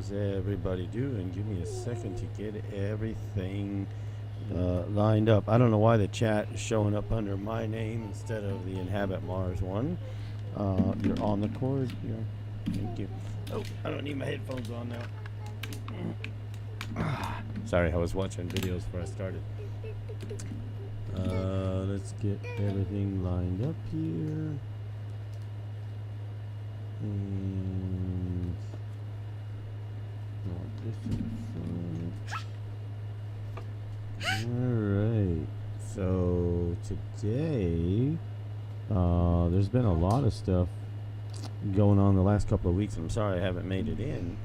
How's everybody doing? Give me a second to get everything lined up. I don't know why the chat is showing up under my name instead of the Inhabit Mars one. You're on the cord here. Thank you. Oh, I don't need my headphones on now. Sorry, I was watching videos before I started. Let's get everything lined up here. And this in front. Alright. So today there's been a lot of stuff going on the last couple of weeks. I'm sorry I haven't made it in.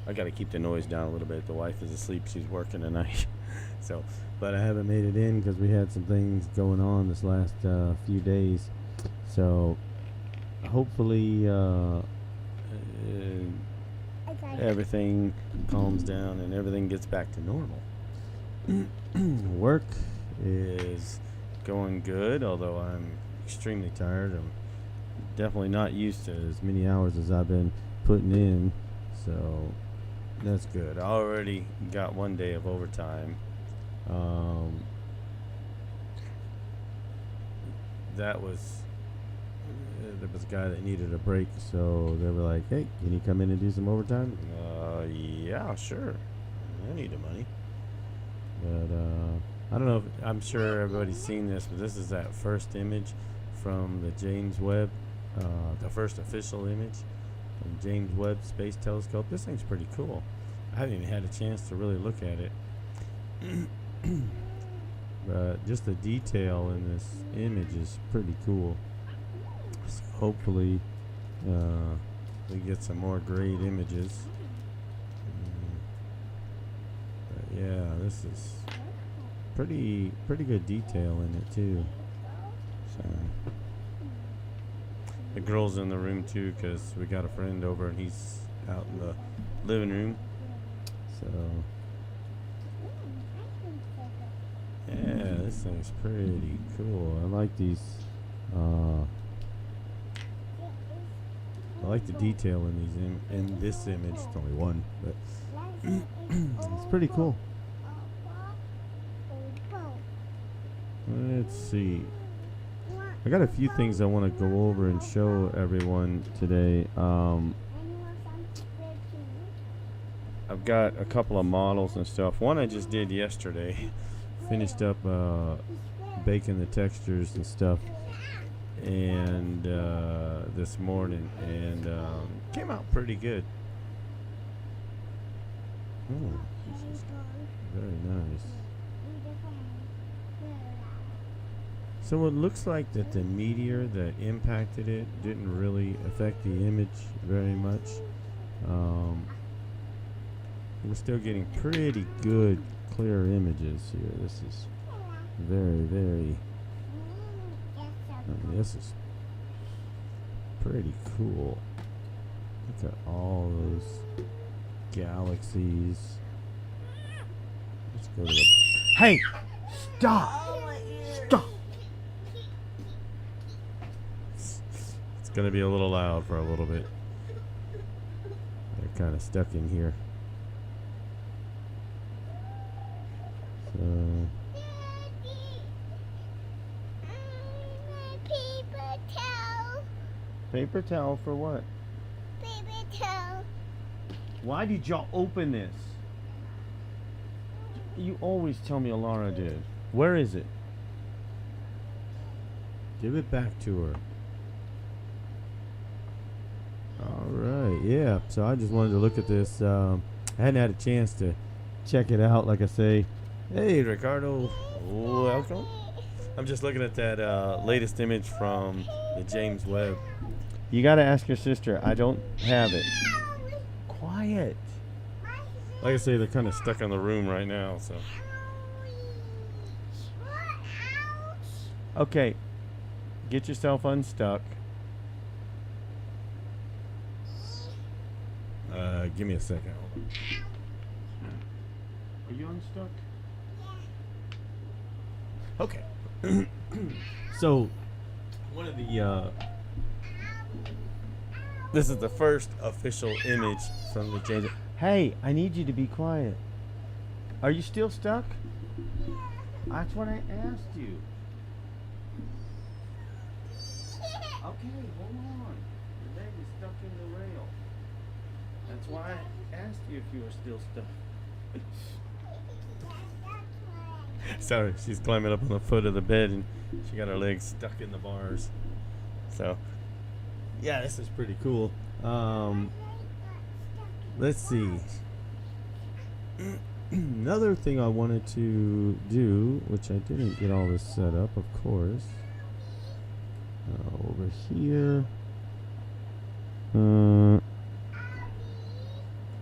I got to keep the noise down a little bit. The wife is asleep. She's working tonight. But I haven't made it in because we had some things going on this last few days. So hopefully everything calms down and everything gets back to normal. Work is going good, although I'm extremely tired. I'm definitely not used to as many hours as I've been putting in, so that's good. I already got one day of overtime. There was a guy that needed a break, so they were like, hey, can you come in and do some overtime? Yeah, sure. I need the money. But I don't know if, I'm sure everybody's seen this, but this is that first image from the James Webb, the first official image from James Webb Space Telescope. This thing's pretty cool. I haven't even had a chance to really look at it. But just the detail in this image is pretty cool. So hopefully we get some more great images. But yeah, this is pretty good detail in it too. So the girl's in the room too because we got a friend over and he's out in the living room. So yeah, this thing's pretty cool. I like these. I like the detail in these. In this image, it's only one, but it's pretty cool. Let's see. I got a few things I want to go over and show everyone today. I've got a couple of models and stuff. One I just did yesterday. Finished up baking the textures and stuff, and this morning, and came out pretty good. Oh, this is very nice. So it looks like that the meteor that impacted it didn't really affect the image very much. We're still getting pretty good clear images here. This is very this is pretty cool. Look at all those galaxies. Let's go to the... Hey! Stop! Stop! It's gonna be a little loud for a little bit. They're kind of stuck in here. Paper towel. Paper towel for what? Paper towel. Why did y'all open this? You always tell me Alara did. Where is it? Give it back to her. Alright, yeah. So I just wanted to look at this. I hadn't had a chance to check it out, like I say. Hey, Ricardo. Welcome. I'm just looking at that latest image from the James Webb. You got to ask your sister. I don't have it. Quiet. Like I say, they're kind of stuck in the room right now, so. Okay. Get yourself unstuck. Give me a second. Hold on. Are you unstuck? Okay. So, one of the This is the first official image from the James. Hey, I need you to be quiet. Are you still stuck? That's what I asked you. Okay, hold on. Your leg is stuck in the rail. That's why I asked you if you were still stuck. Sorry, she's climbing up on the foot of the bed and she got her legs stuck in the bars. So, yeah, this is pretty cool. Let's see. Another thing I wanted to do, which I didn't get all this set up, of course. Over here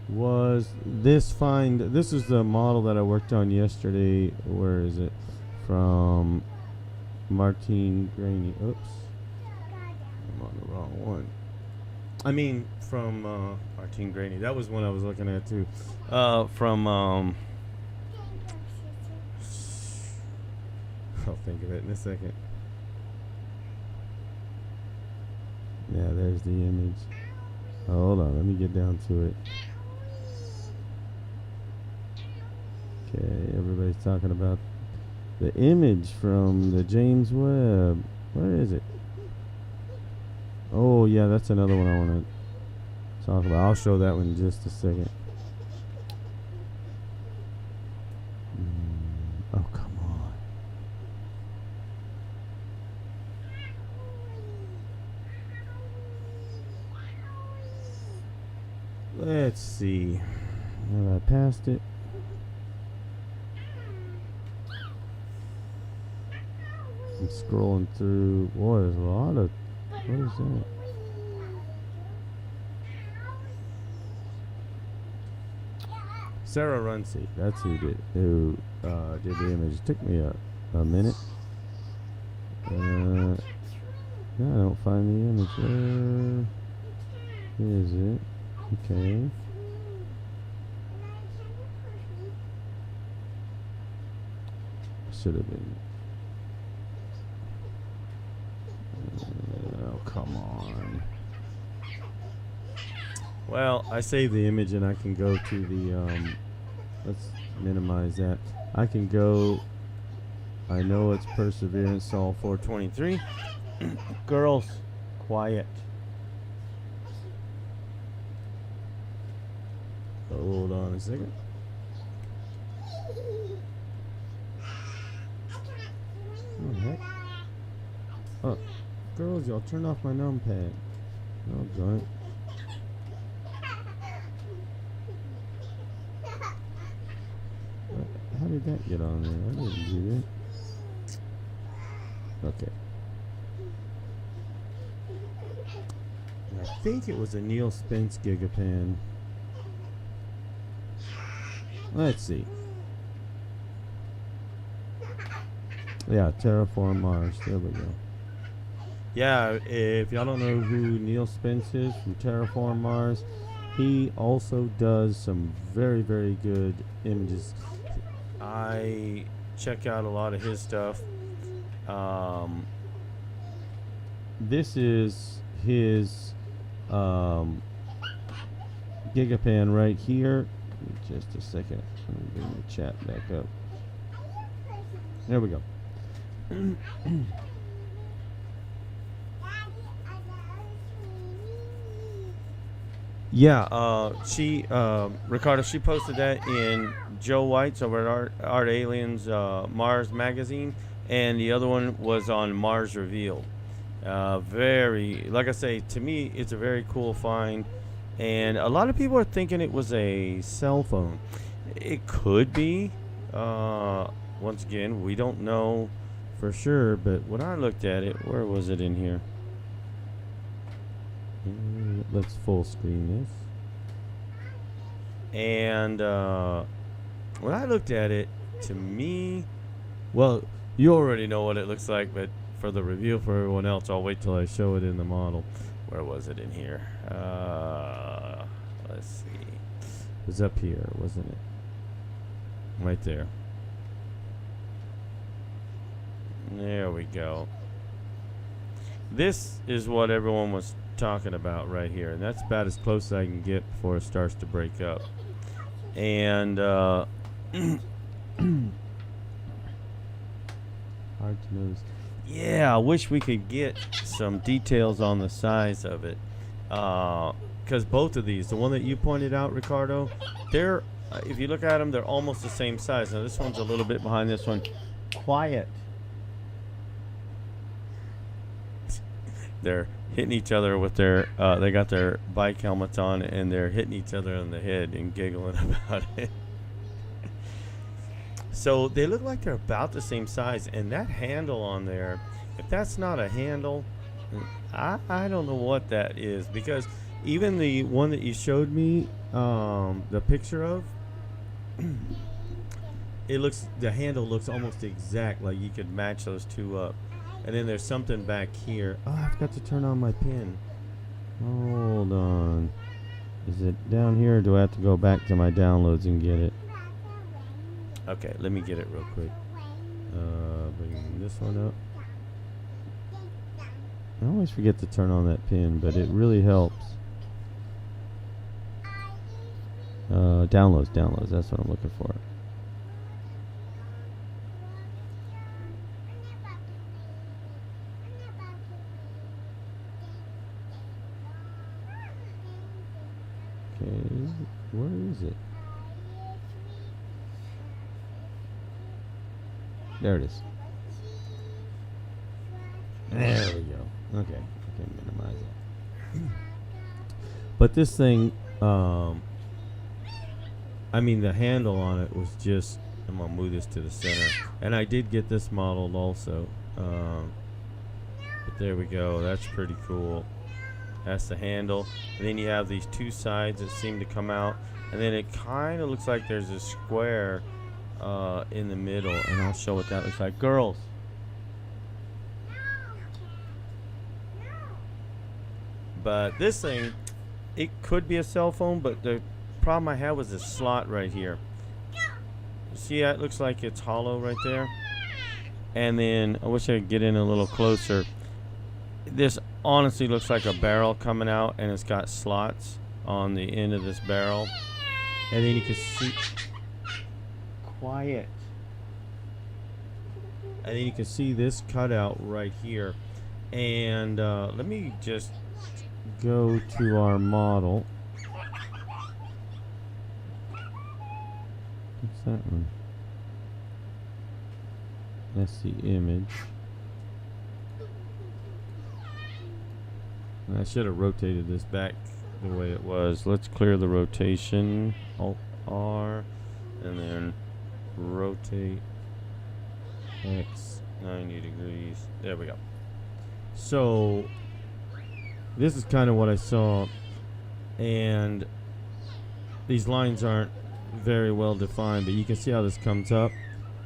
was this find. This is the model that I worked on yesterday. Where is it? From Martine Graney. Oops. I'm on the wrong one. I mean, from Martine Graney. That was one I was looking at too. From I'll think of it in a second. Yeah, there's the image. Hold on, let me get down to it. Okay, everybody's talking about the image from the James Webb. Where is it? Oh, yeah, that's another one I want to talk about. I'll show that one in just a second. Oh, come on. Let's see. Have I passed it? I'm scrolling through. Boy, there's a lot of. What is that? Sarah Runcie. That's who did the image. It took me a minute. I don't find the image. Where is it? Okay. Should have been. Oh, come on. Well, I saved the image and I can go to the, let's minimize that. I can go, I know it's Perseverance, Sol 423. Girls, quiet. Hold on a second. Oh, heck. Oh, girls, y'all turn off my numpad. Oh, darn it. How did that get on there? I didn't do that. Okay. I think it was a Neil Spence Gigapan. Let's see. Yeah, Terraform Mars. There we go. Yeah, if y'all don't know who Neil Spence is from Terraform Mars, he also does some very, very good images. I check out a lot of his stuff. This is his Gigapan right here. Just a second. Let me bring the chat back up. There we go. Yeah, Ricardo, she posted that in Joe White's over at Art Aliens Mars magazine, and the other one was on Mars Revealed. Very, like I say, to me, it's a very cool find, and a lot of people are thinking it was a cell phone. It could be. Once again, we don't know for sure, but when I looked at it, where was it in here? Let's full screen this. And when I looked at it, to me, well, you already know what it looks like, but for the review for everyone else, I'll wait till I show it in the model. Where was it in here? Let's see. It was up here, wasn't it? Right there. There we go. This is what everyone was talking about right here, and that's about as close as I can get before it starts to break up. And hard to notice. Yeah, I wish we could get some details on the size of it, because both of these, the one that you pointed out, Ricardo, they're if you look at them, they're almost the same size. Now this one's a little bit behind this one. Quiet. They're hitting each other with their they got their bike helmets on, and they're hitting each other on the head and giggling about it. So they look like they're about the same size, and that handle on there, if that's not a handle, I don't know what that is, because even the one that you showed me the picture of, the handle looks almost exact, like you could match those two up. And then there's something back here. Oh, I forgot to turn on my pin. Hold on. Is it down here, or do I have to go back to my downloads and get it? Okay, let me get it real quick. Bring this one up. I always forget to turn on that pin, but it really helps. Downloads, that's what I'm looking for. Okay, where is it? There it is. There we go. Okay, I can minimize it. But this thing, I mean, the handle on it was just, I'm going to move this to the center. And I did get this modeled also. But there we go. That's pretty cool. That's the handle. And then you have these two sides that seem to come out. And then it kind of looks like there's a square in the middle. And I'll show what that looks like. Girls. But this thing, it could be a cell phone, but the problem I had was the slot right here. See how it looks like it's hollow right there? And then I wish I could get in a little closer. This honestly looks like a barrel coming out, and it's got slots on the end of this barrel. And then you can see, quiet. And then you can see this cutout right here. And let me just go to our model. What's that one? That's the image. I should have rotated this back the way it was. Let's clear the rotation. Alt R, and then rotate X 90 degrees. There we go. So this is kind of what I saw, and these lines aren't very well defined, but you can see how this comes up,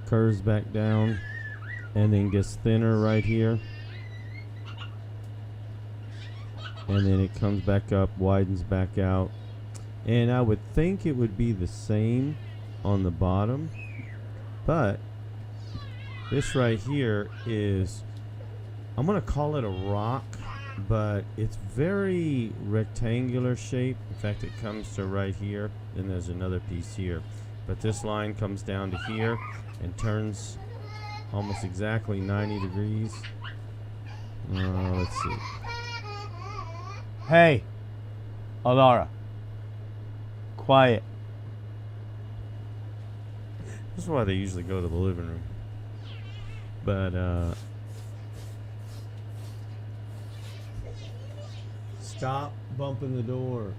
curves back down, and then gets thinner right here, and then it comes back up, widens back out. And I would think it would be the same on the bottom, but this right here is, I'm gonna call it a rock, but it's very rectangular shape. In fact, it comes to right here, then there's another piece here, but this line comes down to here and turns almost exactly 90 degrees. Let's see. Hey, Alara, quiet. This is why they usually go to the living room. But stop bumping the door.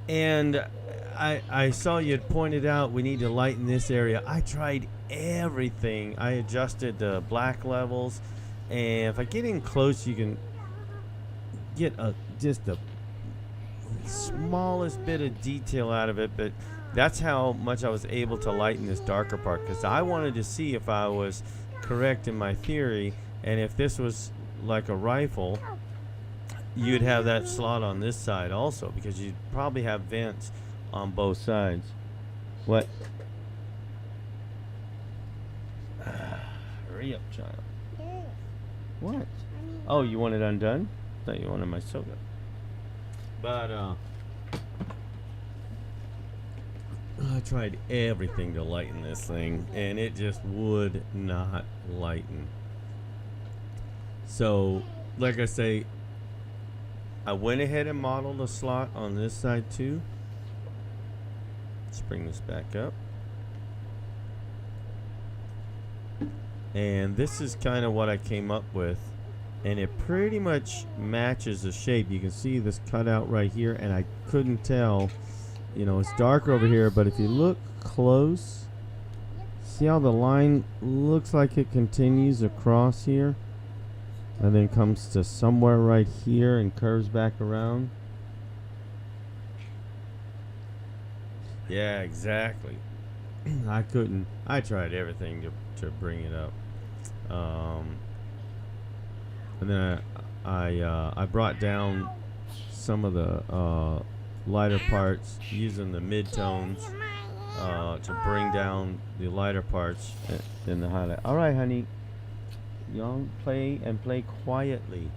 And I saw you had pointed out we need to lighten this area. I tried everything. I adjusted the black levels, and if I get in close, you can get just the smallest bit of detail out of it. But that's how much I was able to lighten this darker part, because I wanted to see if I was correct in my theory, and if this was like a rifle, you'd have that slot on this side also, because you'd probably have vents on both sides. What? Hurry up, child. Yes. What? I mean, Oh, you want it undone? Thought you wanted my soda. But I tried everything to lighten this thing, and it just would not lighten. So, like I say, I went ahead and modeled a slot on this side too. Let's bring this back up. And this is kind of what I came up with. And it pretty much matches the shape. You can see this cutout right here, and I couldn't tell. You know, it's darker over here, but if you look close, see how the line looks like it continues across here and then comes to somewhere right here and curves back around? Yeah, exactly. I tried everything to bring it up. And then I brought down some of the lighter parts using the midtones to bring down the lighter parts in the highlight. All right, honey. Young, play and play quietly.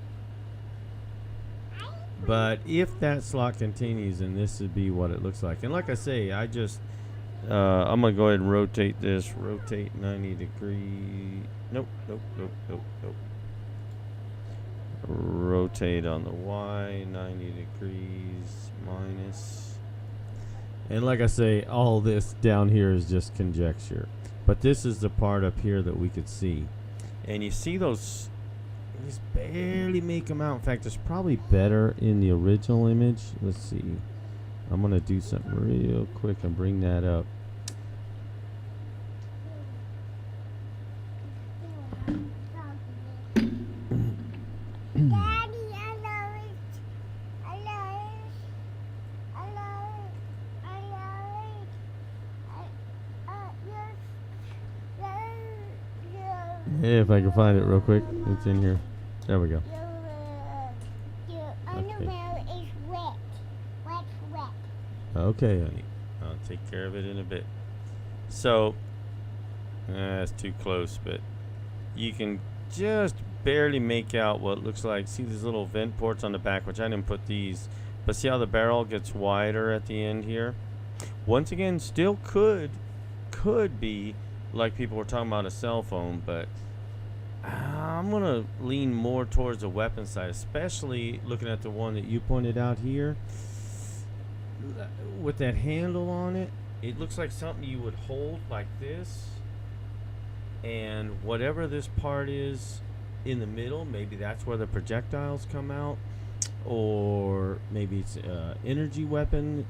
But if that slot continues, then this would be what it looks like. And like I say, I'm gonna go ahead and rotate this. Rotate 90 degrees. Nope. Rotate on the Y 90 degrees minus. And like I say, all this down here is just conjecture, but this is the part up here that we could see, and you see those just barely make them out. In fact, it's probably better in the original image. Let's see, I'm gonna do something real quick and bring that up. Daddy, I love it. I love it. I love it. I love it. Yeah, if I can find it real quick. It's in here. There we go. Your underwear is wet. Wet. Okay, honey. I'll take care of it in a bit. So, that's too close, but you can just barely make out what looks like. See these little vent ports on the back, which I didn't put these, but see how the barrel gets wider at the end here? Once again, still could be like people were talking about a cell phone, but I'm gonna lean more towards the weapon side, especially looking at the one that you pointed out here with that handle on it. It looks like something you would hold like this, and whatever this part is in the middle, maybe that's where the projectiles come out, or maybe it's energy weapon,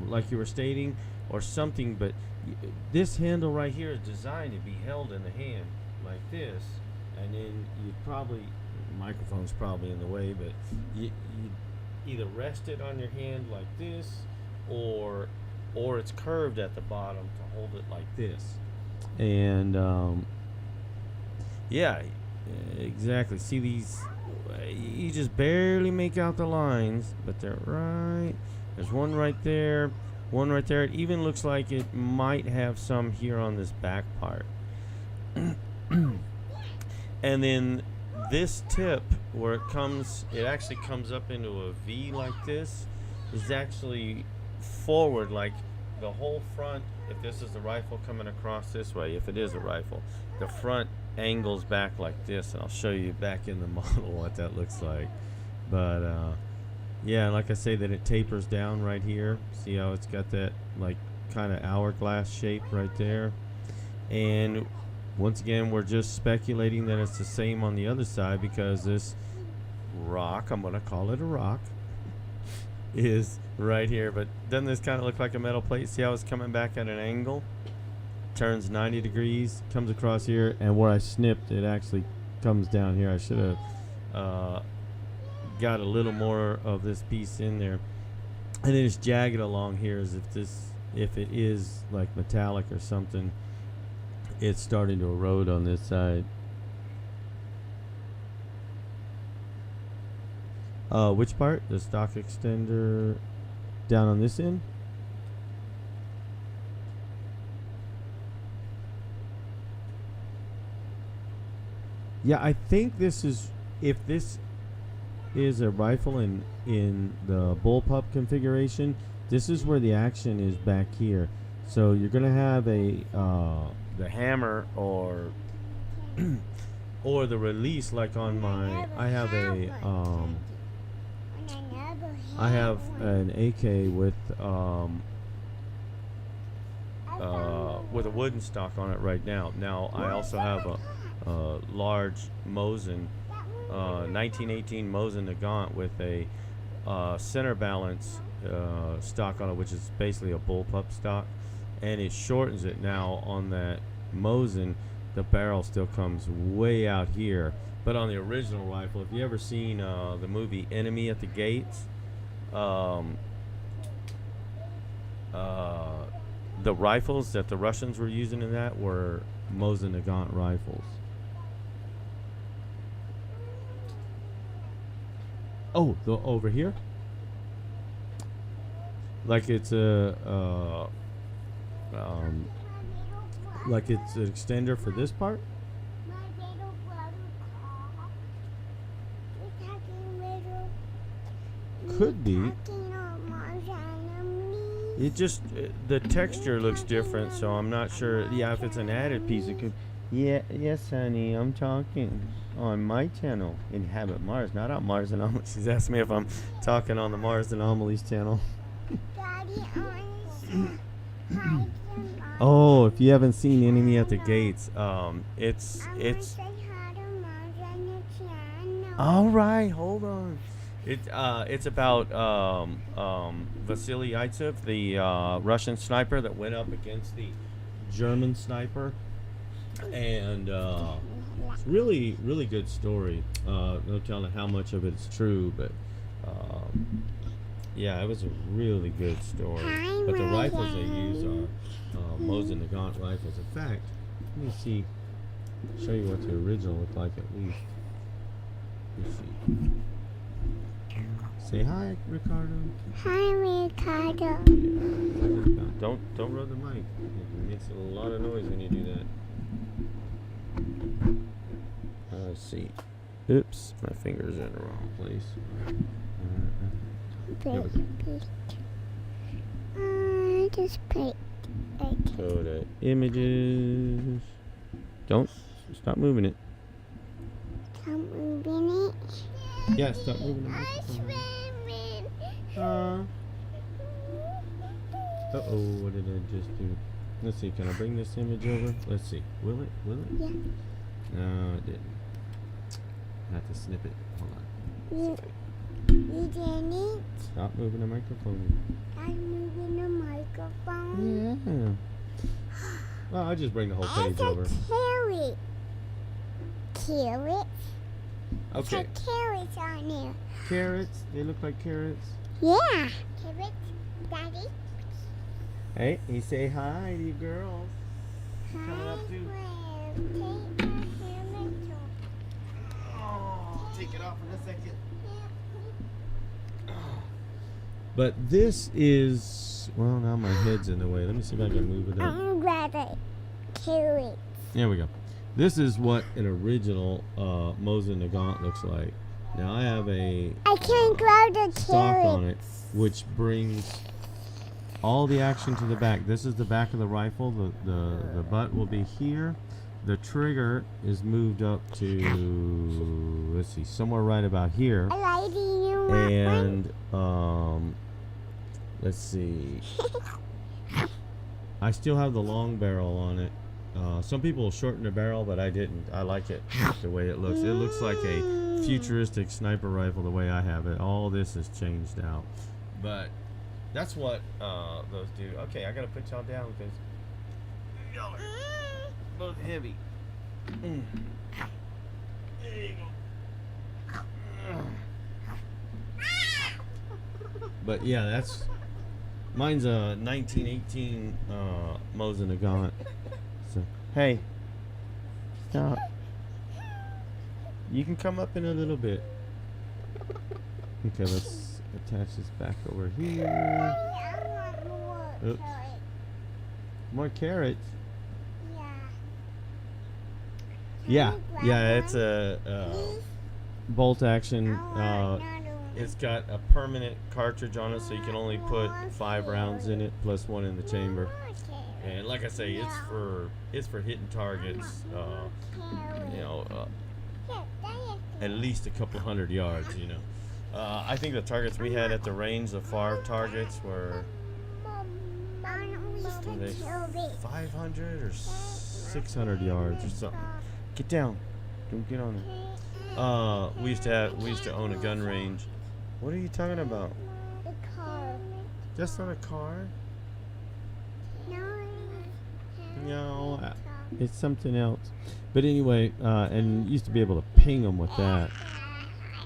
like you were stating, or something. But this handle right here is designed to be held in the hand like this, and then you'd probably, microphone's probably in the way, but you either rest it on your hand like this, or it's curved at the bottom to hold it like this. And yeah, exactly. See these? You just barely make out the lines, but they're right. There's one right there, one right there. It even looks like it might have some here on this back part. And then this tip, where it actually comes up into a V like this, is actually forward, like the whole front. If this is the rifle coming across this way, if it is a rifle, the front angles back like this, and I'll show you back in the model what that looks like. But yeah, like I say, that it tapers down right here. See how it's got that like kind of hourglass shape right there. And once again, we're just speculating that it's the same on the other side, because this rock, I'm gonna call it a rock, is right here. But doesn't this kind of look like a metal plate? See how it's coming back at an angle? Turns 90 degrees, comes across here, and where I snipped, it actually comes down here. I should have got a little more of this piece in there. And then it's jagged along here, as if it is like metallic or something, it's starting to erode on this side. Which part? The stock extender down on this end? Yeah, I think this is, if this is a rifle in the bullpup configuration, this is where the action is back here. So you're gonna have a the hammer or the release, like on my, I have an AK with a wooden stock on it right now. Now I also have a large Mosin 1918 Mosin Nagant with a center balance stock on it, which is basically a bullpup stock, and it shortens it. Now on that Mosin, the barrel still comes way out here, but on the original rifle, if you ever seen the movie Enemy at the Gates, the rifles that the Russians were using in that were Mosin Nagant rifles. Oh, over here? Like it's like it's an extender for this part? Could be. It just, the texture looks different, so I'm not sure. Yeah, if it's an added piece, it could. Yeah, yes, honey, I'm talking on my channel, Inhabit Mars, not on Mars Anomalies. She's asked me if I'm talking on the Mars Anomalies channel. Oh, if you haven't seen Enemy at the Gates, it's. All right, hold on. It's about Vasily Zaitsev, the Russian sniper that went up against the German sniper, and it's really, really good story. No telling how much of it's true, but yeah, it was a really good story. But the rifles they use are Mosin Nagant rifles. In fact, let me show you what the original looked like at least. Let's see. Say hi, Ricardo. Hi, Ricardo. Don't rub the mic. It makes a lot of noise when you do that. Let's see. Oops, my finger's in the wrong place. Just put it. Go to images. Don't stop moving it. Stop moving it. Yeah, stop moving the microphone. Uh-oh, what did I just do? Let's see, can I bring this image over? Let's see. Will it? Yeah. No, it didn't. I have to snip it. Hold on. You didn't? Stop moving the microphone. I'm moving the microphone. Yeah. Well, I'll just bring the whole page over. Carrot. Carrot? Okay. There's carrots on there. Carrots? They look like carrots? Yeah. Carrots, Daddy. Hey, you say hi to you girls. Coming up too. Oh, take it off in a second. But this is, well, now my head's in the way. Let me see if I can move it up. I'm glad I carrots. There we go. This is what an original Mosin Nagant looks like. Now I have a I can't grab the stock carrots. on it, which brings all the action to the back. This is the back of the rifle. The butt will be here. The trigger is moved up to, let's see, somewhere right about here. And let's see. I still have the long barrel on it. Some people shorten the barrel, but I didn't. I like it the way it looks. It looks like a futuristic sniper rifle the way I have it. All this has changed out. But that's what those do. Okay, I gotta put y'all down because y'all are both heavy. There you go. But yeah, that's mine's a 1918 Mosin Nagant. So hey, stop. You can come up in a little bit. Okay, let's attach this back over here. Oops. More carrots. Yeah. Yeah, grab yeah, it's one, a please? bolt action. I want another one. It's got a permanent cartridge on it, so you can only put 5 rounds in it, plus 1 in the chamber. And like I say, it's for hitting targets. You know, at least a couple hundred yards. You know, I think the targets we had at the range, the far targets, were 500 or 600 yards or something. Get down! Don't get on there. We used to own a gun range. What are you talking about? The car. Just on a car? No. No, it's something else. But anyway, and used to be able to ping them with that.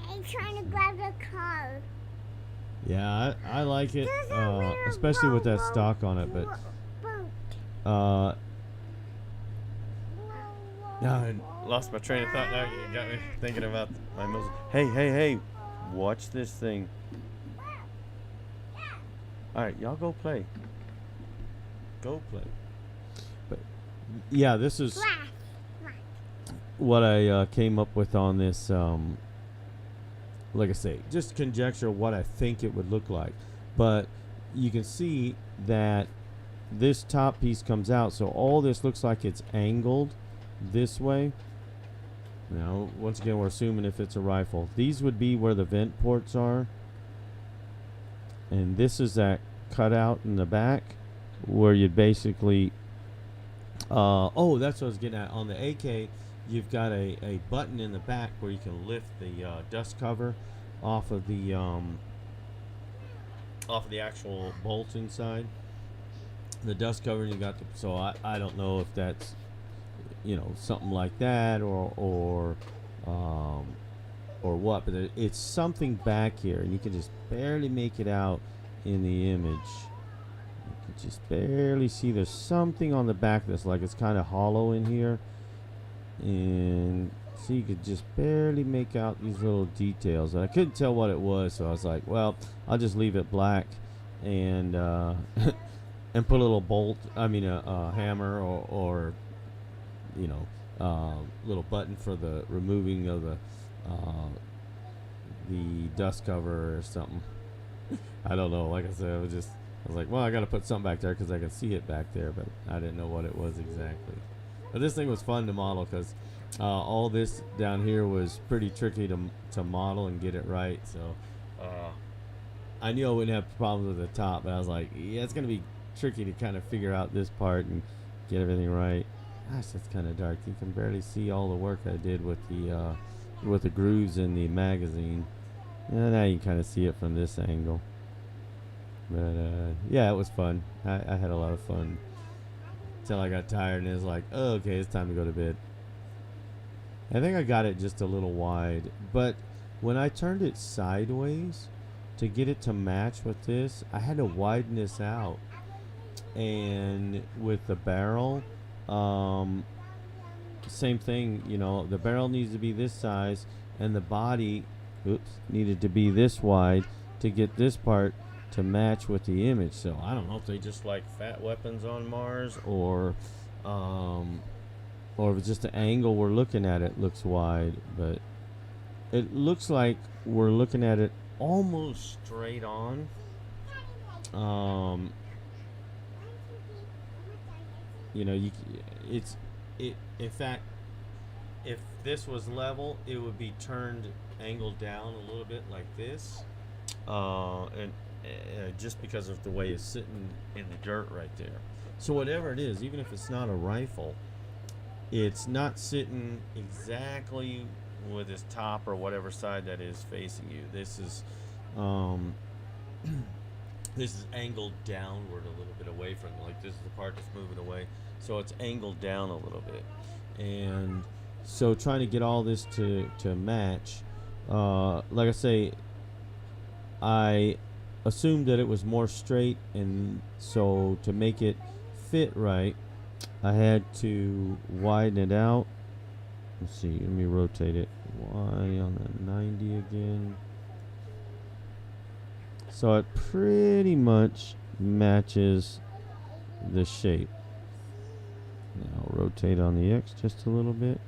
I'm trying to grab the car. Yeah, I like it, There's a little especially with that boat. stock on it. But Boat. I lost my train of thought. Now you got me thinking about my Moses. Hey! Watch this thing. All right, y'all go play. Go play. But yeah, this is what I came up with on this. Like I say, just conjecture what I think it would look like. But you can see that this top piece comes out, so all this looks like it's angled this way. Now, once again, we're assuming if it's a rifle. These would be where the vent ports are. And this is that cutout in the back where you'd basically... oh, that's what I was getting at. On the AK, you've got a button in the back where you can lift the dust cover off of the actual bolt inside. The dust cover, and you got the... So I don't know if that's... something like that or what, but it's something back here, and you can just barely make it out in the image. You can just barely see there's something on the back of this, like it's kind of hollow in here, and so you could just barely make out these little details. And I couldn't tell what it was, so I was like, well, I'll just leave it black and and put a little bolt, a hammer or little button for the removing of the dust cover or something. I don't know. Like I said, I was like, well, I got to put something back there because I can see it back there, but I didn't know what it was exactly. But this thing was fun to model because all this down here was pretty tricky to model and get it right. So I knew I wouldn't have problems with the top, but I was like, yeah, it's going to be tricky to kind of figure out this part and get everything right. Gosh, that's kind of dark. You can barely see all the work I did with the grooves in the magazine. And now you can kind of see it from this angle. But yeah, it was fun. I had a lot of fun until I got tired and it was like, oh, okay, it's time to go to bed. I think I got it just a little wide, but when I turned it sideways to get it to match with this, I had to widen this out. And with the barrel, same thing, the barrel needs to be this size and the body needed to be this wide to get this part to match with the image. So I don't know if they just like fat weapons on Mars or if it's just the angle we're looking at it looks wide, but it looks like we're looking at it almost straight on. In fact, if this was level, it would be turned angled down a little bit like this, and just because of the way it's sitting in the dirt right there. So whatever it is, even if it's not a rifle, it's not sitting exactly with its top or whatever side that is facing you. This is this is angled downward a little bit away from, like this is the part that's moving away, so it's angled down a little bit. And so trying to get all this to match, like I say, I assumed that it was more straight, and so to make it fit right, I had to widen it out. Let's see, let me rotate it. Y on the 90 again. So it pretty much matches the shape. Now rotate on the X just a little bit.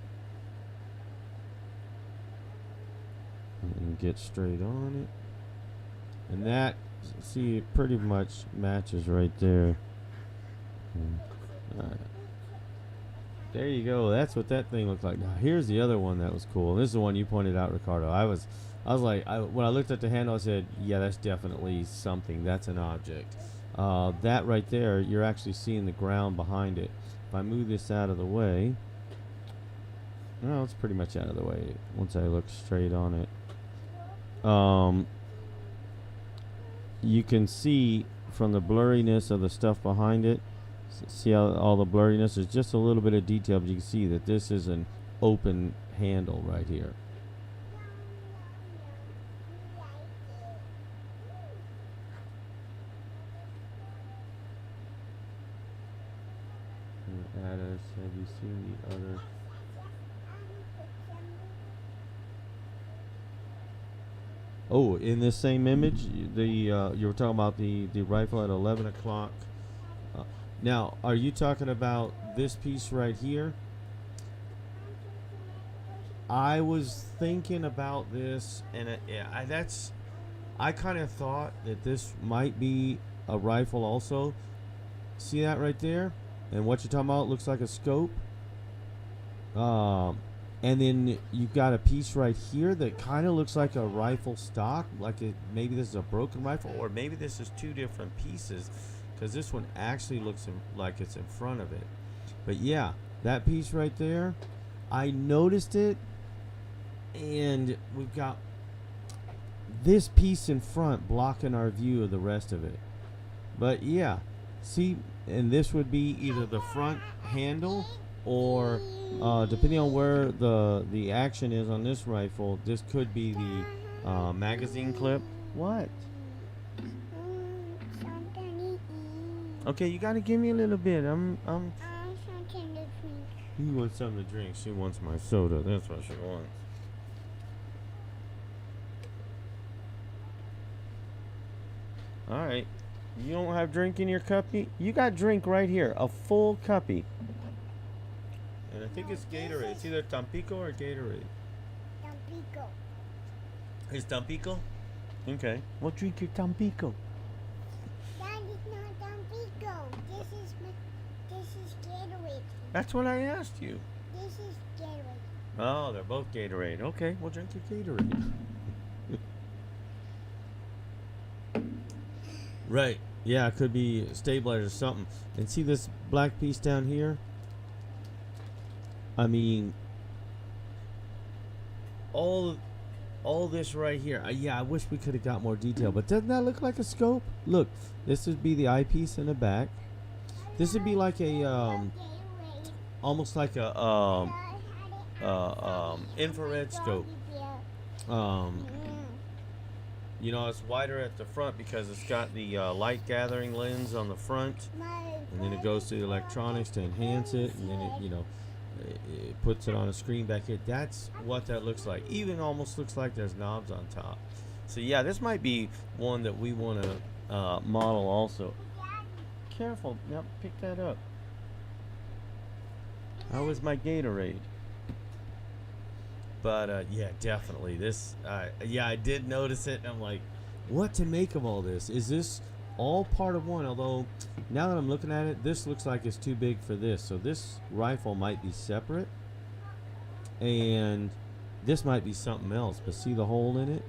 and get straight on it. And that, see, it pretty much matches right there. Alright. There you go. That's what that thing looked like. Now here's the other one that was cool. This is the one you pointed out, Ricardo. I was like, when I looked at the handle, I said, yeah, that's definitely something. That's an object. That right there, you're actually seeing the ground behind it. If I move this out of the way, no, it's pretty much out of the way once I look straight on it. You can see from the blurriness of the stuff behind it. See how all the blurriness is just a little bit of detail, but you can see that this is an open handle right here. Addis, have you seen the other? Oh, in this same image, you were talking about the rifle at 11 o'clock. Now, are you talking about this piece right here? I was thinking about this, and I kind of thought that this might be a rifle also. See that right there? And what you're talking about looks like a scope. And then you've got a piece right here that kind of looks like a rifle stock, maybe this is a broken rifle, or maybe this is two different pieces, because this one actually looks like it's in front of it. But yeah, that piece right there, I noticed it, and we've got this piece in front blocking our view of the rest of it. But yeah, see, and this would be either the front handle, or depending on where the action is on this rifle, this could be the magazine clip. What? Okay, you gotta give me a little bit. I'm something to drink. You want something to drink? She wants my soda. That's what she wants. All right. You don't have drink in your cuppy? You got drink right here, a full cuppy. And I think it's Gatorade. It's either Tampico or Gatorade. Tampico. It's Tampico? Okay. Well, drink your Tampico. That is not Tampico. This is Gatorade. That's what I asked you. This is Gatorade. Oh, they're both Gatorade. Okay, well, drink your Gatorade. Right. Yeah, it could be stabilizer or something. And see this black piece down here? I mean, all this right here. Yeah, I wish we could have got more detail, but doesn't that look like a scope? Look, this would be the eyepiece in the back. This would be like a almost like a infrared scope. You know, it's wider at the front because it's got the light gathering lens on the front, and then it goes to the electronics to enhance it, and then it puts it on a screen back here. That's what that looks like. Even almost looks like there's knobs on top. So yeah, this might be one that we want to model also. Careful, yep, pick that up. How was my Gatorade? But yeah, definitely this. Yeah, I did notice it. And I'm like, what to make of all this? Is this all part of one? Although now that I'm looking at it, this looks like it's too big for this. So this rifle might be separate, and this might be something else. But see the hole in it?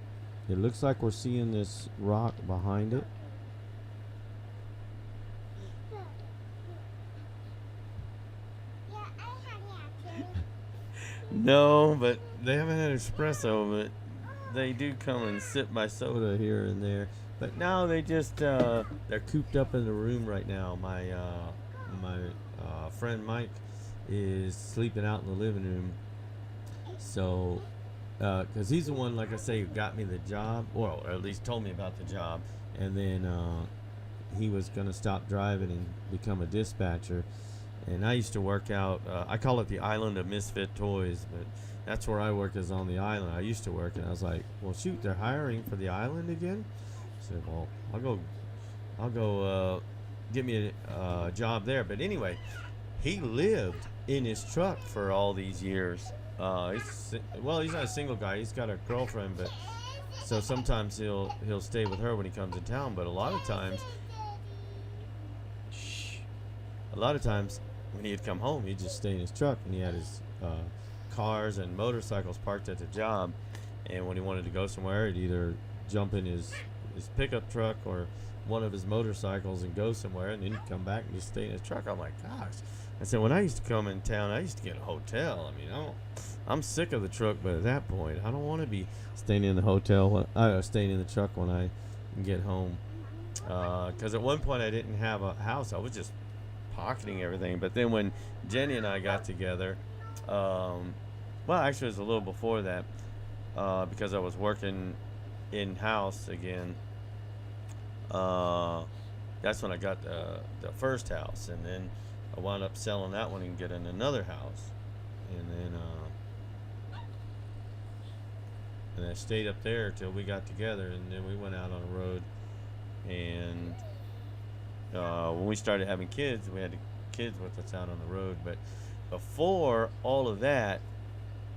It looks like we're seeing this rock behind it. No, but they haven't had espresso, but they do come and sip my soda here and there. But now they just they're cooped up in the room right now. My friend Mike is sleeping out in the living room. So, because he's the one, like I say, who got me the job, or at least told me about the job, and then he was gonna stop driving and become a dispatcher. And I used to work out, I call it the Island of Misfit Toys, but that's where I work, is on the island. I used to work, and I was like, well, shoot, they're hiring for the island again? I said, well, I'll go get me a job there. But anyway, he lived in his truck for all these years. Well, he's not a single guy. He's got a girlfriend, but so sometimes he'll stay with her when he comes in town. But a lot of times, shh, a lot of times when he'd come home, he'd just stay in his truck, and he had his cars and motorcycles parked at the job. And when he wanted to go somewhere, he'd either jump in his pickup truck or one of his motorcycles and go somewhere, and then he'd come back and just stay in his truck. I'm like, gosh. I said, when I used to come in town, I used to get a hotel. I mean, I'm sick of the truck, but at that point, I don't want to be staying in the hotel, staying in the truck when I get home. Because at one point, I didn't have a house. I was just pocketing everything. But then when Jenny and I got together, well, actually, it was a little before that, because I was working in-house again. That's when I got the first house, and then I wound up selling that one and getting another house, and I stayed up there till we got together, and then we went out on the road. And when we started having kids, we had the kids with us out on the road. But before all of that,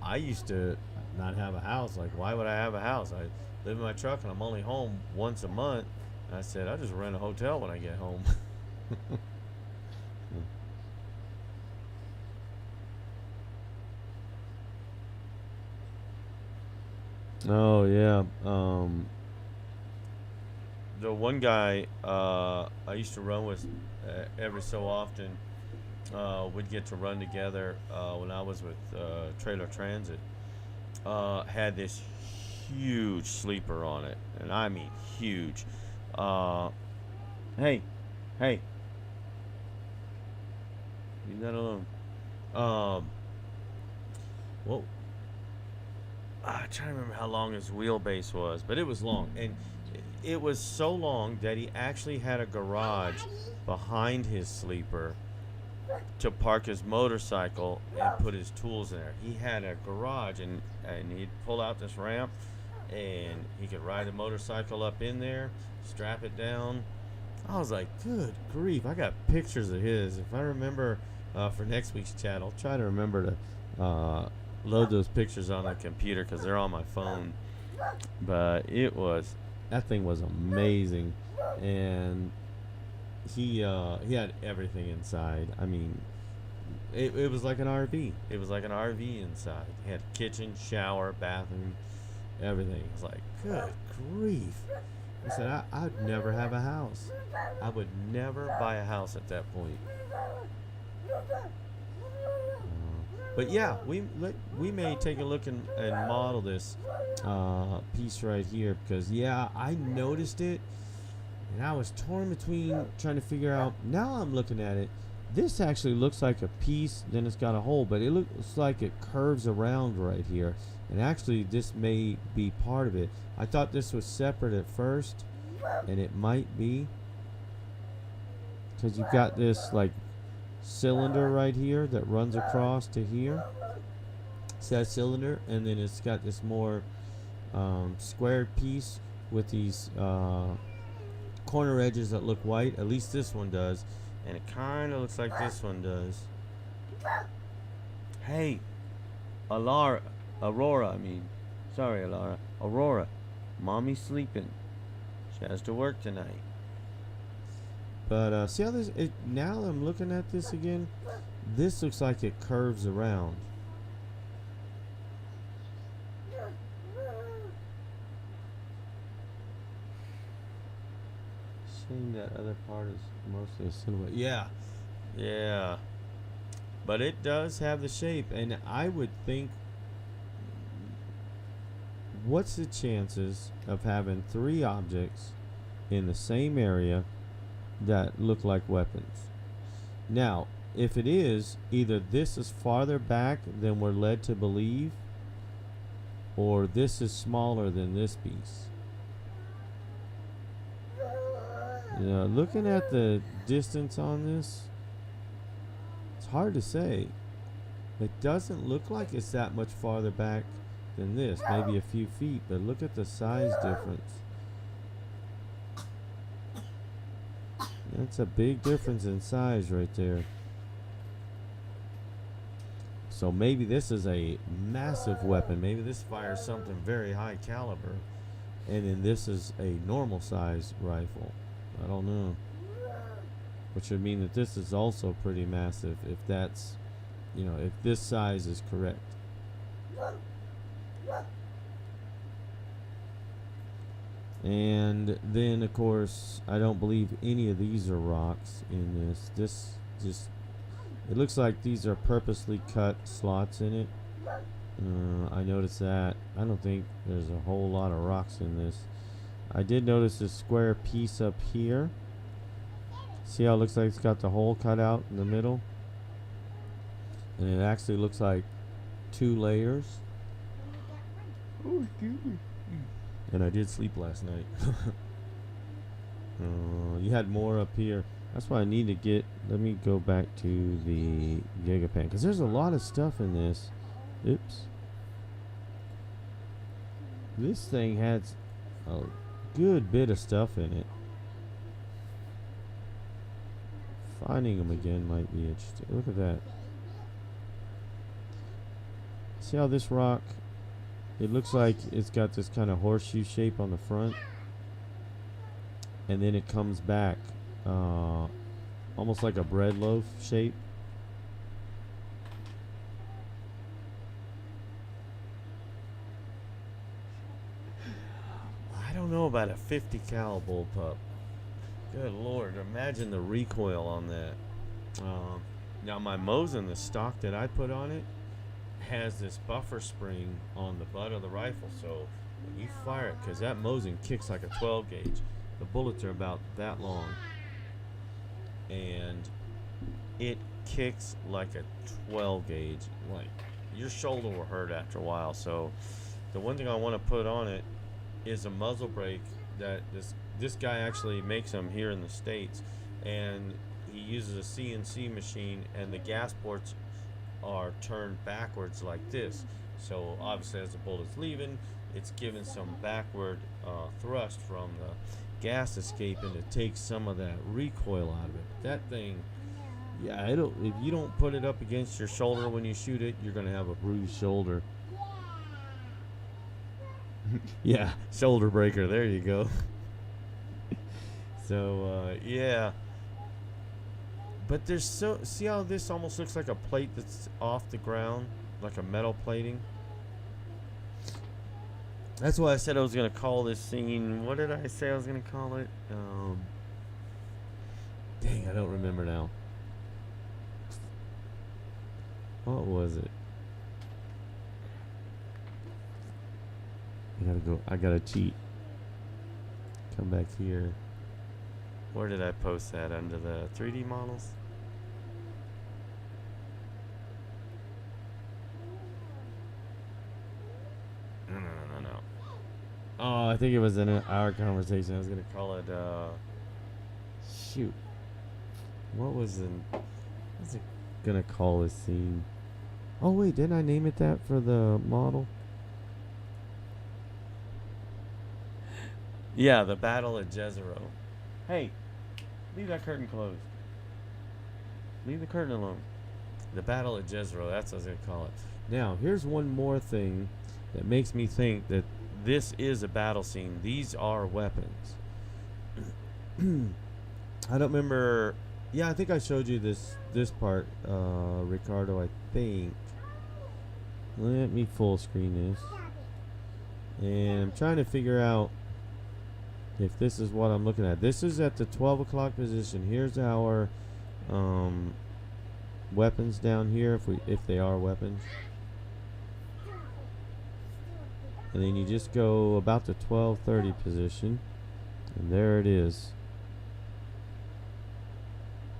I used to not have a house. Like, why would I have a house? I live in my truck, and I'm only home once a month. And I said, I'll just rent a hotel when I get home. Oh yeah. The one guy I used to run with every so often, we'd get to run together when I was with Trailer Transit. Had this huge sleeper on it, and I mean huge. Hey, leave that alone. Whoa. I'm trying to remember how long his wheelbase was, but it was long. And it was so long that he actually had a garage behind his sleeper to park his motorcycle and put his tools in there. He had a garage, and he'd pull out this ramp, and he could ride the motorcycle up in there, strap it down. I was like, good grief, I got pictures of his. If I remember for next week's chat, I'll try to remember to load those pictures on the computer because they're on my phone. But that thing was amazing, and he had everything inside. I mean, it was like an RV. It was like an RV inside. He had kitchen, shower, bathroom, everything. It was like, good grief. I said, I'd never have a house. I would never buy a house at that point. But yeah, we may take a look and model this piece right here, because yeah, I noticed it, and I was torn between trying to figure out. Now I'm looking at it. This actually looks like a piece, then it's got a hole, but it looks like it curves around right here. And actually, this may be part of it. I thought this was separate at first, and it might be, because you've got this like cylinder right here that runs across to here. See that cylinder? And then it's got this more squared piece with these corner edges that look white. At least this one does. And it kind of looks like this one does. Hey, Aurora, sorry, Aurora, mommy's sleeping. She has to work tonight. But see how this, now that I'm looking at this again, this looks like it curves around. Seeing that other part is mostly a silhouette. Yeah. But it does have the shape, and I would think, what's the chances of having three objects in the same area that look like weapons? Now, if it is, either this is farther back than we're led to believe, or this is smaller than this piece. Looking at the distance on this, it's hard to say. It doesn't look like it's that much farther back than this, maybe a few feet, but look at the size difference. That's a big difference in size right there. So maybe this is a massive weapon. Maybe this fires something very high caliber, and then this is a normal size rifle. I don't know. Which would mean that this is also pretty massive if that's, if this size is correct. And then, of course, I don't believe any of these are rocks in this. This just, it looks like these are purposely cut slots in it. I noticed that. I don't think there's a whole lot of rocks in this. I did notice this square piece up here. See how it looks like it's got the hole cut out in the middle? And it actually looks like 2 layers. Oh, excuse me. And I did sleep last night. You had more up here. That's why I need to get. Let me go back to the Gigapan, because there's a lot of stuff in this. Oops. This thing has a good bit of stuff in it. Finding them again might be interesting. Look at that. See how this rock, it looks like it's got this kind of horseshoe shape on the front, and then it comes back almost like a bread loaf shape. I don't know about a 50 cal bullpup. Good Lord, imagine the recoil on that. Now my Mosin, the stock that I put on it, has this buffer spring on the butt of the rifle, so when you fire it, because that Mosin kicks like a 12 gauge, the bullets are about that long, and it kicks like a 12 gauge. Like, your shoulder will hurt after a while. So the one thing I want to put on it is a muzzle brake that this guy actually makes them here in the States, and he uses a CNC machine, and the gas ports are turned backwards like this. So obviously as the bullet's leaving, it's giving some backward thrust from the gas escaping to take some of that recoil out of it. That thing, yeah, if you don't put it up against your shoulder when you shoot it, you're gonna have a bruised shoulder. Yeah, shoulder breaker, there you go. So yeah, but there's see how this almost looks like a plate that's off the ground, like a metal plating. That's why I said I was gonna call this scene, what did I say I was gonna call it? Dang, I don't remember now. What was it? I gotta cheat. Come back here. Where did I post that? Under the 3D models? No. Oh, I think it was in our conversation. I was gonna call it shoot. What was it gonna call this scene? Oh wait, didn't I name it that for the model? Yeah, the Battle of Jezero. Hey, leave that curtain closed. Leave the curtain alone. The Battle of Jezero, that's what I was going to call it. Now, here's one more thing that makes me think that this is a battle scene. These are weapons. I don't remember. Yeah, I think I showed you this part, Ricardo, I think. Let me full screen this. And I'm trying to figure out if this is what I'm looking at. This is at the 12 o'clock position. Here's our weapons down here, if they are weapons. And then you just go about the 12:30 position, and there it is.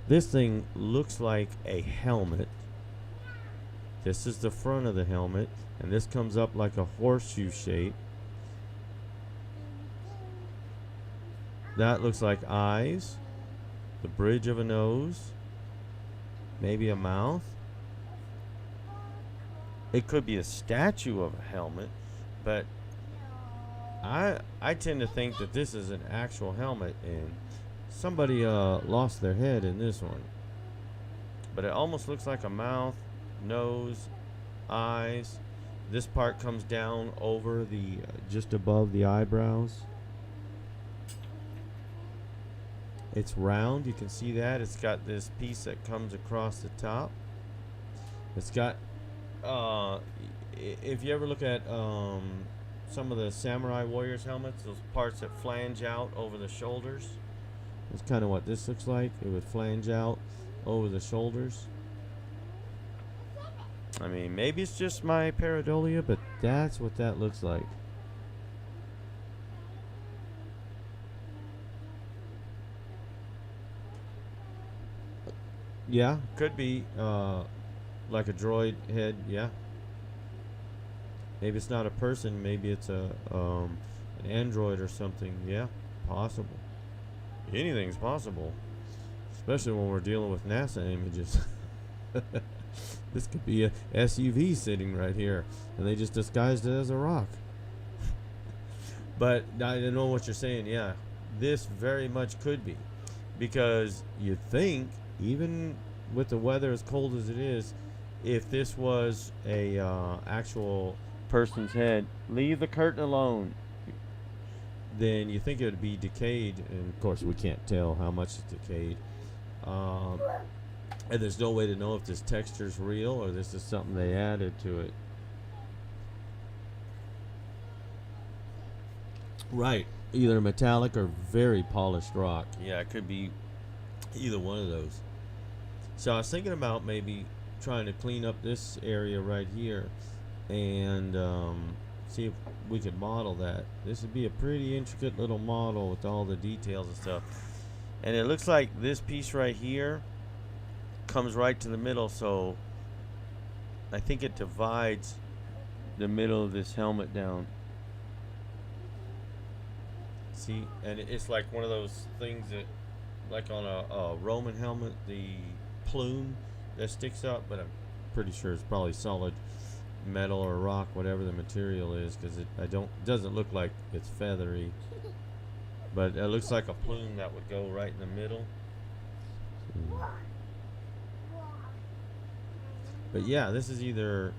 This thing looks like a helmet. This is the front of the helmet, and this comes up like a horseshoe shape. That looks like eyes, the bridge of a nose, maybe a mouth. It could be a statue of a helmet, but I tend to think that this is an actual helmet, and somebody lost their head in this one. But it almost looks like a mouth, nose, eyes. This part comes down over the just above the eyebrows. It's round, you can see that. It's got this piece that comes across the top. It's got if you ever look at some of the samurai warriors helmets, those parts that flange out over the shoulders, that's kind of what this looks like. It would flange out over the shoulders. I mean, maybe it's just my pareidolia, but that's what that looks like. Yeah, could be like a droid head. Yeah, maybe it's not a person. Maybe it's a an android or something. Yeah, possible. Anything's possible, especially when we're dealing with NASA images. This could be a SUV sitting right here, and they just disguised it as a rock. But I know what you're saying. Yeah, this very much could be, because you think, even with the weather as cold as it is, if this was a actual person's head, leave the curtain alone, then you think it would be decayed. And of course we can't tell how much it's decayed, and there's no way to know if this texture's real or this is something they added to it. Right, either metallic or very polished rock. Yeah, it could be either one of those. So I was thinking about maybe trying to clean up this area right here and see if we could model that. This would be a pretty intricate little model with all the details and stuff. And it looks like this piece right here comes right to the middle, so I think it divides the middle of this helmet down. See, and it's like one of those things that, like on a Roman helmet, the plume that sticks up, but I'm pretty sure it's probably solid metal or rock, whatever the material is, because it doesn't look like it's feathery, but it looks like a plume that would go right in the middle. But yeah, this is either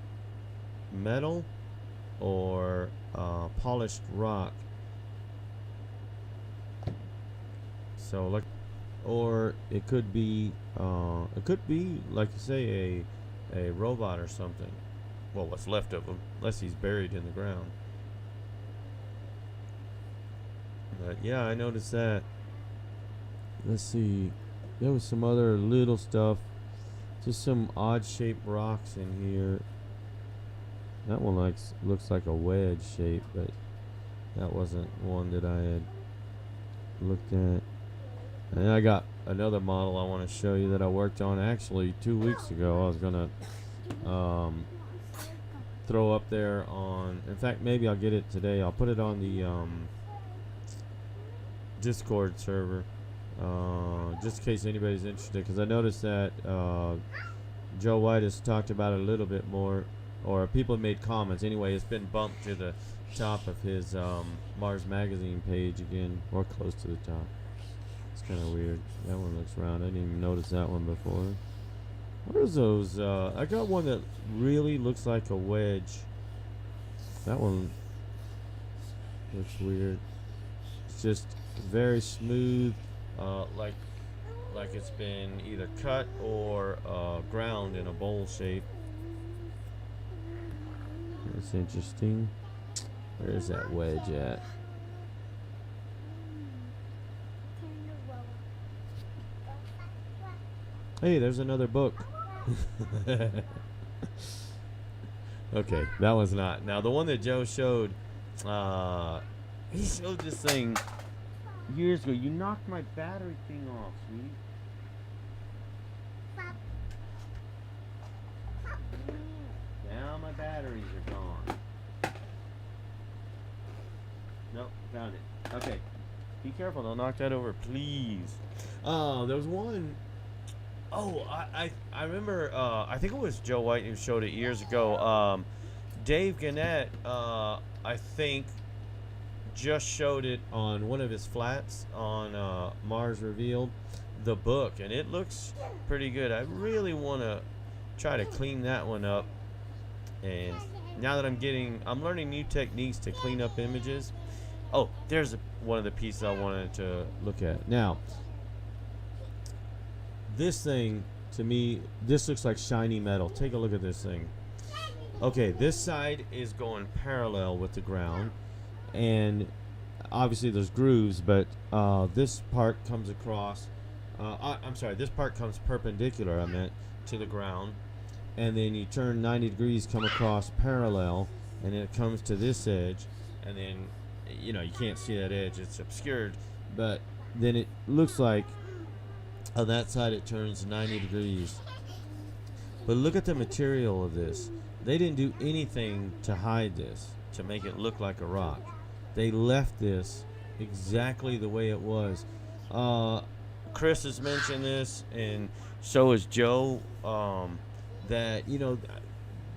metal or polished rock. So like, or it could be like you say, a robot or something. Well, what's left of him, unless he's buried in the ground. But yeah, I noticed that. Let's see, there was some other little stuff, just some odd shaped rocks in here. That one looks like a wedge shape, but that wasn't one that I had looked at. And I got another model I want to show you that I worked on actually 2 weeks ago. I was gonna throw up there on, in fact maybe I'll get it today. I'll put it on the Discord server, just in case anybody's interested, because I noticed that Joe White has talked about it a little bit more, or people have made comments. Anyway, it's been bumped to the top of his Mars Magazine page again, or close to the top. It's kind of weird. That one looks round. I didn't even notice that one before. What are those? I got one that really looks like a wedge. That one looks weird. It's just very smooth, like it's been either cut or ground in a bowl shape. That's interesting. Where's that wedge at? Hey, there's another book. Okay, that one's not. Now the one that Joe showed, he showed this thing years ago. You knocked my battery thing off, sweetie. Now my batteries are gone. Nope, found it. Okay, be careful, don't knock that over, please. There was one. Oh, I remember, I think it was Joe White who showed it years ago. Dave Gannett, I think, just showed it on one of his flats on Mars Revealed, the book, and it looks pretty good. I really want to try to clean that one up And now that I'm learning new techniques to clean up images. Oh, there's one of the pieces I wanted to look at. Now, this thing, to me, this looks like shiny metal. Take a look at this thing. Okay, this side is going parallel with the ground, and obviously there's grooves, but this part comes across, I'm sorry, this part comes perpendicular, I meant, to the ground, and then you turn 90 degrees, come across parallel, and then it comes to this edge, and then, you know, you can't see that edge, it's obscured, but then it looks like on that side it turns 90 degrees. But look at the material of this. They didn't do anything to hide this, to make it look like a rock. They left this exactly the way it was. Chris has mentioned this, and so has Joe, that, you know,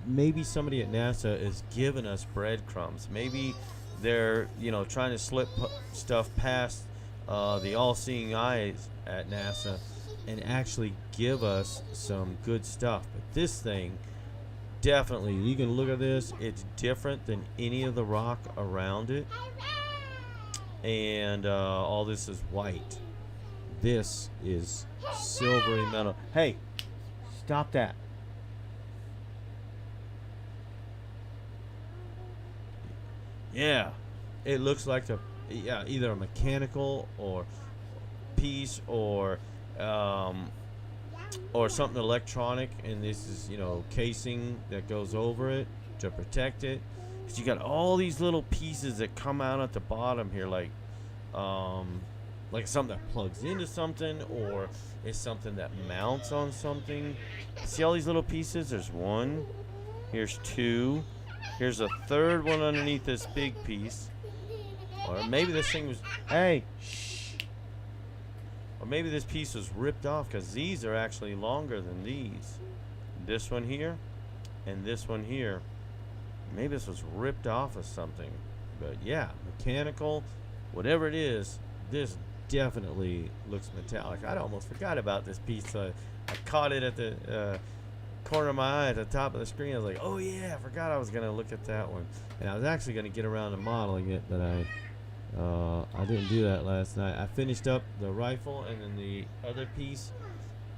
maybe somebody at NASA is giving us breadcrumbs. Maybe they're, you know, trying to slip stuff past the all-seeing eyes at NASA and actually give us some good stuff. But this thing, definitely, you can look at this, it's different than any of the rock around it, and all this is white. This is silvery metal. Hey, stop that. Yeah, it looks like either a mechanical or piece or something electronic, and this is, you know, casing that goes over it to protect it. Cause you got all these little pieces that come out at the bottom here, like something that plugs into something, or it's something that mounts on something. See all these little pieces? There's one. Here's two. Here's a third one underneath this big piece. Or maybe this thing was... Hey! Shh! Or maybe this piece was ripped off, because these are actually longer than these. This one here and this one here. Maybe this was ripped off of something. But yeah, mechanical, whatever it is, this definitely looks metallic. I'd almost forgot about this piece. I caught it at the corner of my eye at the top of the screen. I was like, oh yeah, I forgot I was going to look at that one. And I was actually going to get around to modeling it, but I didn't do that last night. I finished up the rifle and then the other piece,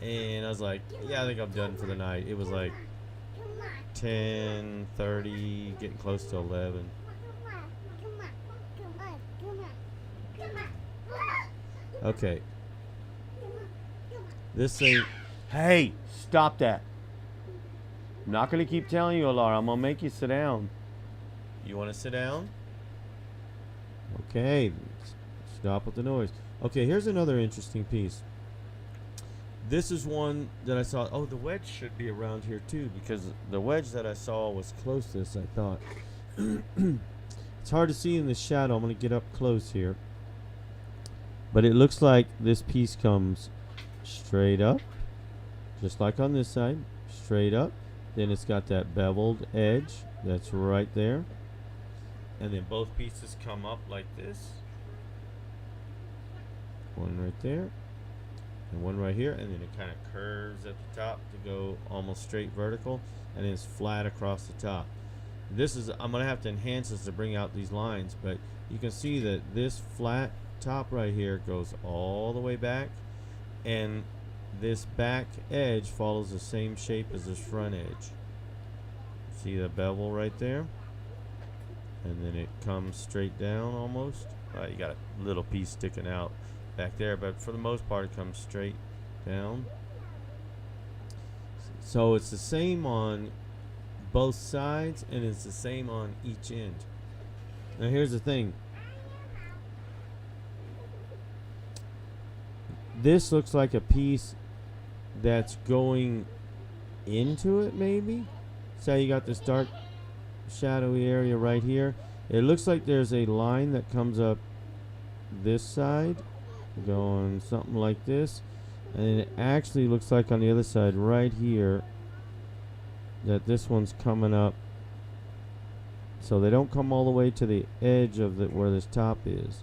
and I was like, yeah, I think I'm done for the night. It was like 10:30, getting close to 11. Okay. This thing... Hey, stop that. I'm not going to keep telling you, Laura. I'm going to make you sit down. You want to sit down? Okay. Stop with the noise. Okay, here's another interesting piece. This is one that I saw. Oh, the wedge should be around here too, because the wedge that I saw was closest, I thought. It's hard to see in the shadow. I'm going to get up close here. But it looks like this piece comes straight up, just like on this side, straight up. Then it's got that beveled edge that's right there. And then both pieces come up like this. One right there, and one right here, and then it kind of curves at the top to go almost straight vertical, and then it's flat across the top. This is, I'm going to have to enhance this to bring out these lines, but you can see that this flat top right here goes all the way back, and this back edge follows the same shape as this front edge. See the bevel right there, and then it comes straight down almost. You got a little piece sticking out back there, but for the most part it comes straight down. So it's the same on both sides, and it's the same on each end. Now here's the thing. This looks like a piece that's going into it, maybe. So you got this dark shadowy area right here. It looks like there's a line that comes up this side, going something like this, and it actually looks like on the other side right here that this one's coming up, so they don't come all the way to the edge of where this top is,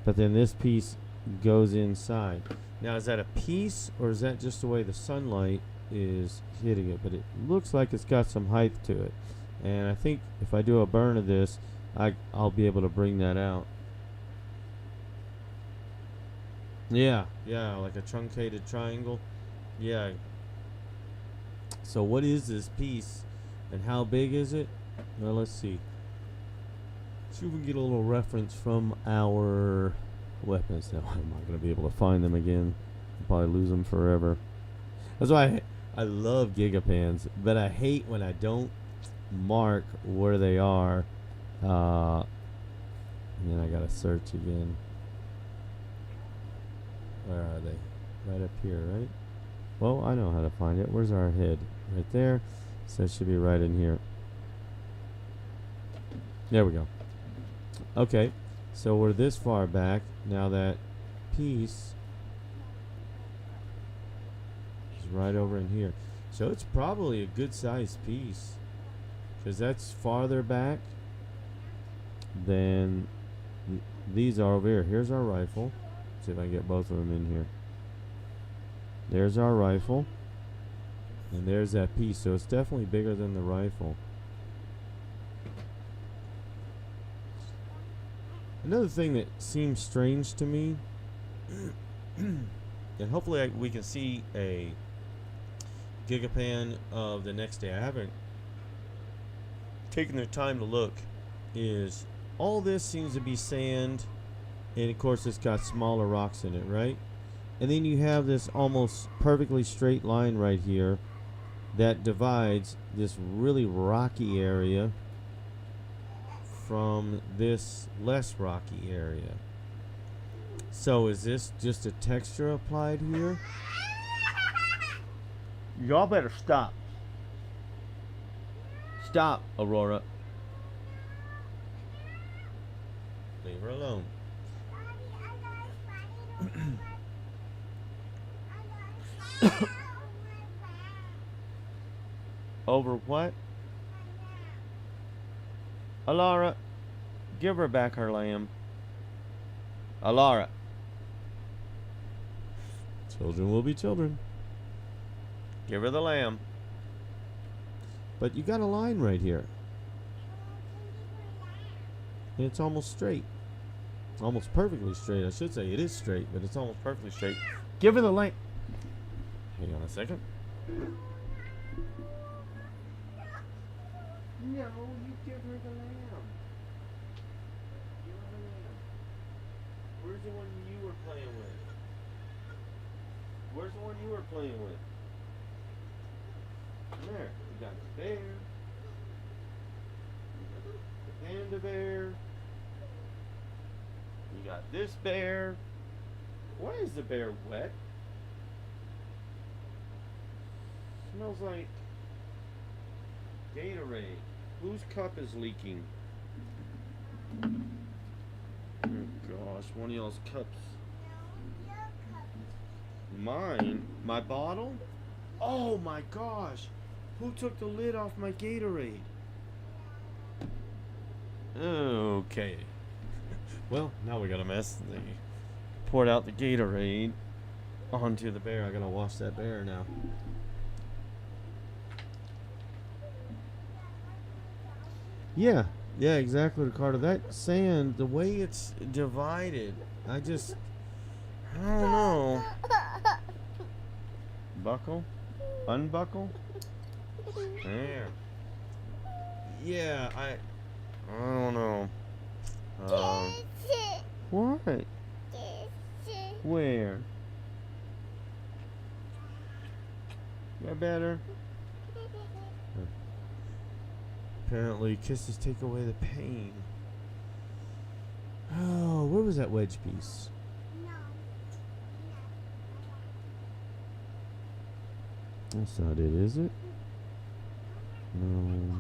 but then this piece goes inside. Now, is that a piece, or is that just the way the sunlight is hitting it? But it looks like it's got some height to it, And I think if I do a burn of this, I'll be able to bring that out. Yeah, like a truncated triangle. Yeah. So what is this piece, and how big is it? Well, let's see. See if we can get a little reference from our weapons. Now I'm not going to be able to find them again. I'll probably lose them forever. That's why I love gigapans, but I hate when I don't mark where they are. And then I gotta search again. Where are they? Right up here, right? Well, I know how to find it. Where's our head? Right there. So it should be right in here. There we go. Okay, so we're this far back. Now that piece is right over in here. So it's probably a good sized piece, because that's farther back than these are over here. Here's our rifle. See if I can get both of them in here. There's our rifle, and there's that piece. So it's definitely bigger than the rifle. Another thing that seems strange to me, and hopefully we can see a gigapan of the next day. I haven't taken the time to look. Is all this seems to be sand, and of course it's got smaller rocks in it, right? And then you have this almost perfectly straight line right here that divides this really rocky area from this less rocky area. So is this just a texture applied here? Y'all better stop. Stop, Aurora. Leave her alone. Over what? Alara, give her back her lamb. Alara. Children will be children. Give her the lamb. But you got a line right here. And it's almost straight. Almost perfectly straight. I should say it is straight, but it's almost perfectly straight. Give her the lamb. Hang on a second. No, you give her the lamb. Give her the lamb. Where's the one you were playing with? Where's the one you were playing with? There. You got the bear. The panda bear. You got this bear. Why is the bear wet? Smells like Gatorade. Whose cup is leaking? Oh gosh, one of y'all's cups. Mine? My bottle? Oh my gosh! Who took the lid off my Gatorade? Okay. Well, now we got a mess. They poured out the Gatorade onto the bear. I gotta wash that bear now. Yeah, exactly, Ricardo. That sand, the way it's divided, I don't know. Buckle? Unbuckle? There. Yeah, I don't know. What? Where? That better? Apparently, kisses take away the pain. Oh, where was that wedge piece? That's not it, is it? No.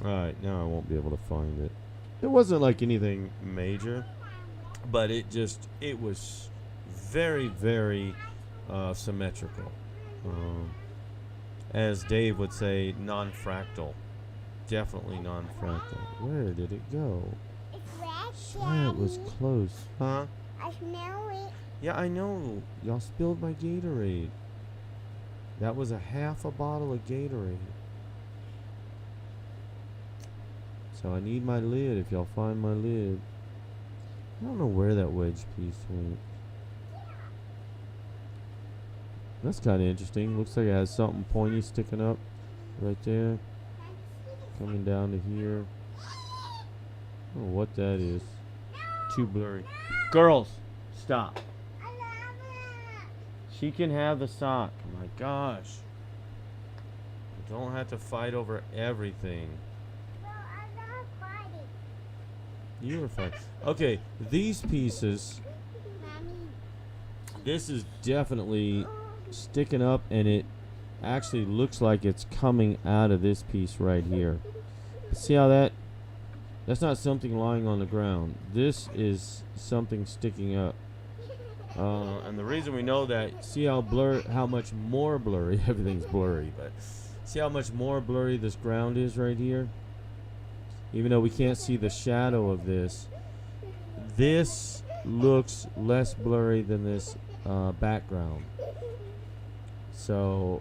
Alright, now I won't be able to find it. It wasn't like anything major, but it was very, very symmetrical. As Dave would say, non-fractal. Definitely non-fractal. Where did it go? It's red. Swear it was close. Huh? I smell it. Yeah, I know. Y'all spilled my Gatorade. That was a half a bottle of Gatorade. So I need my lid if y'all find my lid. I don't know where that wedge piece went. That's kind of interesting. Looks like it has something pointy sticking up right there. Coming down to here. I don't know what that is. Too blurry. Girls, stop. I love it. She can have the sock. Oh my gosh. You don't have to fight over everything. No, I'm not fighting. You were fine. Okay, these pieces, Mommy. this is definitely sticking up, and it actually looks like it's coming out of this piece right here. See how that's not something lying on the ground. This is something sticking up. And the reason we know that, see how much more blurry, everything's blurry, but see how much more blurry this ground is right here? Even though we can't see the shadow of this, this looks less blurry than this background. So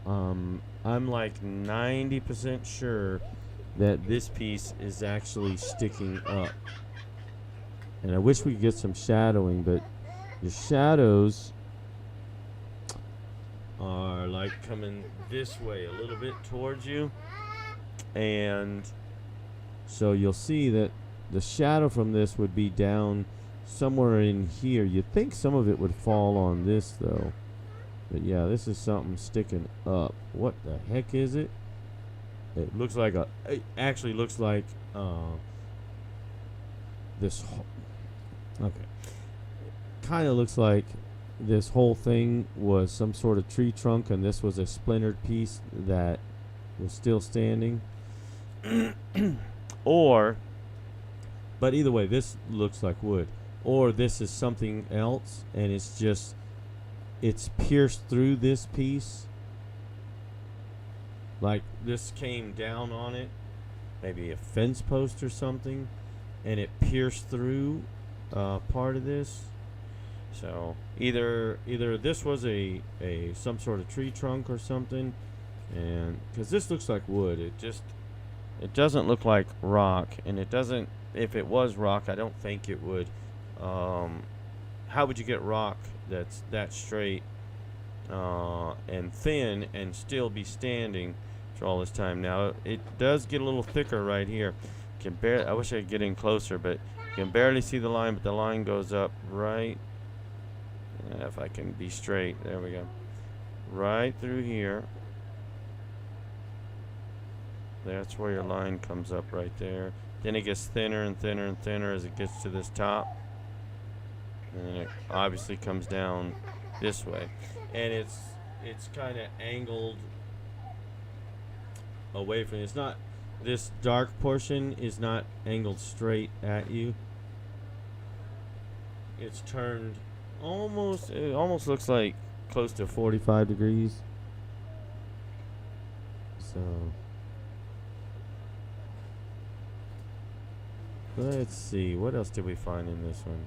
I'm like 90% sure that this piece is actually sticking up. And I wish we could get some shadowing, but the shadows are like coming this way a little bit towards you. And so you'll see that the shadow from this would be down somewhere in here. You'd think some of it would fall on this though. But yeah, this is something sticking up. What the heck is it? It looks like it actually looks like this. Okay. Kind of looks like this whole thing was some sort of tree trunk, and this was a splintered piece that was still standing. But either way, this looks like wood. Or this is something else, and it's pierced through this piece. Like this came down on it, maybe a fence post or something, and it pierced through part of this. So either this was a some sort of tree trunk or something, and because this looks like wood, it doesn't look like rock, and it doesn't. If it was rock, I don't think it would. How would you get rock that's that straight and thin and still be standing for all this time? Now it does get a little thicker right here. I wish I could get in closer, but you can barely see the line, but the line goes up right. If I can be straight, there we go. Right through here. That's where your line comes up right there. Then it gets thinner and thinner and thinner as it gets to this top. And then it obviously comes down this way. And it's kind of angled away from you. It's not, this dark portion is not angled straight at you. It's turned it almost looks like close to 45 degrees. So let's see, what else did we find in this one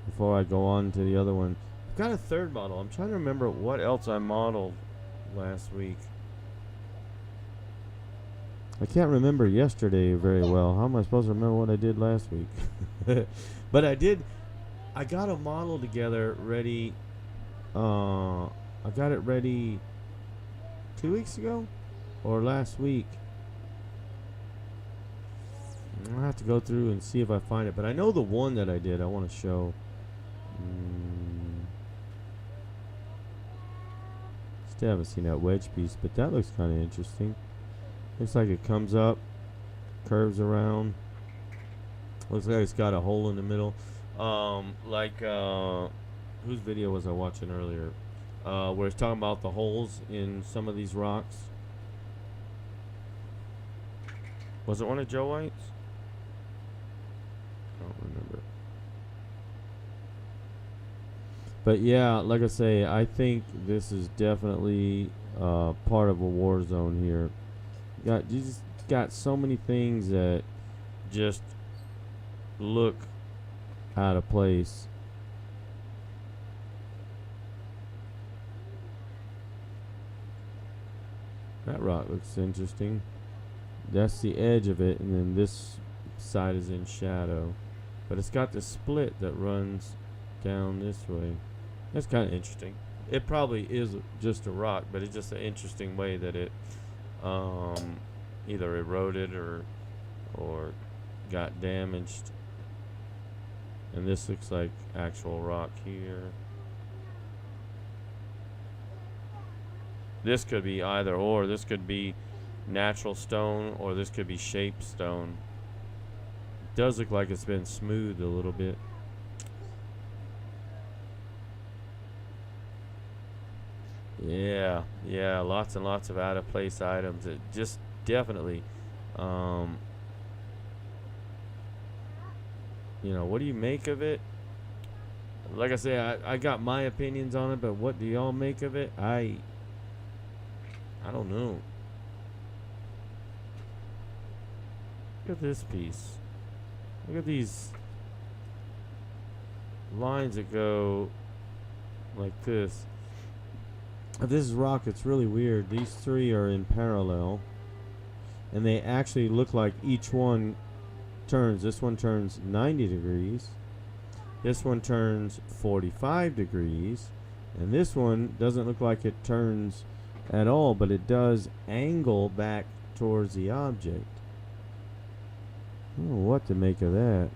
before I go on to the other one? I've got a third model. I'm trying to remember what else I modeled last week. I can't remember yesterday very well. How am I supposed to remember what I did last week? But I got a model together ready. I got it ready 2 weeks ago or last week. I'll have to go through and see if I find it, but I know the one that I did I want to show. Still haven't seen that wedge piece, but that looks kind of interesting. Looks like it comes up, curves around. Looks like it's got a hole in the middle. Whose video was I watching earlier? Where it's talking about the holes in some of these rocks. Was it one of Joe White's? I don't remember. But yeah, like I say, I think this is definitely part of a war zone here. You just got so many things that just look out of place. That rock looks interesting. That's the edge of it, and then this side is in shadow. But it's got the split that runs down this way. That's kind of interesting. It probably is just a rock, but it's just an interesting way that it either eroded or got damaged. And this looks like actual rock here. This could be either or. This could be natural stone, or this could be shaped stone. It does look like it's been smoothed a little bit. Yeah, lots and lots of out of place items. It just definitely, you know, what do you make of it? Like I say, I got my opinions on it, but what do y'all make of it? I don't know. Look at this piece. Look at these lines that go like this. If this is rock, it's really weird. These three are in parallel, and they actually look like each one turns. This one turns 90 degrees. This one turns 45 degrees. And this one doesn't look like it turns at all, but it does angle back towards the object. I don't know what to make of that.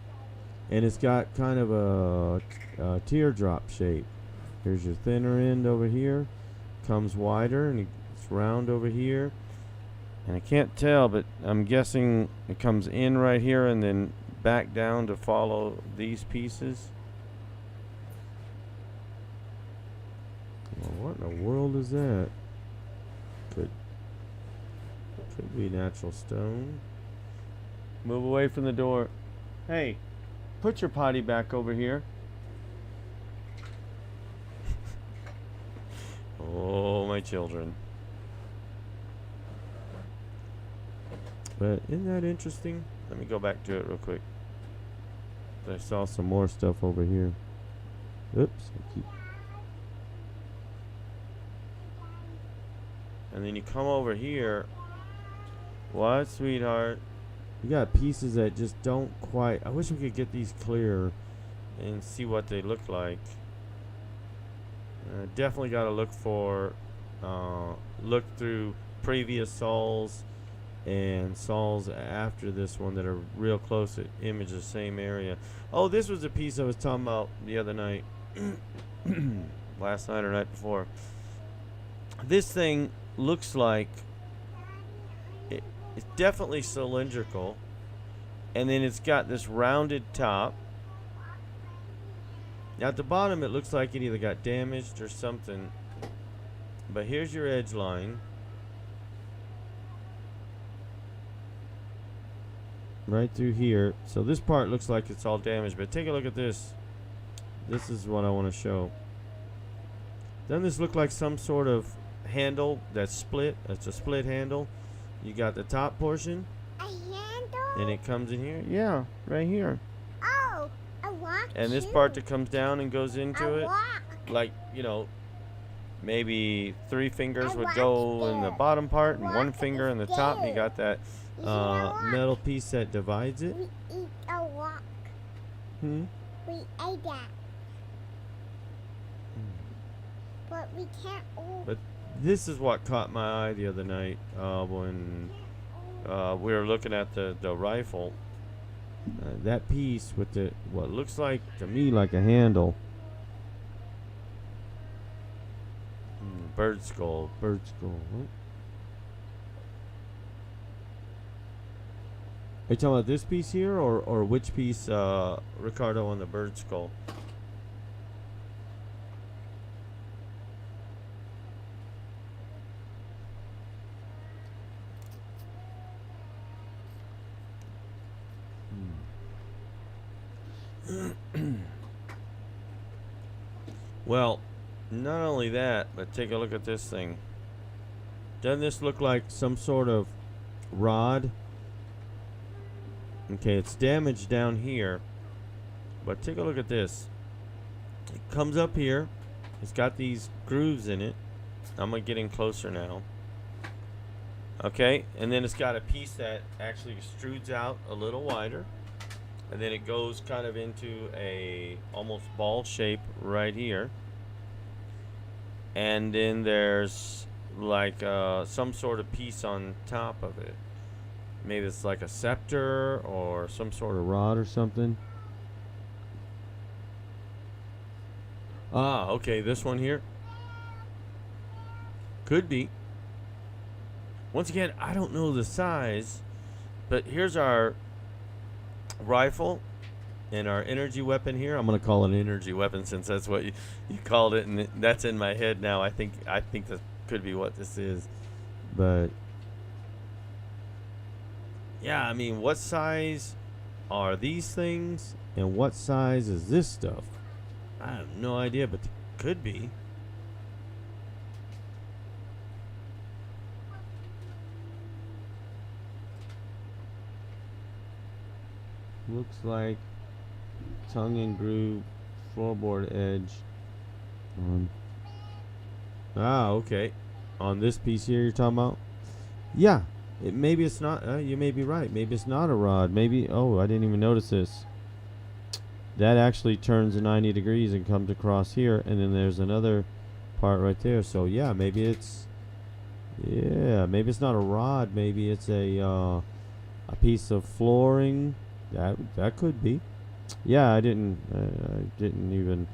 And it's got kind of a teardrop shape. Here's your thinner end over here. Comes wider, and it's round over here. And I can't tell, but I'm guessing it comes in right here and then back down to follow these pieces. Well, what in the world is that? Could be natural stone. Move away from the door. Hey, put your potty back over here. Oh, my children. But isn't that interesting? Let me go back to it real quick. I saw some more stuff over here. Oops. And then you come over here. What, sweetheart? You got pieces that just don't quite... I wish we could get these clearer and see what they look like. Definitely got to look for... look through previous sols and sols after this one that are real close to image the same area. Oh, this was a piece I was talking about the other night. Last night or night before. This thing looks like it's definitely cylindrical, and then it's got this rounded top. Now at the bottom it looks like it either got damaged or something, but here's your edge line right through here. So this part looks like it's all damaged, but take a look at this. This is what I want to show. Doesn't this look like some sort of handle that's split? It's a split handle. You got the top portion, A handle? and it comes in here. Yeah, right here. Oh, a rock. And this part that comes down and goes into a it, rock. like, you know, maybe 3 fingers A would rock go in the there. bottom part and A 1 rock finger in the is top. And you there. got that You see a rock? metal piece that divides it. We eat a rock. Hmm. We ate that. But we can't all. But this is what caught my eye the other night when we were looking at the rifle. That piece with the what looks like to me like a handle. Bird skull. Bird skull. What? Are you talking about this piece here, or which piece, Ricardo, on the bird skull? Well, not only that, but take a look at this thing. Doesn't this look like some sort of rod? Okay, it's damaged down here, But take a look at this. It comes up here. It's got these grooves in it. I'm getting closer now. Okay, and then it's got a piece that actually extrudes out a little wider. And then it goes kind of into a almost ball shape right here. And then there's like some sort of piece on top of it. Maybe it's like a scepter or some sort of rod or something. Ah, okay, this one here. Could be. Once again, I don't know the size, but here's our rifle and our energy weapon here. I'm going to call it an energy weapon since that's what you called it, and that's in my head now. I think that could be what this is. But yeah, I mean, what size are these things and what size is this stuff? I have no idea, but it could be. Looks like tongue and groove floorboard edge on. Ah, okay. On this piece here you're talking about? Yeah. Maybe it's not. You may be right. Maybe it's not a rod. Maybe. Oh, I didn't even notice this. That actually turns 90 degrees and comes across here, and then there's another part right there. So yeah, maybe it's. Yeah, maybe it's not a rod. Maybe it's a piece of flooring. That could be. Yeah, I didn't even.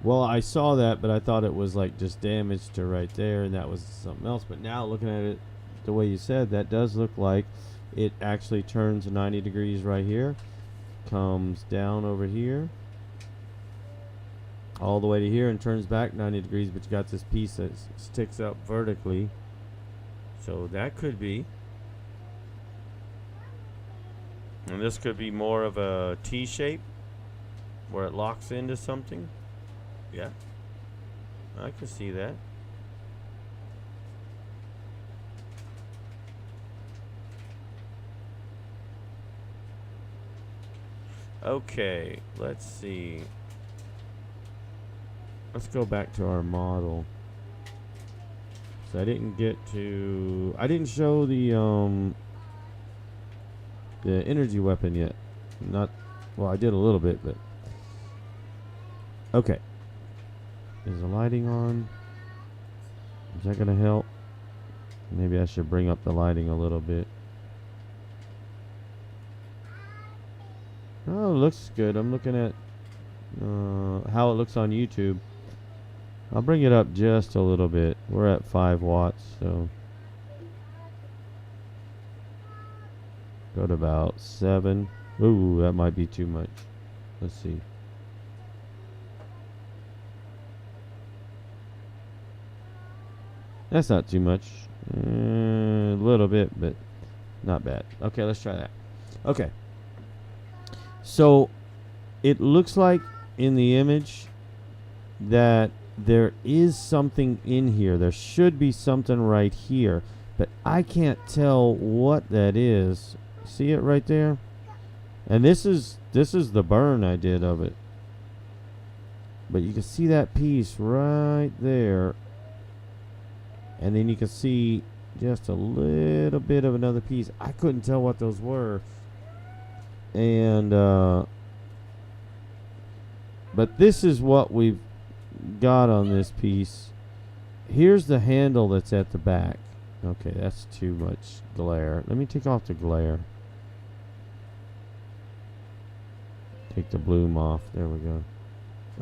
Well, I saw that, but I thought it was like just damage to right there, and that was something else. But now looking at it the way you said, that does look like it actually turns 90 degrees right here, comes down over here, all the way to here, and turns back 90 degrees. But you got this piece that sticks up vertically, so that could be. And this could be more of a T shape where it locks into something. Yeah, I can see that. Okay, let's see. Let's go back to our model. So I didn't show the energy weapon yet. Well, I did a little bit, but okay. Is the lighting on? Is that gonna help? Maybe I should bring up the lighting a little bit. Oh, it looks good. I'm looking at how it looks on YouTube. I'll bring it up just a little bit. We're at 5 watts, so go to about 7. Ooh, that might be too much. Let's see. That's not too much. A little bit, but not bad. Okay, let's try that. Okay. So it looks like in the image that there is something in here. There should be something right here, but I can't tell what that is. See it right there? And this is the burn I did of it. But you can see that piece right there. And then you can see just a little bit of another piece. I couldn't tell what those were. And but this is what we've got on this piece. Here's the handle that's at the back. Okay, that's too much glare. Let me take off the glare. Take the bloom off. There we go.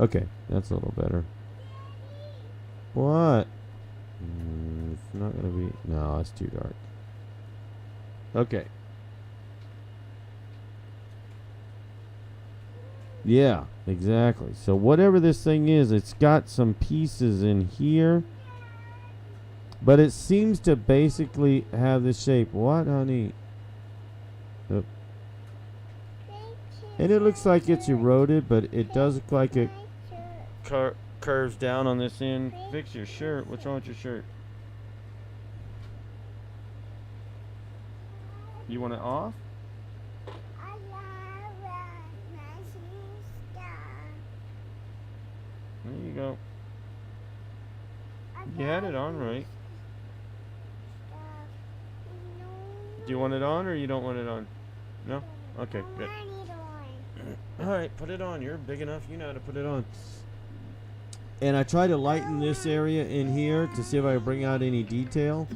Okay, that's a little better. What? It's not gonna be. No, it's too dark. Okay. Yeah, exactly. So whatever this thing is, it's got some pieces in here, but it seems to basically have this shape. What, honey? Oh. And it looks like it's eroded, but it does look like it curves down on this end. Fix your shirt. What's wrong with your shirt? You want it off? There you go. I You had it got on right. stuff. Do you want it on or you don't want it on? No? Okay, I good. want it on. Alright, put it on. You're big enough. You know how to put it on. And I try to lighten this area in here to see if I can bring out any detail.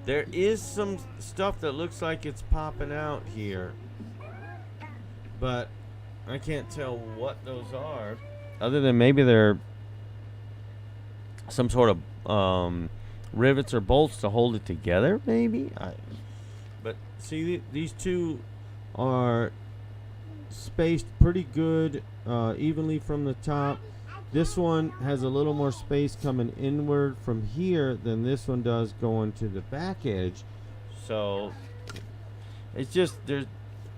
There is some stuff that looks like it's popping out here, but I can't tell what those are. Other than maybe they're some sort of rivets or bolts to hold it together, maybe. But see, these two are spaced pretty good, evenly from the top. This one has a little more space coming inward from here than this one does going to the back edge. So it's just, there's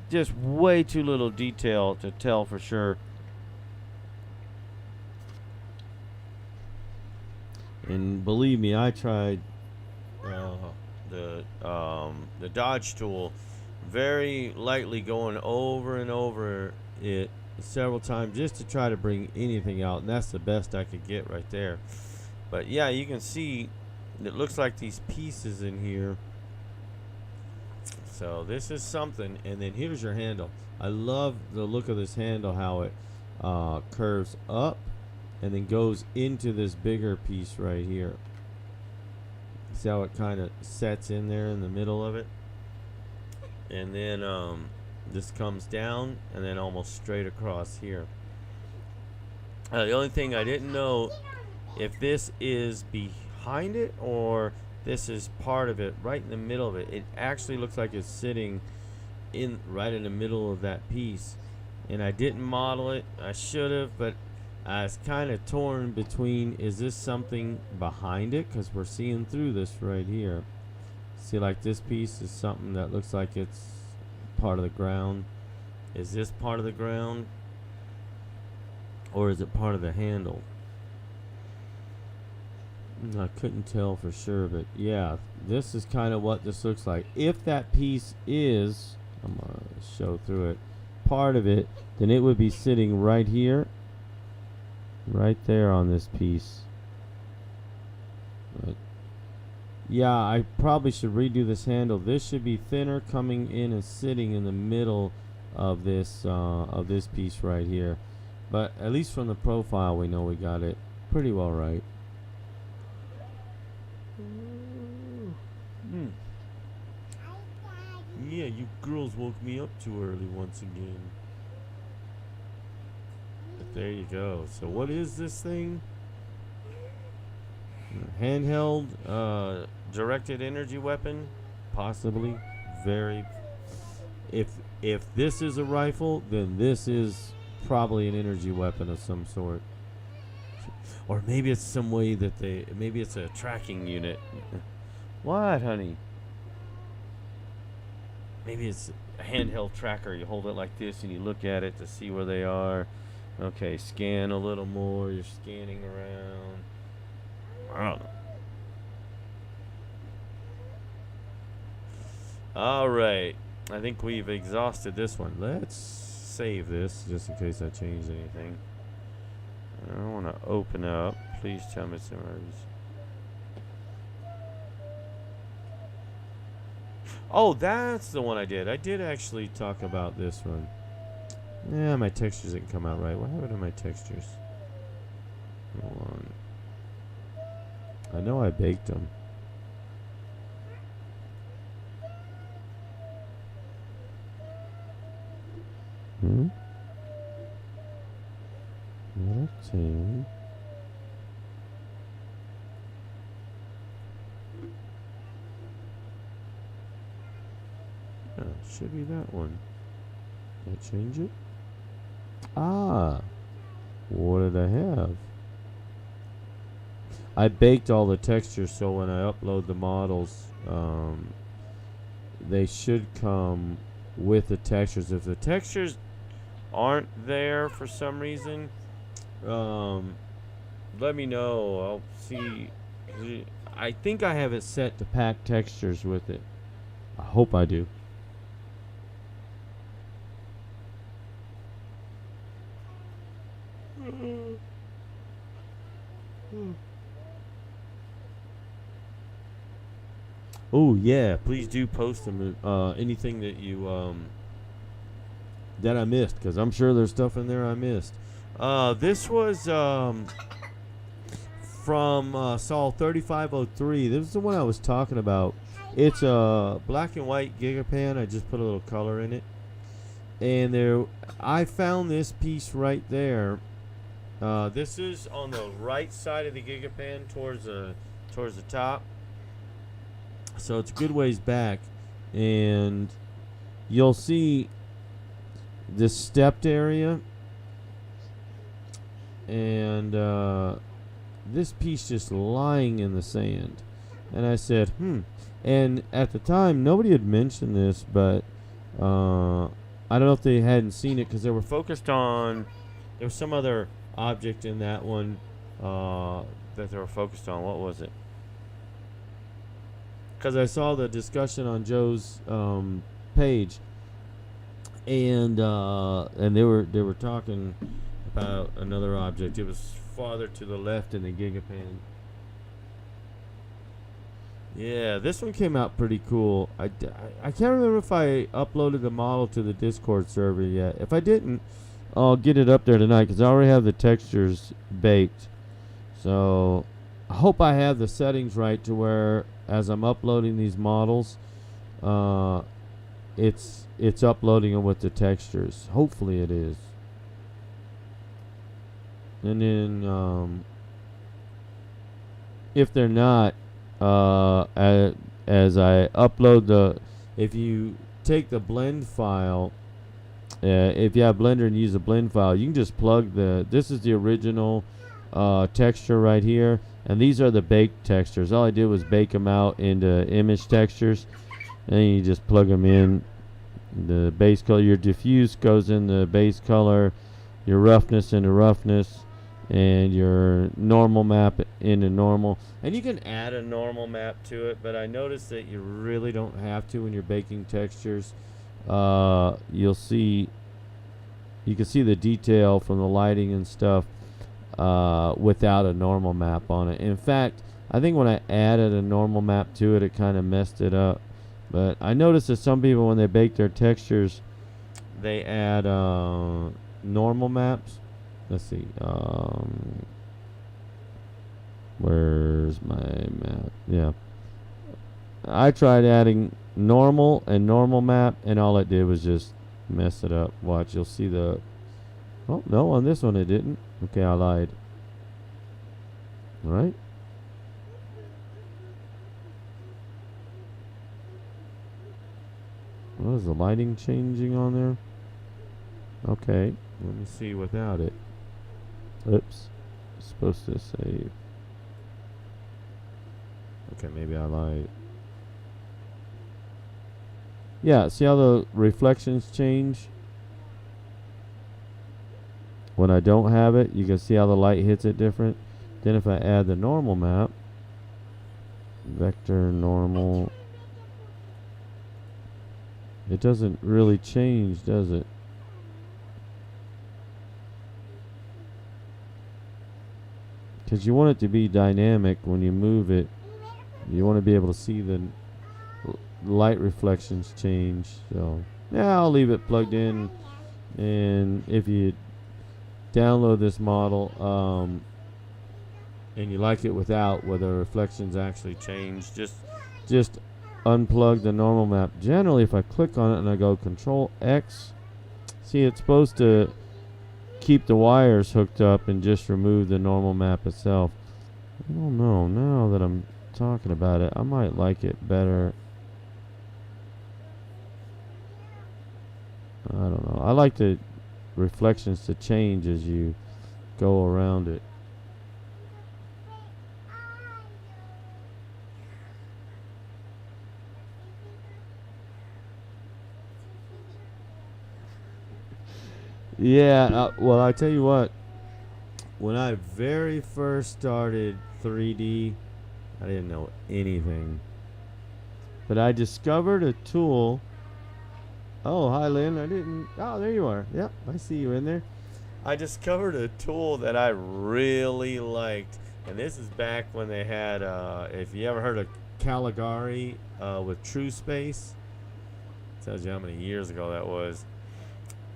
just way too little detail to tell for sure. And believe me, I tried the Dodge tool very lightly, going over and over it several times just to try to bring anything out, and that's the best I could get right there. But yeah, you can see it looks like these pieces in here. So this is something. And then here's your handle. I love the look of this handle, how it curves up and then goes into this bigger piece right here. See how it kind of sets in there in the middle of it, and then this comes down and then almost straight across here. The only thing I didn't know if this is behind it or this is part of it, right in the middle of it. It actually looks like it's sitting in right in the middle of that piece, and I didn't model it. I should have, but I was kind of torn between, is this something behind it, because we're seeing through this right here. See, like this piece is something that looks like it's part of the ground. Is this part of the ground, or is it part of the handle? I couldn't tell for sure, but yeah, this is kind of what this looks like. If that piece is, I'm gonna show through it, part of it, then it would be sitting right here, right there on this piece. But yeah, I probably should redo this handle. This should be thinner, coming in and sitting in the middle of this piece right here. But at least from the profile, we know we got it pretty well right. Yeah, you girls woke me up too early once again. But there you go. So what is this thing? Handheld directed energy weapon, possibly. Very. If this is a rifle, then this is probably an energy weapon of some sort. Or maybe it's some way that maybe it's a tracking unit. What, honey? Maybe it's a handheld tracker. You hold it like this and you look at it to see where they are. Okay, scan a little more. You're scanning around. I don't know. All right. I think we've exhausted this one. Let's save this just in case I changed anything. I don't want to open up. Please tell me some errors. Oh, that's the one I did. I did actually talk about this one. Yeah, my textures didn't come out right. What happened to my textures? Hold on. I know I baked them. Rotate. Oh, should be that one. Did I change it? Ah, what did I have? I baked all the textures, so when I upload the models, they should come with the textures. If the textures aren't there for some reason, let me know. I'll see. I think I have it set to pack textures with it. I hope I do. Oh yeah, please do post them. Anything that you that I missed, because I'm sure there's stuff in there I missed. This was from Saul 3503. This is the one I was talking about. It's a black and white gigapan. I just put a little color in it, and there I found this piece right there. This is on the right side of the gigapan towards the top. So it's a good ways back, and you'll see this stepped area, and this piece just lying in the sand. And I said, and at the time nobody had mentioned this, but I don't know if they hadn't seen it because they were focused on, there was some other object in that one that they were focused on. What was it? Because I saw the discussion on Joe's page, and they were talking about another object. It was farther to the left in the gigapan. Yeah, this one came out pretty cool. I can't remember if I uploaded the model to the Discord server yet. If I didn't, I'll get it up there tonight because I already have the textures baked. So I hope I have the settings right to where as I'm uploading these models, it's uploading them with the textures. Hopefully it is. And then if they're not, as I upload if you take the blend file, if you have Blender and use a blend file, you can just plug this is the original texture right here, and these are the baked textures. All I did was bake them out into image textures, and you just plug them in. The base color, your diffuse goes in the base color, your roughness into roughness, and your normal map into normal. And you can add a normal map to it, but I noticed that you really don't have to when you're baking textures. You can see the detail from the lighting and stuff without a normal map on it. In fact, I think when I added a normal map to it, it kind of messed it up. But I noticed that some people, when they bake their textures, they add normal maps. Let's see. Where's my map? Yeah. I tried adding normal and normal map, and all it did was just mess it up. Watch, you'll see the... Oh, no, on this one it didn't. Okay, I lied. Alright. What is the lighting changing on there? Okay, let me see without it. Oops. It's supposed to save. Okay, maybe I lied. Yeah, see how the reflections change? When I don't have it, you can see how the light hits it different. Then if I add the normal map, vector normal, it doesn't really change, does it? Because you want it to be dynamic when you move it. You want to be able to see the light reflections change. So yeah, I'll leave it plugged in, and if you download this model and you like it without, where the reflections actually change, just unplug the normal map. Generally, if I click on it and I go Control X, see, it's supposed to keep the wires hooked up and just remove the normal map itself. I don't know, now that I'm talking about it, I might like it better. I don't know. I like the reflections to change as you go around it. Yeah, well, I tell you what, when I very first started 3D, I didn't know anything. But I discovered a tool. Oh, hi, Lynn. I didn't. Oh, there you are. Yep, I see you in there. I discovered a tool that I really liked. And this is back when they had, if you ever heard of Caligari with True Space, tells you how many years ago that was.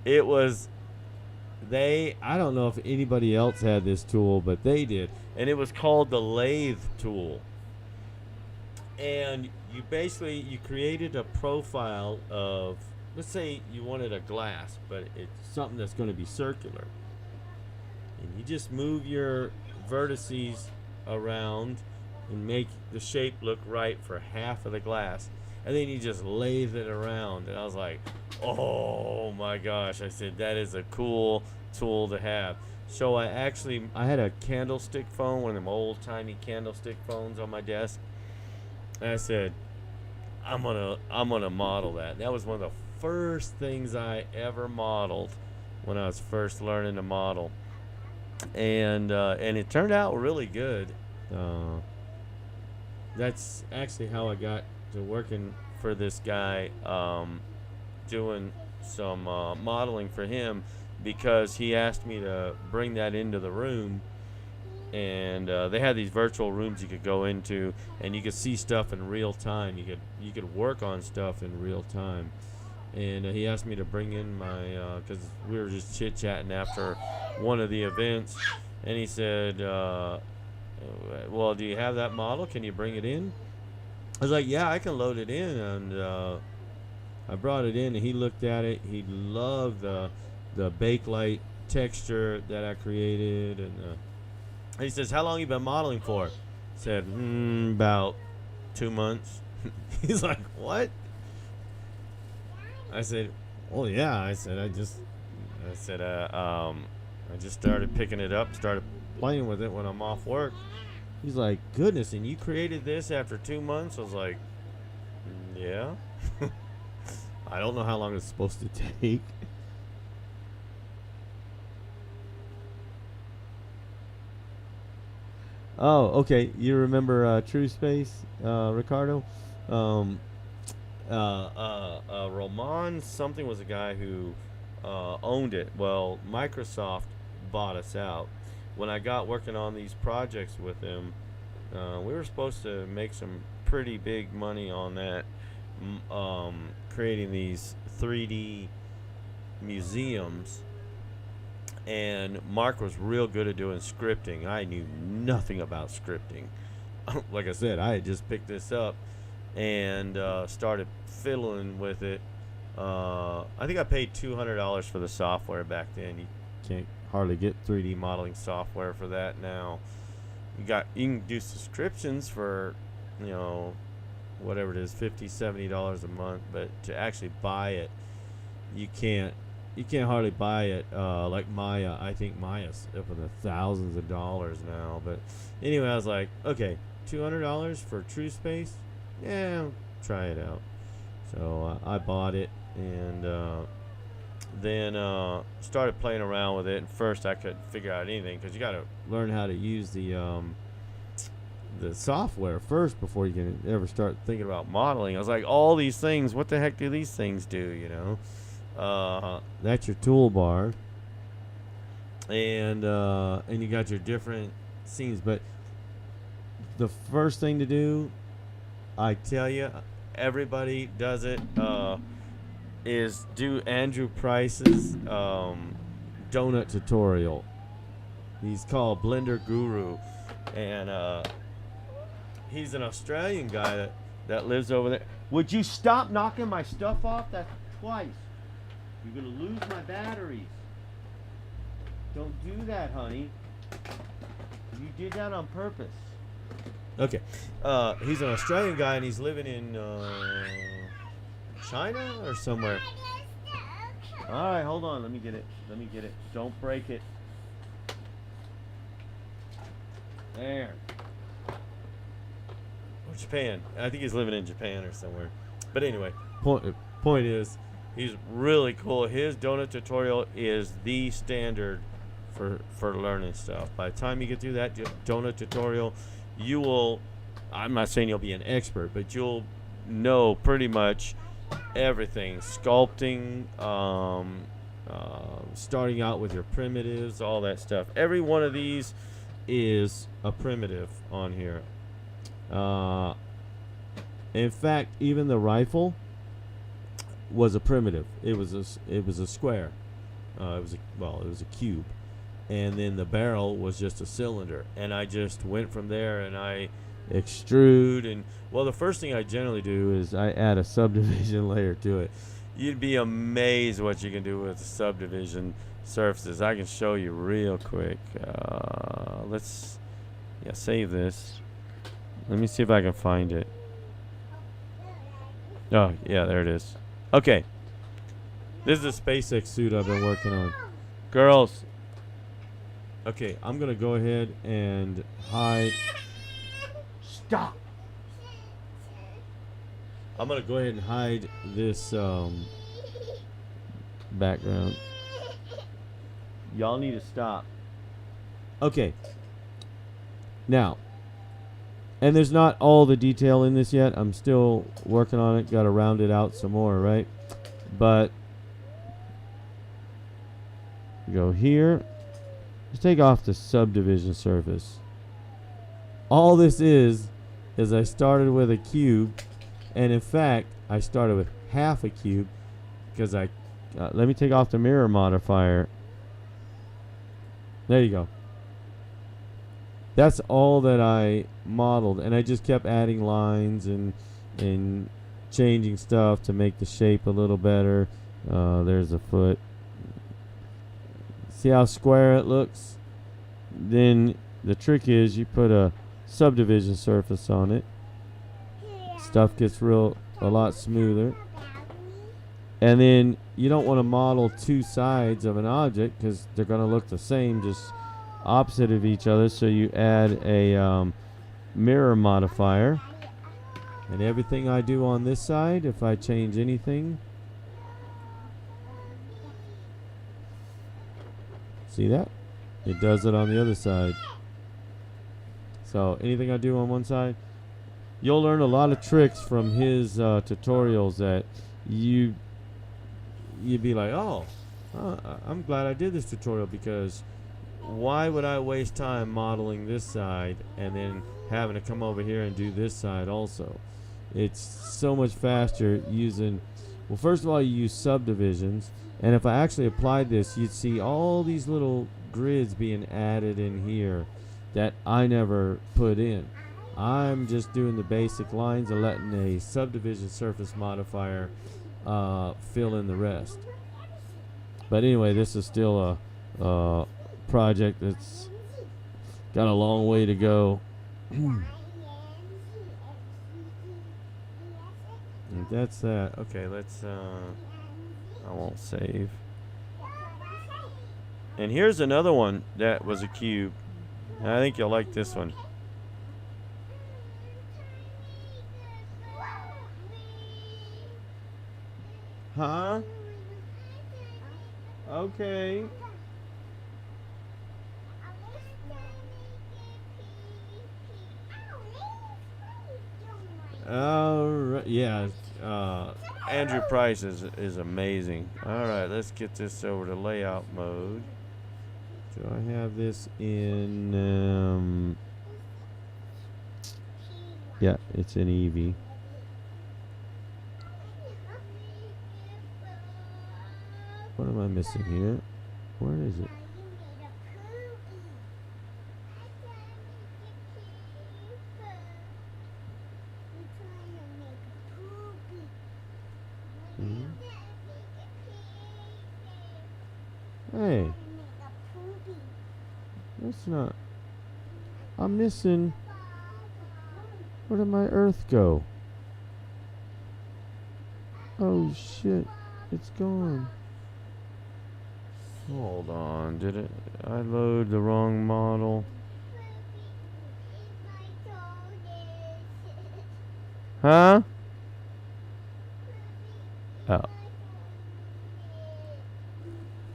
It was, I don't know if anybody else had this tool, but they did. And it was called the lathe tool. And you created a profile of, let's say you wanted a glass, but it's something that's going to be circular. And you just move your vertices around and make the shape look right for half of the glass. And then you just lathe it around. And I was like, oh my gosh. I said, that is a cool tool to have. So I had a candlestick phone, one of them old timey candlestick phones on my desk. And I said, I'm gonna model that. And that was one of the first things I ever modeled when I was first learning to model. And it turned out really good. That's actually how I got to working for this guy, doing some modeling for him, because he asked me to bring that into the room. And they had these virtual rooms you could go into, and you could see stuff in real time. You could work on stuff in real time. And he asked me to bring in my, because we were just chit-chatting after one of the events, and he said, well, do you have that model? Can you bring it in? I was like, yeah, I can load it in. And I brought it in, and he looked at it. He loved the bakelite texture that I created. And he says, how long you been modeling for? I said, about 2 months. He's like, what? I said, well, yeah. I said, I just started picking it up, started playing with it when I'm off work. He's like, goodness, and you created this after 2 months? I was like, yeah. I don't know how long it's supposed to take. Oh, okay. You remember True Space, Ricardo? Roman something was a guy who owned it. Well, Microsoft bought us out. When I got working on these projects with him, we were supposed to make some pretty big money on that, creating these 3D museums. And Mark was real good at doing scripting. I knew nothing about scripting. Like I said, I had just picked this up and started fiddling with it. I think I paid $200 for the software back then. You can't hardly get 3D modeling software for that now. You can do subscriptions for, whatever it is, $50-$70 a month, but to actually buy it, you can't hardly buy it like Maya. I think Maya's up in the thousands of dollars now. But anyway, I was like, okay, $200 for True Space? Yeah, try it out. So I bought it, and then started playing around with it. And first I couldn't figure out anything, because you got to learn how to use the software first before you can ever start thinking about modeling. I was like, all these things, what the heck do these things do, that's your toolbar, and you got your different scenes. But the first thing to do, I tell you, everybody does it, is do Andrew Price's donut tutorial. He's called Blender Guru, and he's an Australian guy that lives over there. Would you stop knocking my stuff off? That's twice. You're going to lose my batteries. Don't do that, honey. You did that on purpose. Okay. He's an Australian guy, and he's living in China or somewhere. All right, hold on. Let me get it. Don't break it. There. Or Japan. I think he's living in Japan or somewhere. But anyway, point is, he's really cool. His donut tutorial is the standard for learning stuff. By the time you get through that donut tutorial, you will, I'm not saying you'll be an expert, but you'll know pretty much everything. Sculpting, starting out with your primitives, all that stuff. Every one of these is a primitive on here. In fact, even the rifle was a primitive. It was a square. It was a cube, and then the barrel was just a cylinder. And I just went from there, and I extrude. And well, the first thing I generally do is I add a subdivision layer to it. You'd be amazed what you can do with subdivision surfaces. I can show you real quick. Let's save this. Let me see if I can find it. Oh, yeah, there it is. Okay. This is a SpaceX suit I've been working on. Girls. Okay, I'm going to go ahead and hide. Stop. I'm going to go ahead and hide this background. Y'all need to stop. Okay. Now, and there's not all the detail in this yet. I'm still working on it. Got to round it out some more, right? But go here. Just take off the subdivision surface. All this is I started with a cube, and in fact, I started with half a cube because let me take off the mirror modifier. There you go. That's all that I modeled, and I just kept adding lines and changing stuff to make the shape a little better. There's a foot. See how square it looks? Then the trick is you put a subdivision surface on it. Stuff gets a lot smoother. And then you don't want to model two sides of an object because they're going to look the same, just opposite of each other. So you add a mirror modifier. And everything I do on this side, if I change anything, see that? It does it on the other side. So anything I do on one side, you'll learn a lot of tricks from his tutorials that you'd be like, oh, I'm glad I did this tutorial, because why would I waste time modeling this side and then having to come over here and do this side also? It's so much faster using, well, first of all, you use subdivisions, and if I actually applied this, you'd see all these little grids being added in here that I never put in. I'm just doing the basic lines and letting a subdivision surface modifier fill in the rest. But anyway, this is still a project that's got a long way to go. And that's that. Okay, let's I won't save. And here's another one that was a cube. And I think you'll like this one. Huh? Okay. Yeah. Andrew Price is amazing. All right, let's get this over to layout mode. Do I have this in? Yeah, it's in Eevee. What am I missing here? Where is it? Hey, that's not. I'm missing. Where did my earth go? Oh shit, it's gone. Hold on, did it? I load the wrong model. Huh? Oh.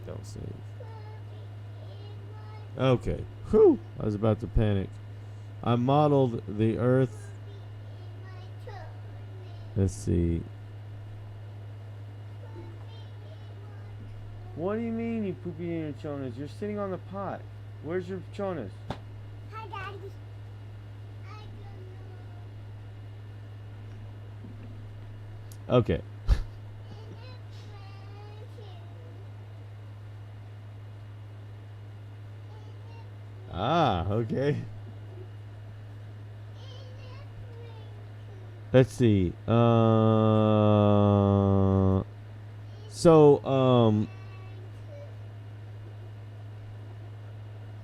Don't save. Okay. Whew. I was about to panic. I modeled the earth. Let's see. What do you mean you poopy in your chonas? You're sitting on the pot. Where's your chonas? Okay. Ah, okay. Let's see. So,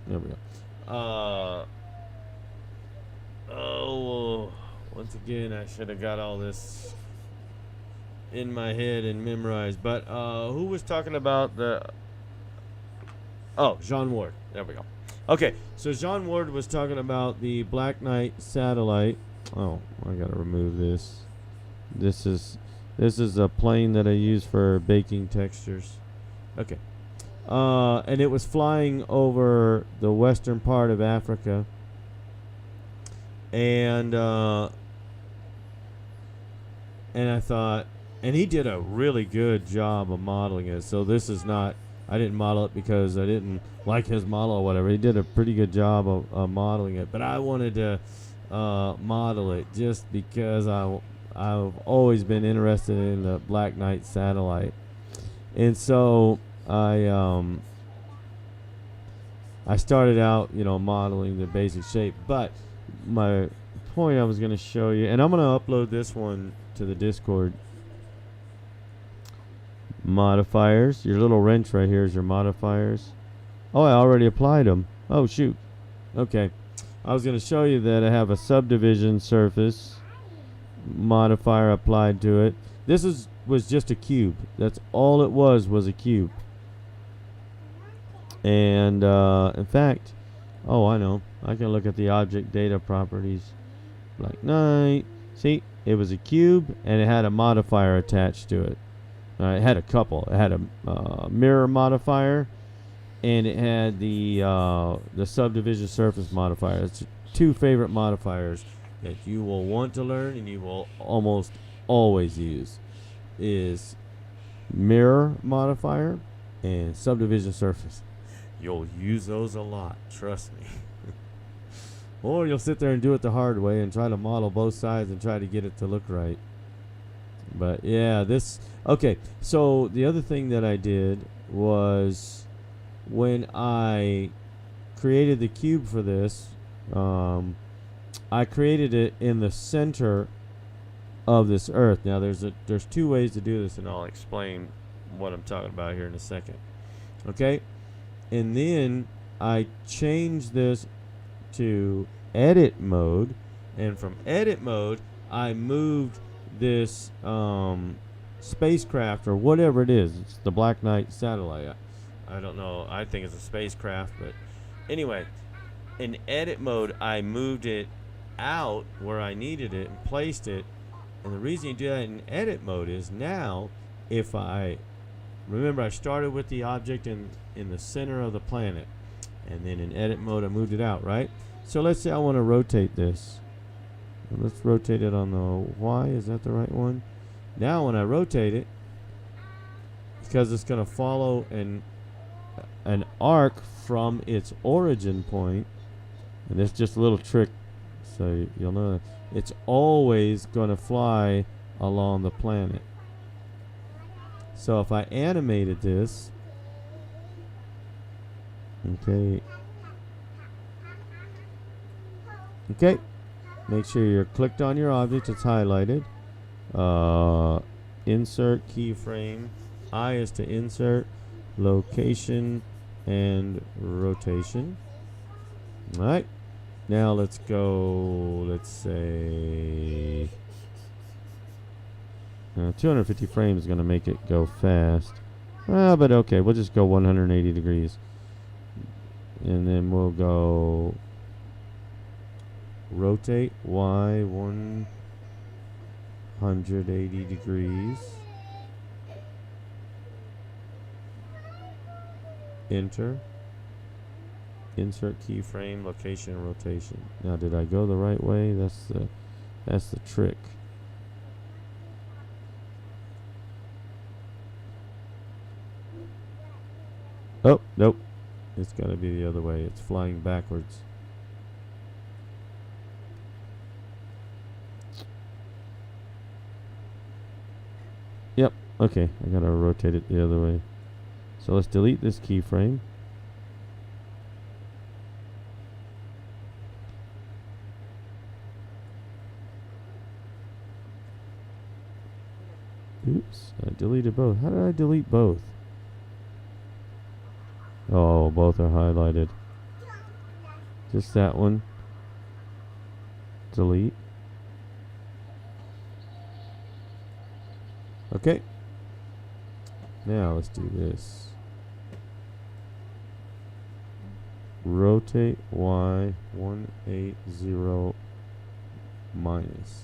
there we go. Oh, once again, I should have got all this in my head and memorized. But who was talking about the? Oh, John Ward. There we go. Okay, so John Ward was talking about the Black Knight satellite. Oh, I gotta remove this. This is a plane that I use for baking textures. Okay. And it was flying over the western part of Africa. And I thought, and he did a really good job of modeling it. So this is not, I didn't model it because I didn't like his model or whatever. He did a pretty good job of modeling it. But I wanted to model it just because I've always been interested in the Black Knight satellite. And so I started out, modeling the basic shape. But my point I was going to show you, and I'm going to upload this one to the Discord. Modifiers. Your little wrench right here is your modifiers. Oh, I already applied them. Oh, shoot. Okay. I was going to show you that I have a subdivision surface modifier applied to it. This was just a cube. That's all it was a cube. And in fact, oh, I know. I can look at the object data properties. Black Knight. See, it was a cube and it had a modifier attached to it. It had a couple. It had a mirror modifier, and it had the subdivision surface modifier. It's two favorite modifiers that you will want to learn and you will almost always use is mirror modifier and subdivision surface. You'll use those a lot, trust me. Or you'll sit there and do it the hard way and try to model both sides and try to get it to look right. But yeah, okay, so the other thing that I did was when I created the cube for this, I created it in the center of this earth. Now there's two ways to do this, and I'll explain what I'm talking about here in a second. Okay, and then I changed this to edit mode, and from edit mode I moved this spacecraft or whatever it is. It's the Black Knight satellite. I don't know. I think it's a spacecraft, but anyway, in edit mode I moved it out where I needed it and placed it. And the reason you do that in edit mode is now if I remember, I started with the object in the center of the planet, and then in edit mode I moved it out, right? So let's say I want to rotate this. Let's rotate it on the Y. Is that the right one? Now when I rotate it, because it's going to follow an arc from its origin point, and it's just a little trick so you'll know that it's always going to fly along the planet. So if I animated this, okay, make sure you're clicked on your object, it's highlighted. Insert keyframe. I is to insert, location, and rotation. Alright, now let's go, let's say 250 frames is going to make it go fast. But okay, we'll just go 180 degrees. And then we'll go rotate Y 180 degrees. Enter. Insert keyframe, location, rotation. Now, did I go the right way? That's the trick. Oh, nope. It's got to be the other way. It's flying backwards. Yep. Okay, I gotta rotate it the other way. So let's delete this keyframe. Oops, I deleted both. How did I delete both? Oh, both are highlighted. Just that one. Delete. Okay. Now let's do this. Rotate Y 180 minus.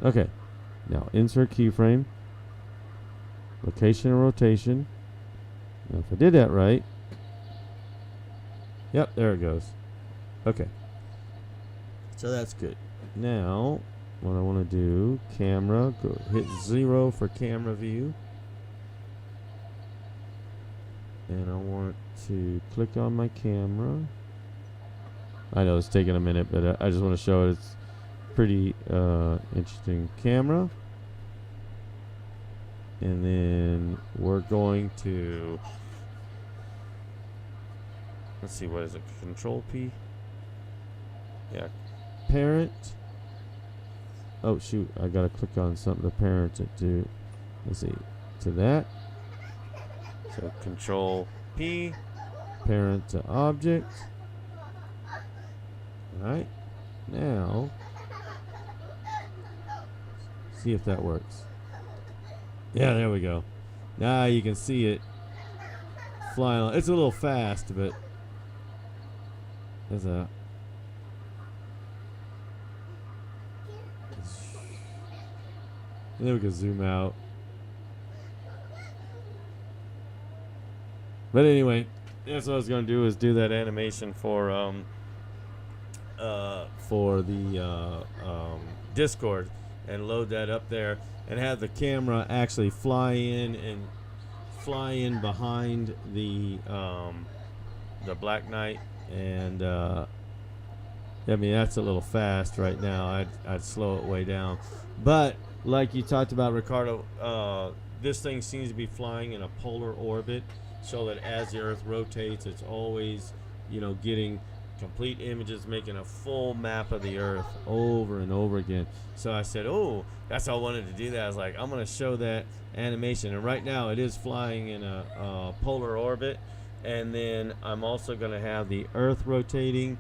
Okay. Now insert keyframe. Location and rotation. Now if I did that right. Yep, there it goes. Okay. So that's good. Now, what I want to do, camera, go hit 0 for camera view. And I want to click on my camera. I know it's taking a minute, but I just want to show it. It's pretty interesting. Camera. And then we're going to, let's see, what is it? Control P? Yeah. Parent. Oh, shoot. I got to click on something to parent it to. Let's see. To that. So Control P. Parent to object. Alright. Now, see if that works. Yeah, there we go. Now you can see it flying on. It's a little fast, but there's a. And then we can zoom out. But anyway, that's what I was going to do, is do that animation for the Discord and load that up there and have the camera actually fly in behind the Black Knight. And I mean, that's a little fast right now. I'd slow it way down. But like you talked about, Ricardo, this thing seems to be flying in a polar orbit, so that as the Earth rotates, it's always, getting complete images, making a full map of the Earth over and over again. So I said, oh, that's how I wanted to do that. I was like, I'm going to show that animation. And right now it is flying in a polar orbit. And then I'm also going to have the Earth rotating.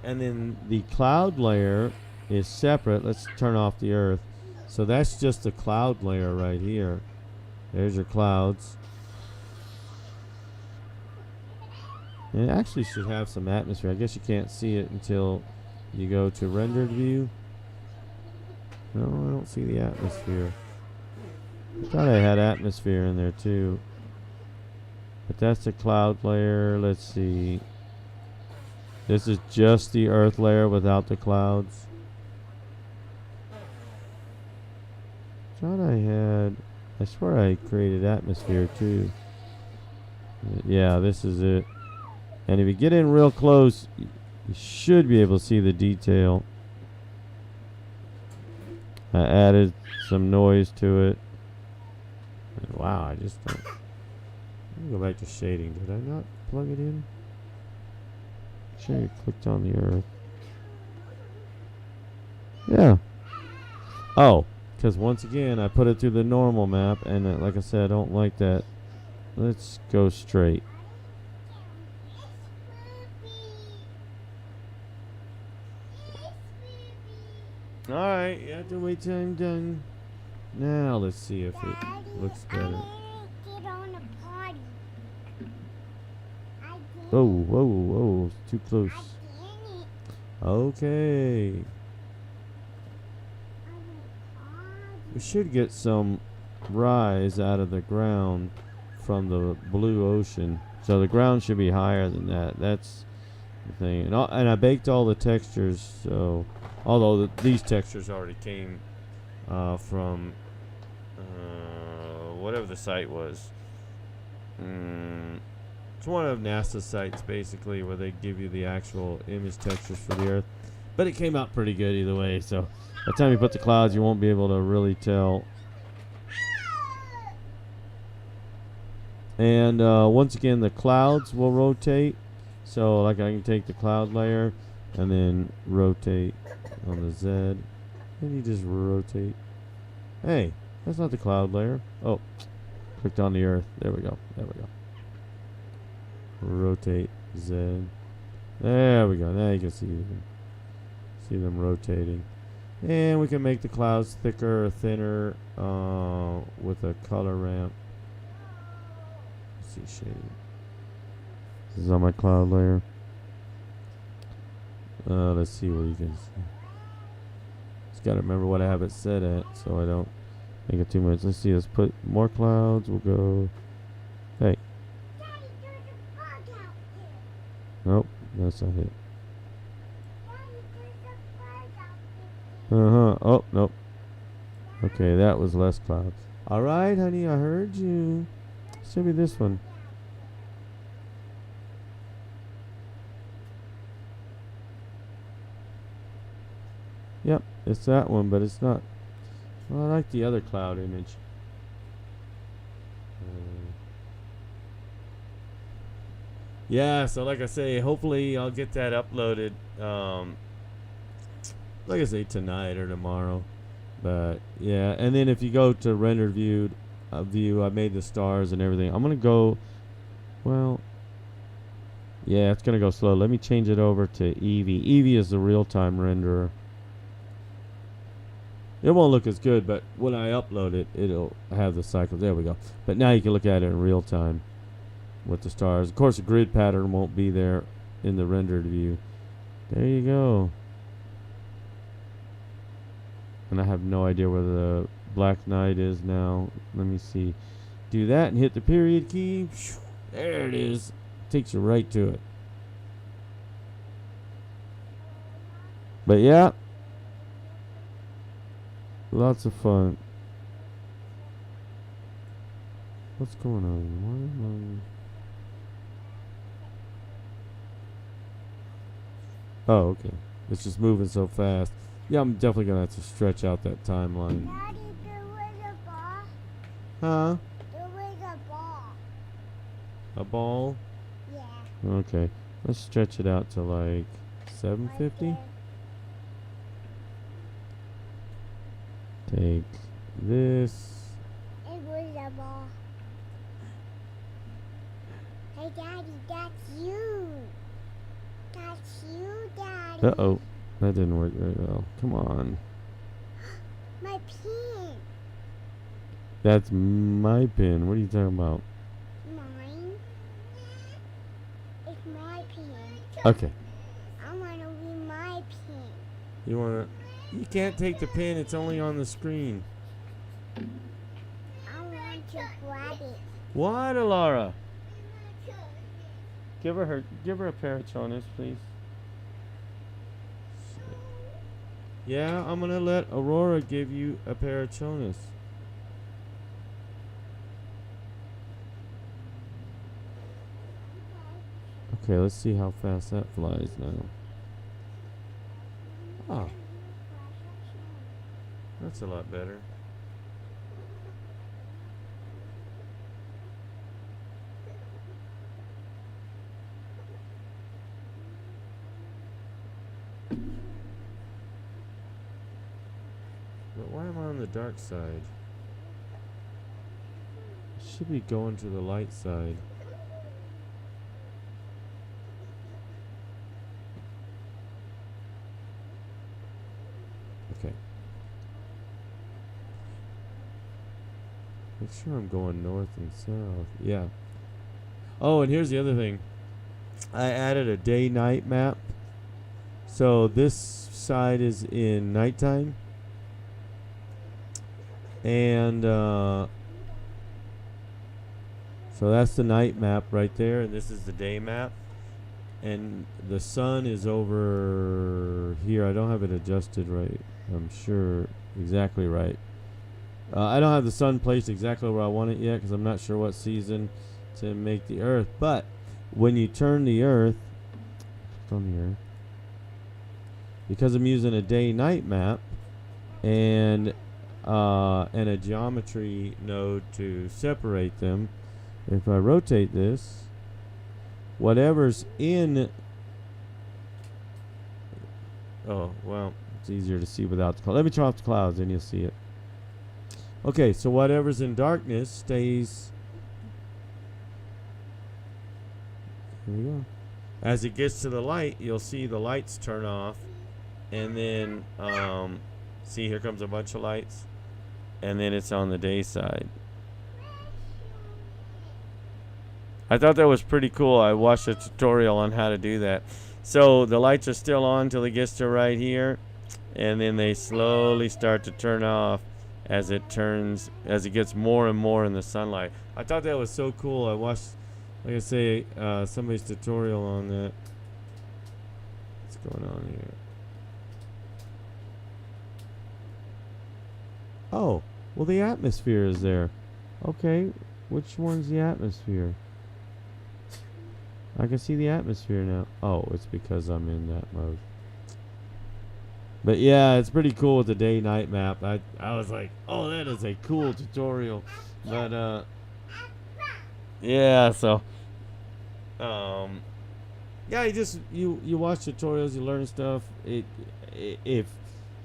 And then the cloud layer is separate. Let's turn off the Earth. So that's just the cloud layer right here. There's your clouds. And it actually should have some atmosphere. I guess you can't see it until you go to rendered view. No, I don't see the atmosphere. I thought I had atmosphere in there too. But that's the cloud layer. Let's see. This is just the Earth layer without the clouds. I thought I had. I swear I created atmosphere too. Yeah, this is it. And if you get in real close, you should be able to see the detail. I added some noise to it. And wow, I just don't. Let me go back to shading. Did I not plug it in? Sure, you clicked on the Earth. Yeah. Oh, because once again, I put it through the normal map, and like I said, I don't like that. Let's go straight. Alright, you have to wait till I'm done. Now let's see if it looks better. Get on a party. Oh, whoa, whoa, it's too close. Okay. We should get some rise out of the ground from the blue ocean. So the ground should be higher than that. That's the thing. And I baked all the textures, so although these textures already came from whatever the site was. It's one of NASA's sites, basically, where they give you the actual image textures for the Earth. But it came out pretty good either way. So by the time you put the clouds, you won't be able to really tell And once again, the clouds will rotate. So like I can take the cloud layer and then rotate on the Z. And you just rotate. Hey, that's not the cloud layer. Oh, clicked on the earth. There we go. There we go. Rotate Z. There we go. Now you can see them rotating. And we can make the clouds thicker or thinner with a color ramp. Let's see shading. This is on my cloud layer. Let's see where you can see. Just gotta remember what I have it set at so I don't make it too much. Let's see. Let's put more clouds. We'll go. Hey. Daddy, there's a bug out Nope. That's not it. there. Daddy, there's a bug out there. Oh, nope. Okay, that was less clouds. Alright, honey, I heard you. Show me this one. Yep, it's that one, but it's not. Well, I like the other cloud image. Yeah, so like I say, hopefully I'll get that uploaded. Like I say, tonight or tomorrow. But yeah, and then if you go to render view, I made the stars and everything. I'm gonna go. Well, yeah, it's gonna go slow. Let me change it over to Eevee. Eevee is the real-time renderer. It won't look as good, but when I upload it, it'll have the cycles. There we go. But now you can look at it in real time with the stars. Of course, the grid pattern won't be there in the rendered view. There you go. And I have no idea where the Black Knight is now. Let me see. Do that and hit the period key. There it is. Takes you right to it. But yeah. Lots of fun. What's going on? Why am I... Oh, okay. It's just moving so fast. Yeah, I'm definitely going to have to stretch out that timeline. Daddy, there was a ball. Huh? There was a ball. A ball? Yeah. Okay. Let's stretch it out to like 750. Right Take this. there. It was a ball. Hey, Daddy, that's you. That's you, Daddy. Uh-oh. That didn't work very well. Come on. My pin. That's my pin. What are you talking about? Mine. It's my pin. Okay. I want to be my pin. You want to... You can't take the pin. It's only on the screen. I want to grab it. What, Alara? Give her a pair of chonas, please. Yeah, I'm gonna let Aurora give you a pair of chonas. Okay, let's see how fast that flies now. Oh, that's a lot better. But why am I on the dark side? I should be going to the light side. Okay. Make sure I'm going north and south. Yeah. Oh, and here's the other thing. I added a day-night map. So this side is in nighttime. And so that's the night map right there, and this is the day map. And the sun is over here. I don't have it adjusted right. I'm sure exactly right. I don't have the sun placed exactly where I want it yet because I'm not sure what season to make the Earth. But when you turn the Earth, click on the Earth, because I'm using a day-night map and a geometry node to separate them, if I rotate this, whatever's in... Oh, well, it's easier to see without the cloud. Let me turn off the clouds and you'll see it. Okay, so whatever's in darkness stays... Here we go. As it gets to the light, you'll see the lights turn off. And then, see, here comes a bunch of lights. And then it's on the day side. I thought that was pretty cool. I watched a tutorial on how to do that. So the lights are still on till it gets to right here. And then they slowly start to turn off as it gets more and more in the sunlight. I thought that was so cool. I watched, like I say, somebody's tutorial on that. What's going on here? Oh, well, the atmosphere is there. Okay, which one's the atmosphere? I can see the atmosphere now. Oh, it's because I'm in that mode. But yeah, it's pretty cool with the day-night map. I was like, oh, that is a cool tutorial. But yeah, so yeah, you watch tutorials, you learn stuff. If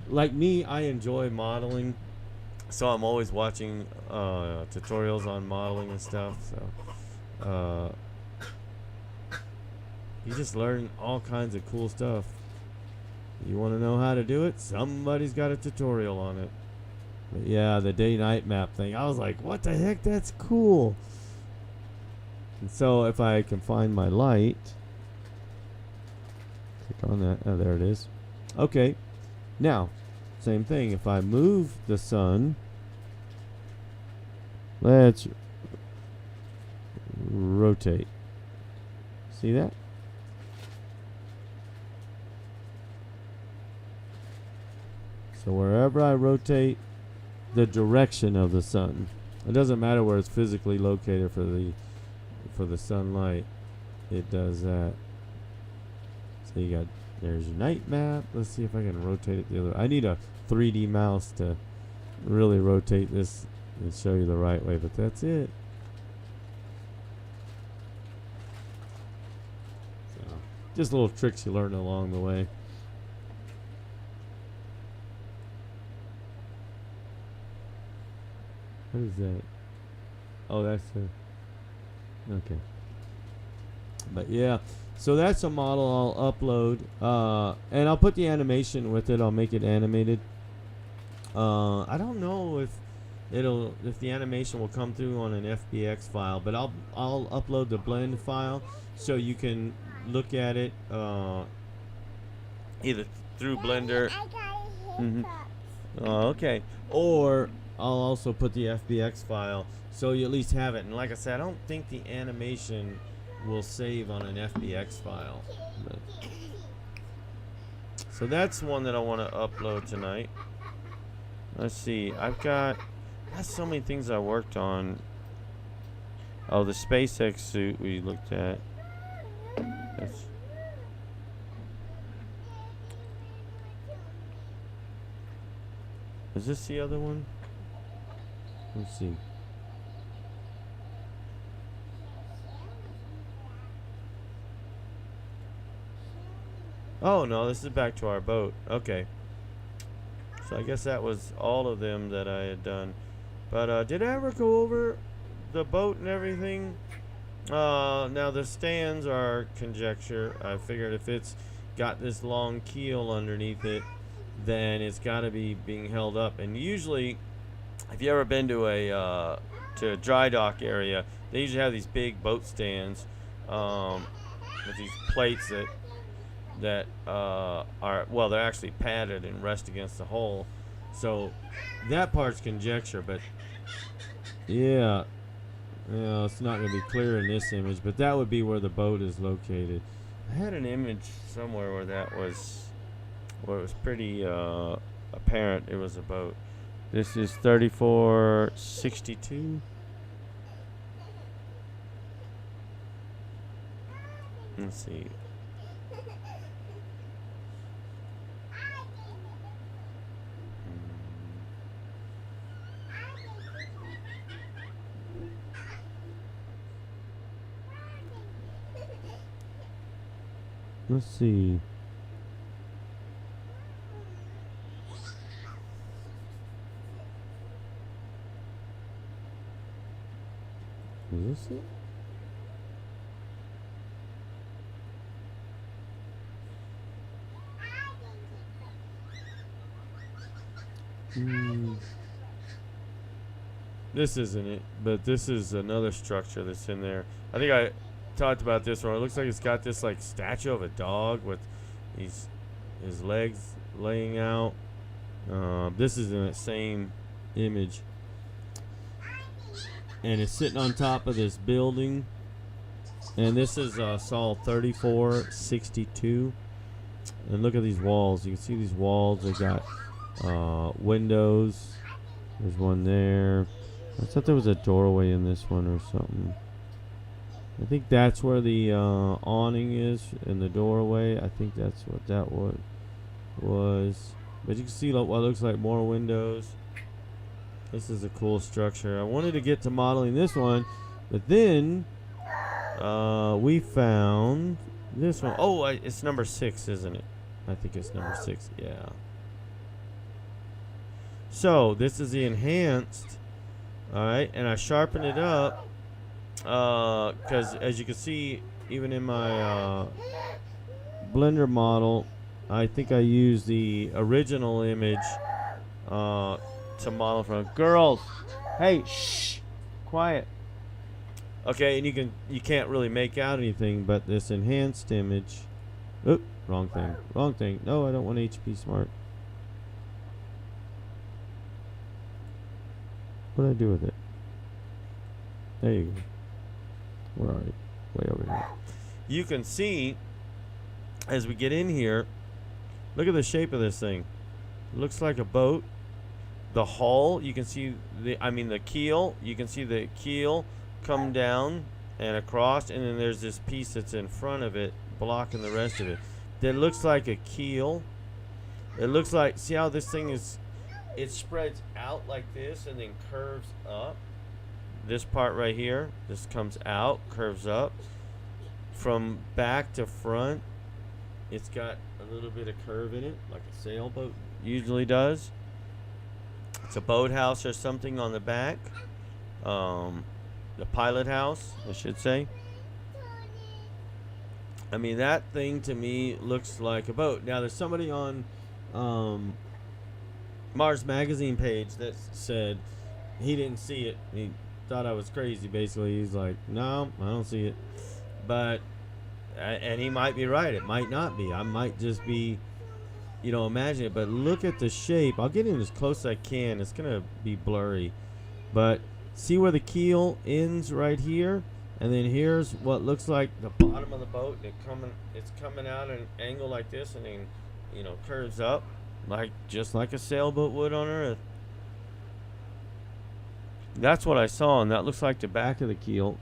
like me, I enjoy modeling, so I'm always watching tutorials on modeling and stuff. So you just learn all kinds of cool stuff. You want to know how to do it? Somebody's got a tutorial on it. But yeah, the day-night map thing. I was like, what the heck? That's cool. And so if I can find my light, click on that. Oh, there it is. Okay. Now, same thing. If I move the sun, let's rotate. See that? So wherever I rotate the direction of the sun, it doesn't matter where it's physically located for the sunlight, it does that. So you got, there's your night map. Let's see if I can rotate it the other way. I need a 3D mouse to really rotate this and show you the right way, but that's it. So just little tricks you learn along the way. What is that? Oh, that's a... Okay. But yeah, so that's a model I'll upload. And I'll put the animation with it. I'll make it animated. I don't know if the animation will come through on an FBX file, but I'll upload the blend file so you can look at it either through Blender. I got Mhm. hiccups. Oh, okay. Or I'll also put the FBX file so you at least have it. And like I said, I don't think the animation will save on an FBX file. But so that's one that I want to upload tonight. Let's see. I've got so many things I worked on. Oh, the SpaceX suit we looked at. That's, is this the other one? Let's see. Oh no, this is back to our boat. Okay. So I guess that was all of them that I had done. But did I ever go over the boat and everything? Now the stands are conjecture. I figured if it's got this long keel underneath it, then it's got to be being held up. And usually, if you ever been to a dry dock area, they usually have these big boat stands with these plates that are, well, they're actually padded and rest against the hull. So that part's conjecture, but yeah, it's not going to be clear in this image, but that would be where the boat is located. I had an image somewhere where it was pretty apparent it was a boat. This is 3462. Let's see. Let's see. Is this it? This isn't it, but this is another structure that's in there. I think I talked about this one. It looks like it's got this like statue of a dog with his legs laying out. This is in that same image, and it's sitting on top of this building. And this is Saul 3462. And look at these walls. You can see these walls. They got windows. There's one there. I thought there was a doorway in this one or something. I think that's where the awning is in the doorway. I think that's what that was. But you can see what looks like more windows. This is a cool structure. I wanted to get to modeling this one, but then we found this one. Oh, it's number 6, isn't it? I think it's number 6. Yeah. So this is the enhanced. All right, and I sharpened it up because, as you can see, even in my Blender model, I think I used the original image to model from. Girls, hey, shh, quiet. Okay, and you can't really make out anything, but this enhanced image. Oop, wrong thing. No, I don't want HP Smart. What did I do with it? There you go. Where are you? Way over here. You can see, as we get in here, look at the shape of this thing. It looks like a boat. The hull, you can see the keel. You can see the keel come down and across, and then there's this piece that's in front of it, blocking the rest of it. That looks like a keel. It looks like, see how this thing is, it spreads out like this and then curves up. This part right here, this comes out, curves up. From back to front, it's got a little bit of curve in it, like a sailboat usually does. It's a boathouse or something on the back. The pilot house, I should say. I mean, that thing to me looks like a boat. Now, there's somebody on Mars Magazine page that said he didn't see it. He thought I was crazy, basically. He's like, no, I don't see it. But, and he might be right. It might not be. I might just be, imagine it. But look at the shape. I'll get in as close as I can. It's going to be blurry. But see where the keel ends right here? And then here's what looks like the bottom of the boat. It's coming out at an angle like this, and then, curves up. Just like a sailboat would on Earth. That's what I saw, and that looks like the back of the keel.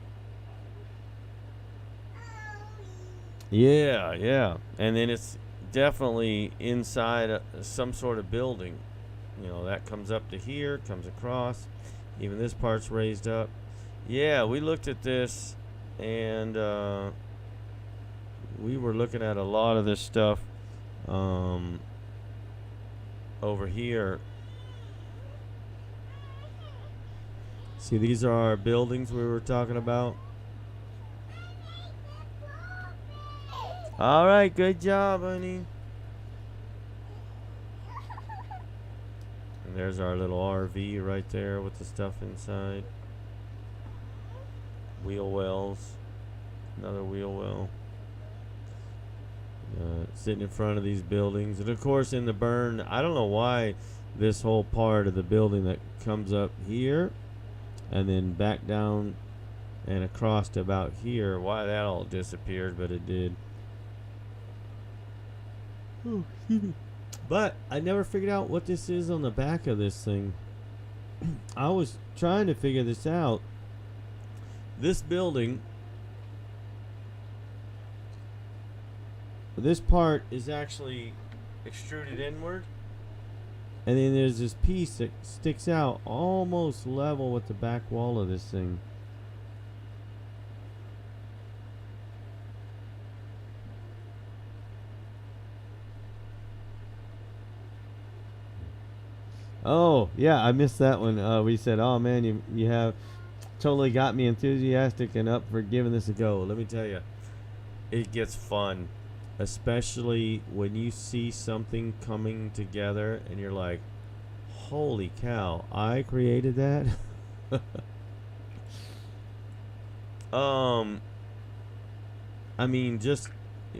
Yeah. And then it's definitely inside some sort of building. That comes up to here, comes across. Even this part's raised up. Yeah, we looked at this, and we were looking at a lot of this stuff over here. See, these are our buildings we were talking about. All right, good job, honey. And there's our little RV right there with the stuff inside. Wheel wells. Another wheel well. Sitting in front of these buildings. And of course in the burn, I don't know why this whole part of the building that comes up here and then back down and across to about here, why that all disappeared, but it did. Oh, excuse me. But I never figured out what this is on the back of this thing. I was trying to figure this out. This building, this part is actually extruded inward, and then there's this piece that sticks out almost level with the back wall of this thing. Oh, yeah, I missed that one. We said, oh, man, you have totally got me enthusiastic and up for giving this a go. Let me tell you, it gets fun, especially when you see something coming together and you're like, holy cow, I created that. um I mean, just,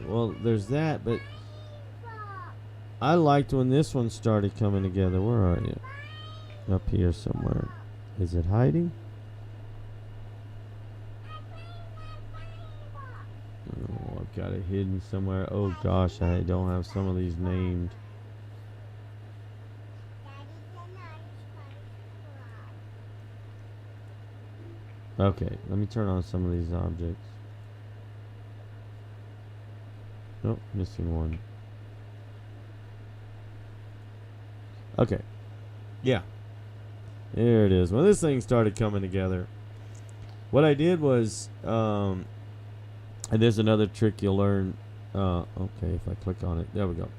well, there's that, but I liked when this one started coming together. Where are you? Up here somewhere. Is it hiding? Oh, I've got it hidden somewhere. Oh gosh, I don't have some of these named. Okay, let me turn on some of these objects. Nope, missing one. Okay. Yeah. There it is. When this thing started coming together, what I did was, and there's another trick you'll learn. Okay, if I click on it, there we go.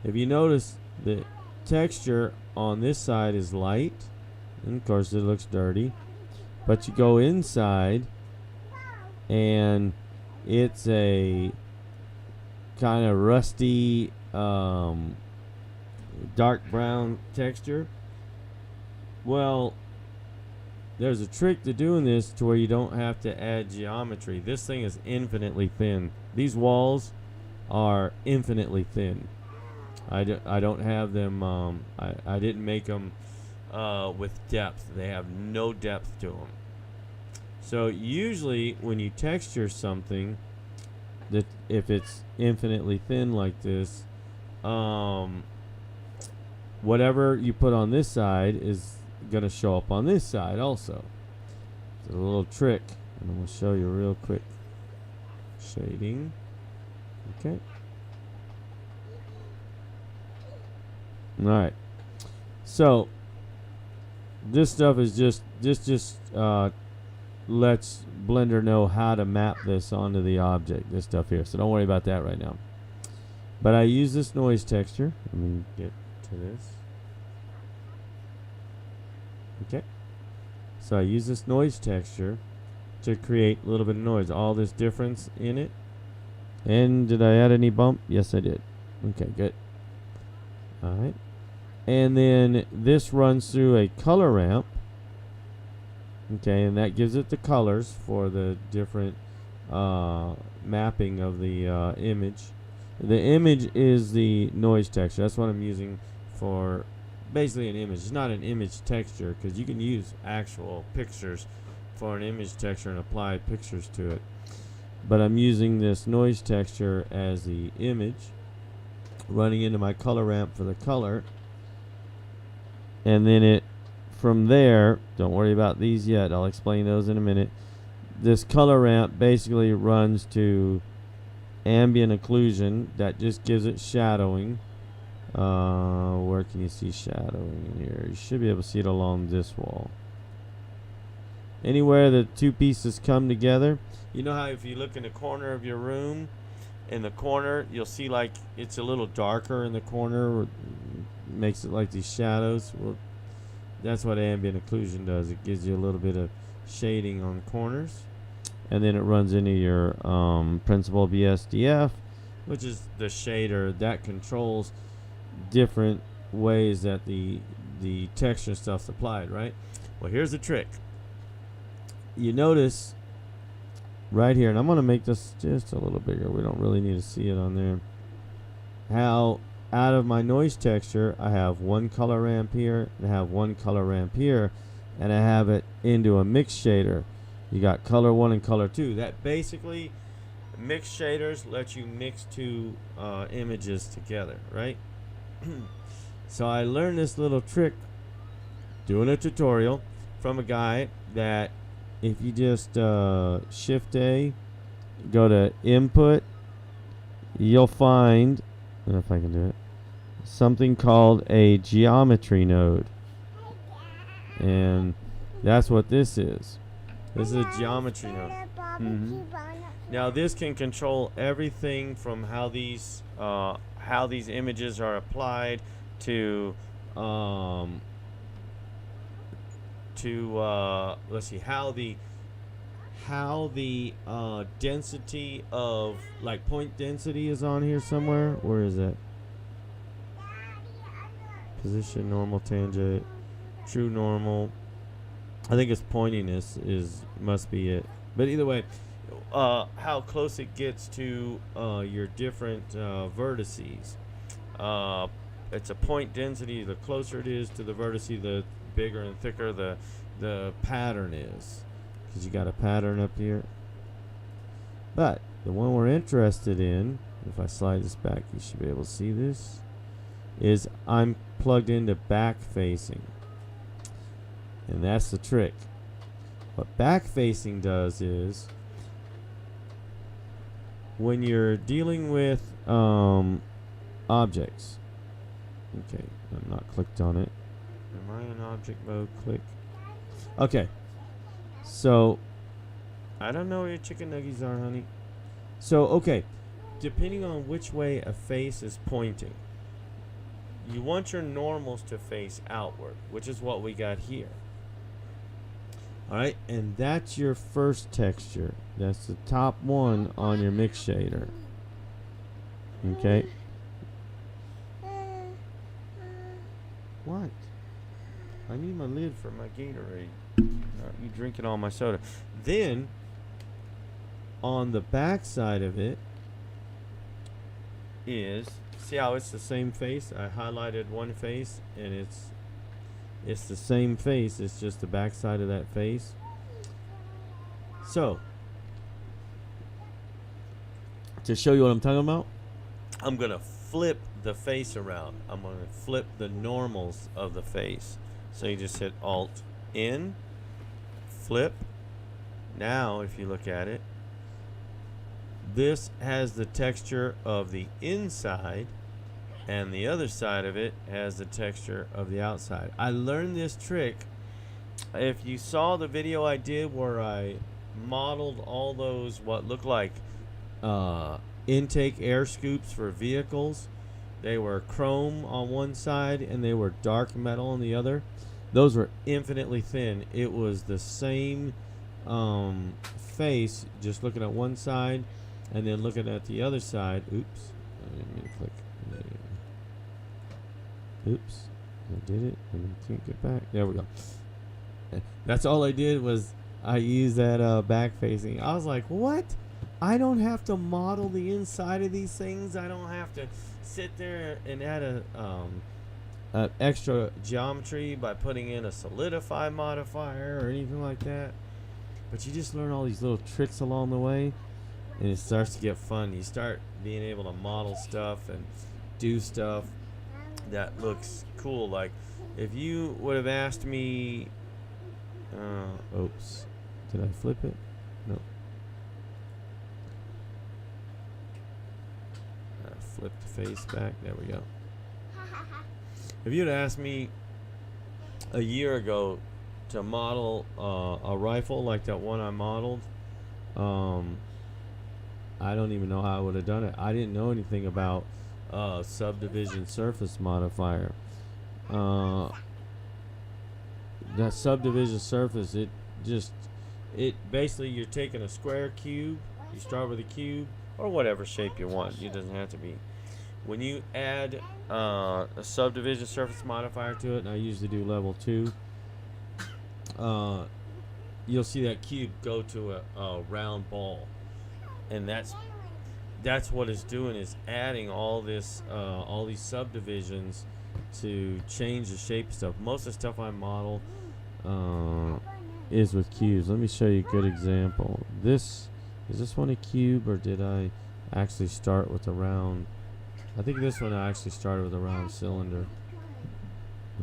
If you notice, the texture on this side is light, and of course it looks dirty. But you go inside, and it's a kind of rusty, dark brown texture. Well, there's a trick to doing this to where you don't have to add geometry. This thing is infinitely thin. These walls are infinitely thin. I don't have them, I didn't make them with depth. They have no depth to them. So usually when you texture something, that if it's infinitely thin like this, whatever you put on this side is gonna show up on this side also. It's a little trick, and I'm gonna show you real quick. Shading. Okay. All right. So this stuff is just lets Blender know how to map this onto the object. This stuff here. So don't worry about that right now. But I use this noise texture. Let me get to this. Okay. So I use this noise texture to create a little bit of noise. All this difference in it. And did I add any bump? Yes, I did. Okay, good. Alright. And then this runs through a color ramp. Okay, and that gives it the colors for the different mapping of the image. The image is the noise texture. That's what I'm using for basically an image. It's not an image texture because you can use actual pictures for an image texture and apply pictures to it. But I'm using this noise texture as the image, running into my color ramp for the color. And then it, from there, don't worry about these yet, I'll explain those in a minute. This color ramp basically runs to ambient occlusion. That just gives it shadowing. Where can you see shadowing in here? You should be able to see it along this wall. Anywhere the two pieces come together. You know how if you look in the corner of your room, in the corner, you'll see like it's a little darker in the corner. Makes it like these shadows. Well, that's what ambient occlusion does. It gives you a little bit of shading on corners. And then it runs into your principal BSDF, which is the shader that controls different ways that the texture stuff's applied, right? Well, here's the trick. You notice right here, and I'm going to make this just a little bigger. We don't really need to see it on there. How out of my noise texture, I have one color ramp here, and I have one color ramp here, and I have it into a mix shader. You got color 1 and color 2. That basically, mix shaders let you mix two images together, right? So I learned this little trick doing a tutorial from a guy that if you just Shift A, go to Input, you'll find, I don't know if I can do it, something called a geometry node. And that's what this is. This is a geometry node. Now this can control everything from how these images are applied to let's see how the density of like point density is on here somewhere. Where is it? Position, normal, tangent, true normal. I think it's pointiness must be it. But either way, how close it gets to your different vertices. It's a point density. The closer it is to the vertice, the bigger and thicker the pattern is. Because you got a pattern up here. But the one we're interested in, if I slide this back, you should be able to see this, is I'm plugged into back facing. And that's the trick. What back facing does is, when you're dealing with objects, okay, I'm not clicked on it. Am I in object mode? Click. Okay. So, I don't know where your chicken nuggies are, honey. So, okay, depending on which way a face is pointing, you want your normals to face outward, which is what we got here. Alright, and that's your first texture. That's the top one on your mix shader. Okay. What? I need my lid for my Gatorade. You drinking all my soda. Then, on the back side of it is, see how it's the same face? I highlighted one face, and it's the same face. It's just the back side of that face. So, to show you what I'm talking about, I'm going to flip the face around. I'm going to flip the normals of the face. So you just hit Alt in, flip. Now, if you look at it, this has the texture of the inside, and the other side of it has the texture of the outside. I learned this trick. If you saw the video I did where I modeled all those what looked like intake air scoops for vehicles, they were chrome on one side and they were dark metal on the other. Those were infinitely thin. It was the same face, just looking at one side and then looking at the other side. Oops, I didn't mean to click. Oops, I did it and I can't get back. There we go. That's all I did was I used that back facing. I was like, what? I don't have to model the inside of these things. I don't have to sit there and add a extra geometry by putting in a solidify modifier or anything like that. But you just learn all these little tricks along the way, and it starts to get fun. You start being able to model stuff and do stuff that looks cool. Like if you would have asked me, oops, did I flip it? No. Flip the face back. There we go. If you'd asked me a year ago to model a rifle like that one I modeled, I don't even know how I would have done it. I didn't know anything about subdivision surface modifier. That subdivision surface, it basically, you're taking a square cube. You start with a cube or whatever shape you want. It doesn't have to be. When you add a subdivision surface modifier to it, and I usually do level 2, you'll see that cube go to a round ball, and that's what it's doing, is adding all these subdivisions to change the shape stuff. Most of the stuff I model is with cubes. Let me show you a good example. Is this one a cube, or did I actually start with a round? I think this one I actually started with a round cylinder.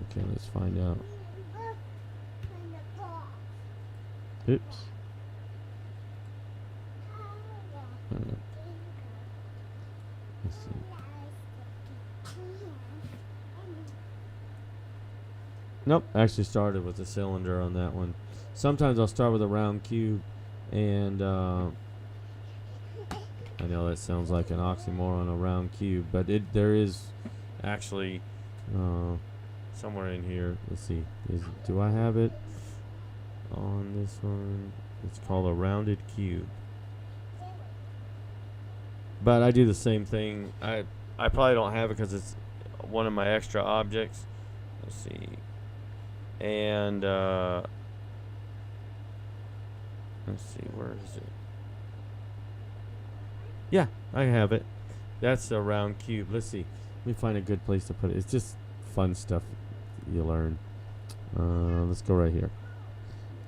Okay, let's find out. Oops. Let's see. Nope, actually started with a cylinder on that one. Sometimes I'll start with a round cube, and I know that sounds like an oxymoron, a round cube, but there is actually somewhere in here. Let's see. Do I have it on this one? It's called a rounded cube. But I do the same thing. I probably don't have it because it's one of my extra objects. Let's see. And let's see, where is it? Yeah, I have it. That's a round cube. Let's see. Let me find a good place to put it. It's just fun stuff you learn. Let's go right here.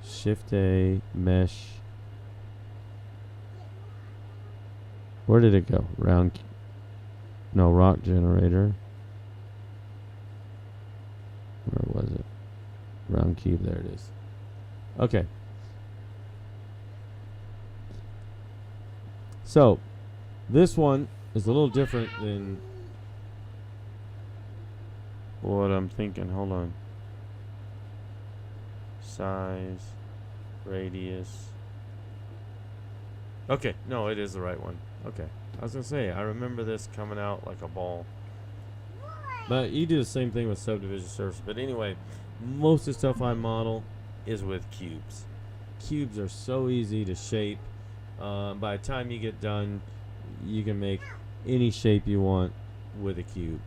Shift A, mesh. Where did it go? No, rock generator. Where was it? Round cube. There it is. Okay. So, this one is a little different than what I'm thinking. Hold on. Size, radius. Okay, no, it is the right one. Okay. I was going to say, I remember this coming out like a ball. But you do the same thing with subdivision surface. But anyway, most of the stuff I model is with cubes. Cubes are so easy to shape. By the time you get done, you can make any shape you want with a cube.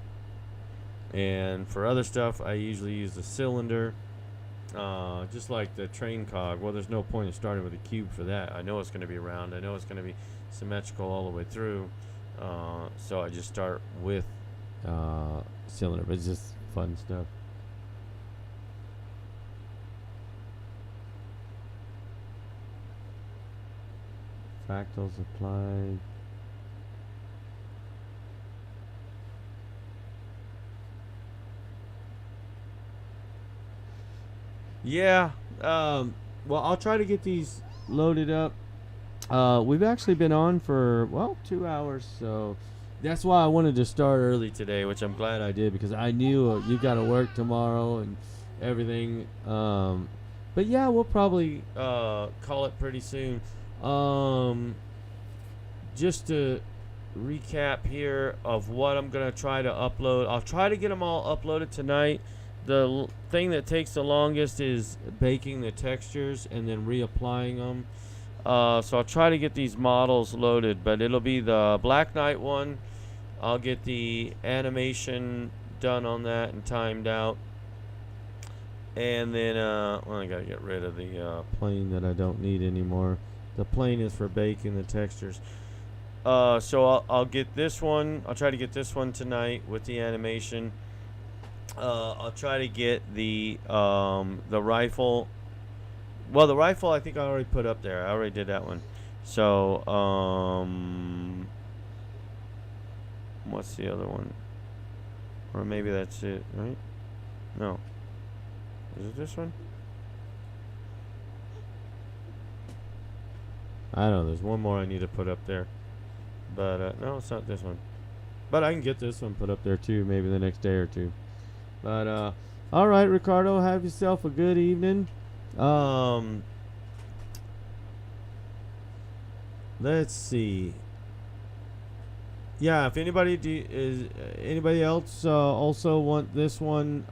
And for other stuff, I usually use a cylinder. Just like the train cog. Well, there's no point in starting with a cube for that. I know it's going to be round. I know it's going to be symmetrical all the way through. So I just start with cylinder. But it's just fun stuff. Fractals applied. Yeah. Well, I'll try to get these loaded up. We've actually been on for, 2 hours, so that's why I wanted to start early today, which I'm glad I did because I knew you got to work tomorrow and everything. But yeah, we'll probably call it pretty soon. Just to recap here of what I'm going to try to upload. I'll try to get them all uploaded tonight. The thing that takes the longest is baking the textures and then reapplying them. So I'll try to get these models loaded, but it'll be the Black Knight one. I'll get the animation done on that and timed out. And then, I gotta get rid of the plane that I don't need anymore. The plane is for baking the textures. So I'll get this one. I'll try to get this one tonight with the animation. I'll try to get the rifle. Well, the rifle I think I already put up there. I already did that one. So what's the other one? Or maybe that's it, right? No. Is it this one? I don't know. There's one more I need to put up there. But no, it's not this one. But I can get this one put up there too, maybe the next day or two. But all right, Ricardo, have yourself a good evening. Let's see. Yeah, if anybody else also want this one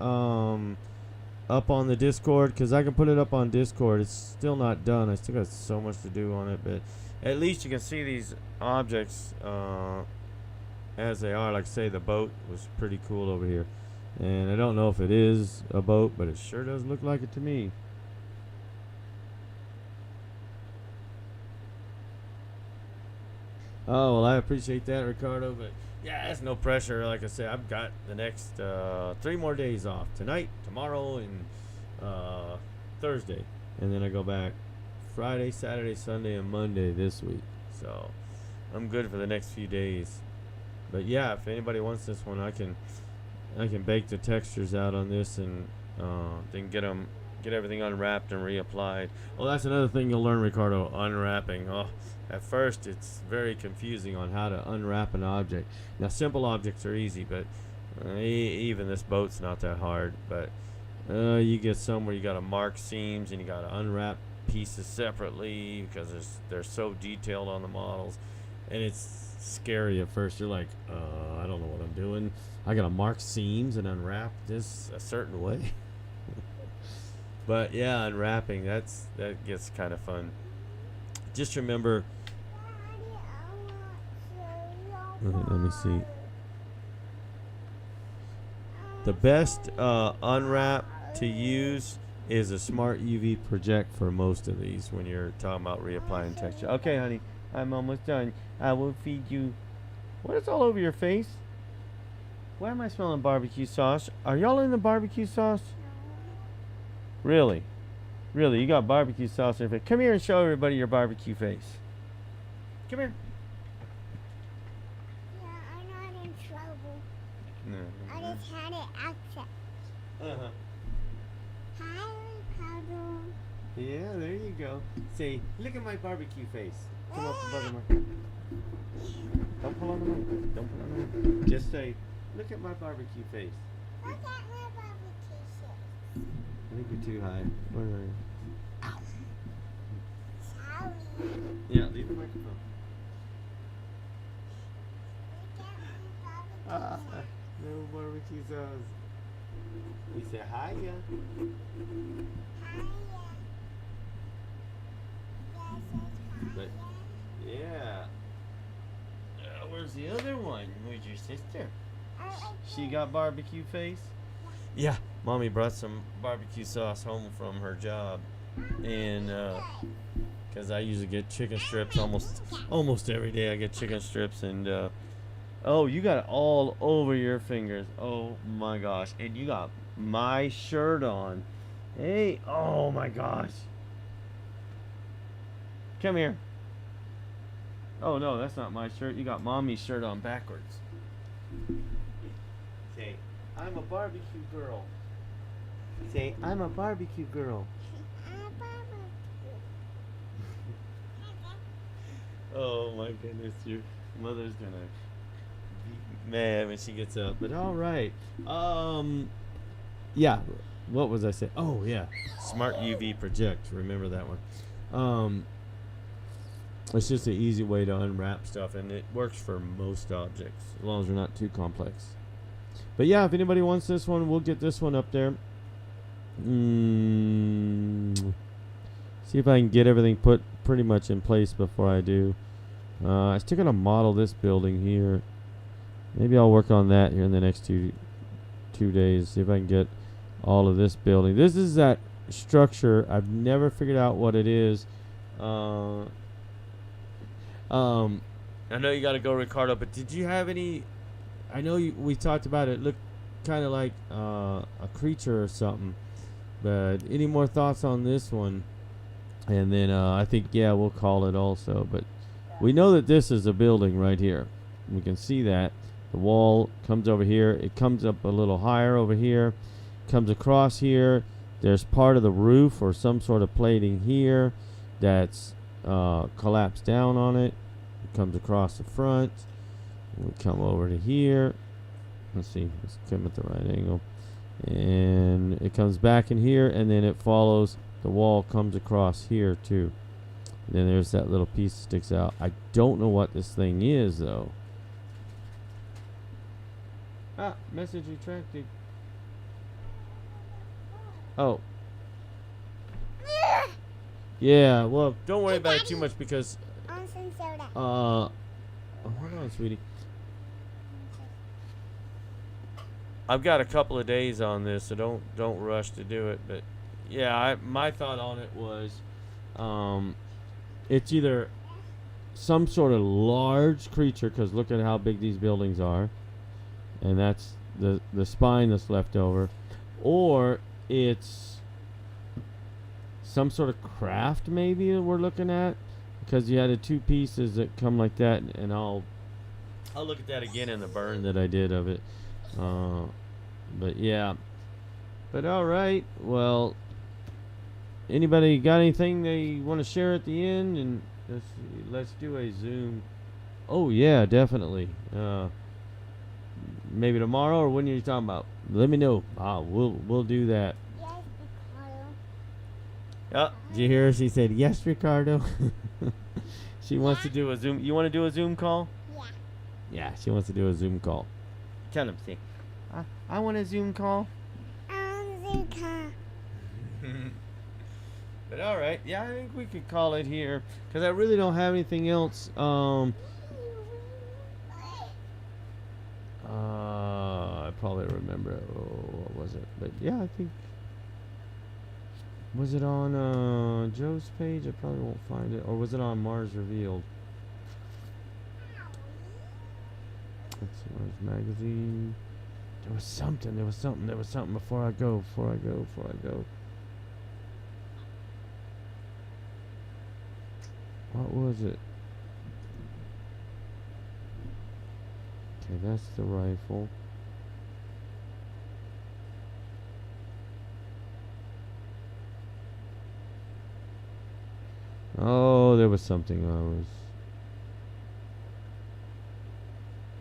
up on the Discord, because I can put it up on Discord. It's still not done. I still got so much to do on it, but at least you can see these objects as they are. Like say the boat was pretty cool over here, and I don't know if it is a boat, but it sure does look like it to me. Oh, well, I appreciate that, Ricardo, but yeah, that's no pressure. Like I said, I've got the next 3 more days off. Tonight, tomorrow, and Thursday. And then I go back Friday, Saturday, Sunday, and Monday this week. So I'm good for the next few days. But yeah, if anybody wants this one, I can bake the textures out on this and then get everything unwrapped and reapplied. Well, that's another thing you'll learn, Ricardo, unwrapping. Oh, at first it's very confusing on how to unwrap an object. Now, simple objects are easy, but even this boat's not that hard. But you get some where you got to mark seams and you got to unwrap pieces separately because they're so detailed on the models, and it's scary at first. You're like, I don't know what I'm doing. I gotta mark seams and unwrap this a certain way. But yeah, unwrapping, that gets kind of fun. Just remember, Daddy, I want let me see. to The best unwrap to use is a smart UV project for most of these when you're talking about reapplying texture. Okay, honey, I'm almost done. I will feed you. What is all over your face? Why am I smelling barbecue sauce? Are y'all in the barbecue sauce? Really? Really, you got barbecue sauce in your face. Come here and show everybody your barbecue face. Come here. Yeah, I'm not in trouble. No. I just had an accent. Uh-huh. Hi, Ricardo. Yeah, there you go. Say, look at my barbecue face. Come up above the mic. Don't pull on the mic. Don't pull on the mic. Just say, look at my barbecue face. Look at my barbecue sauce. I think you're too high. Where are you? Sorry. Yeah, leave the microphone. Look at my Ah, barbecue sauce. no barbecue sauce. We say hiya. Hiya. But, yeah. Where's the other one? Where's your sister? She got barbecue face? Yeah, Mommy brought some barbecue sauce home from her job. And, because I usually get chicken strips almost every day. I get chicken strips and, oh, you got it all over your fingers. Oh my gosh. And you got my shirt on. Hey, oh my gosh. Come here. Oh no, that's not my shirt. You got Mommy's shirt on backwards. Say, I'm a barbecue girl. Say, I'm a barbecue girl. Oh my goodness, your mother's gonna be mad when she gets up. But all right. Yeah. What was I saying? Oh yeah, smart UV project. Remember that one. It's just an easy way to unwrap stuff, and it works for most objects as long as they're not too complex. But yeah, if anybody wants this one, we'll get this one up there. See if I can get everything put pretty much in place before I do. I'm still gonna model this building here. Maybe I'll work on that here in the next two days. See if I can get all of this building. This is that structure. I've never figured out what it is. I know you got to go, Ricardo, but did you have any? I know we talked about it. Looked kind of like a creature or something. But any more thoughts on this one? And then I think we'll call it also. But we know that this is a building right here. We can see that the wall comes over here. It comes up a little higher over here. Comes across here. There's part of the roof or some sort of plating here that's collapsed down on it. It comes across the front. We come over to here. Let's see. Let's come at the right angle. And it comes back in here, and then it follows. The wall comes across here too. And then there's that little piece that sticks out. I don't know what this thing is though. Ah, message retracted. Oh. Yeah, well, don't worry about it too much because On some soda. hold on, sweetie. I've got a couple of days on this, so don't rush to do it. But yeah, my thought on it was, it's either some sort of large creature, because look at how big these buildings are, and that's the spine that's left over, or it's some sort of craft maybe that we're looking at, because you had the two pieces that come like that, and I'll look at that again in the burn that I did of it. But yeah. But all right. Well, anybody got anything they want to share at the end? And let's do a Zoom. Oh yeah, definitely. Maybe tomorrow, or when are you talking about? Let me know. We'll do that. Yes, Ricardo. Oh, did you hear her? She said yes, Ricardo. She wants to do a Zoom. You want to do a Zoom call? Yeah. Yeah, she wants to do a Zoom call. Tell him, see. I want a Zoom call. But all right, yeah, I think we could call it here because I really don't have anything else. I probably remember. What was it? But yeah, I think. Was it on Joe's page? I probably won't find it. Or was it on Mars Revealed? Let's see, Mars Magazine. There was something. Before I go. What was it? Okay, that's the rifle. Oh, there was something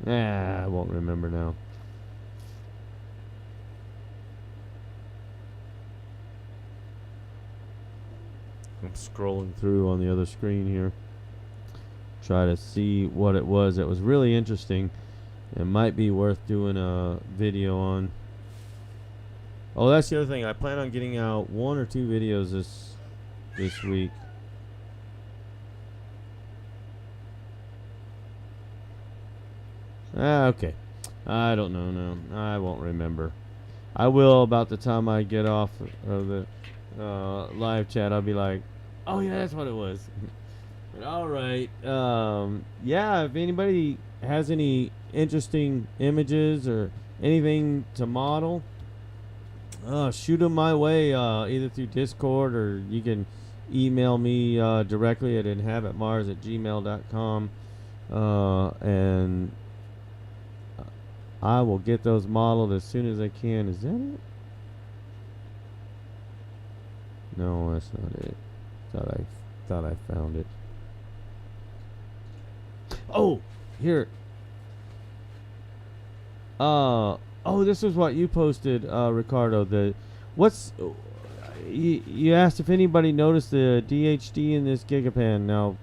I won't remember now. I'm scrolling through on the other screen here. Try to see what it was. It was really interesting. It might be worth doing a video on. Oh, that's the other thing. I plan on getting out 1 or 2 videos this week. Okay. I don't know. No, I won't remember. I will about the time I get off of the live chat. I'll be like, oh yeah, that's what it was. But all right. Yeah, if anybody has any interesting images or anything to model, shoot them my way, either through Discord or you can email me directly at inhabitmars@gmail.com, and I will get those modeled as soon as I can. Is that it? No, that's not it. Thought I found it. Oh, here. Oh, this is what you posted, Ricardo. You asked if anybody noticed the DHD in this Gigapan. Now,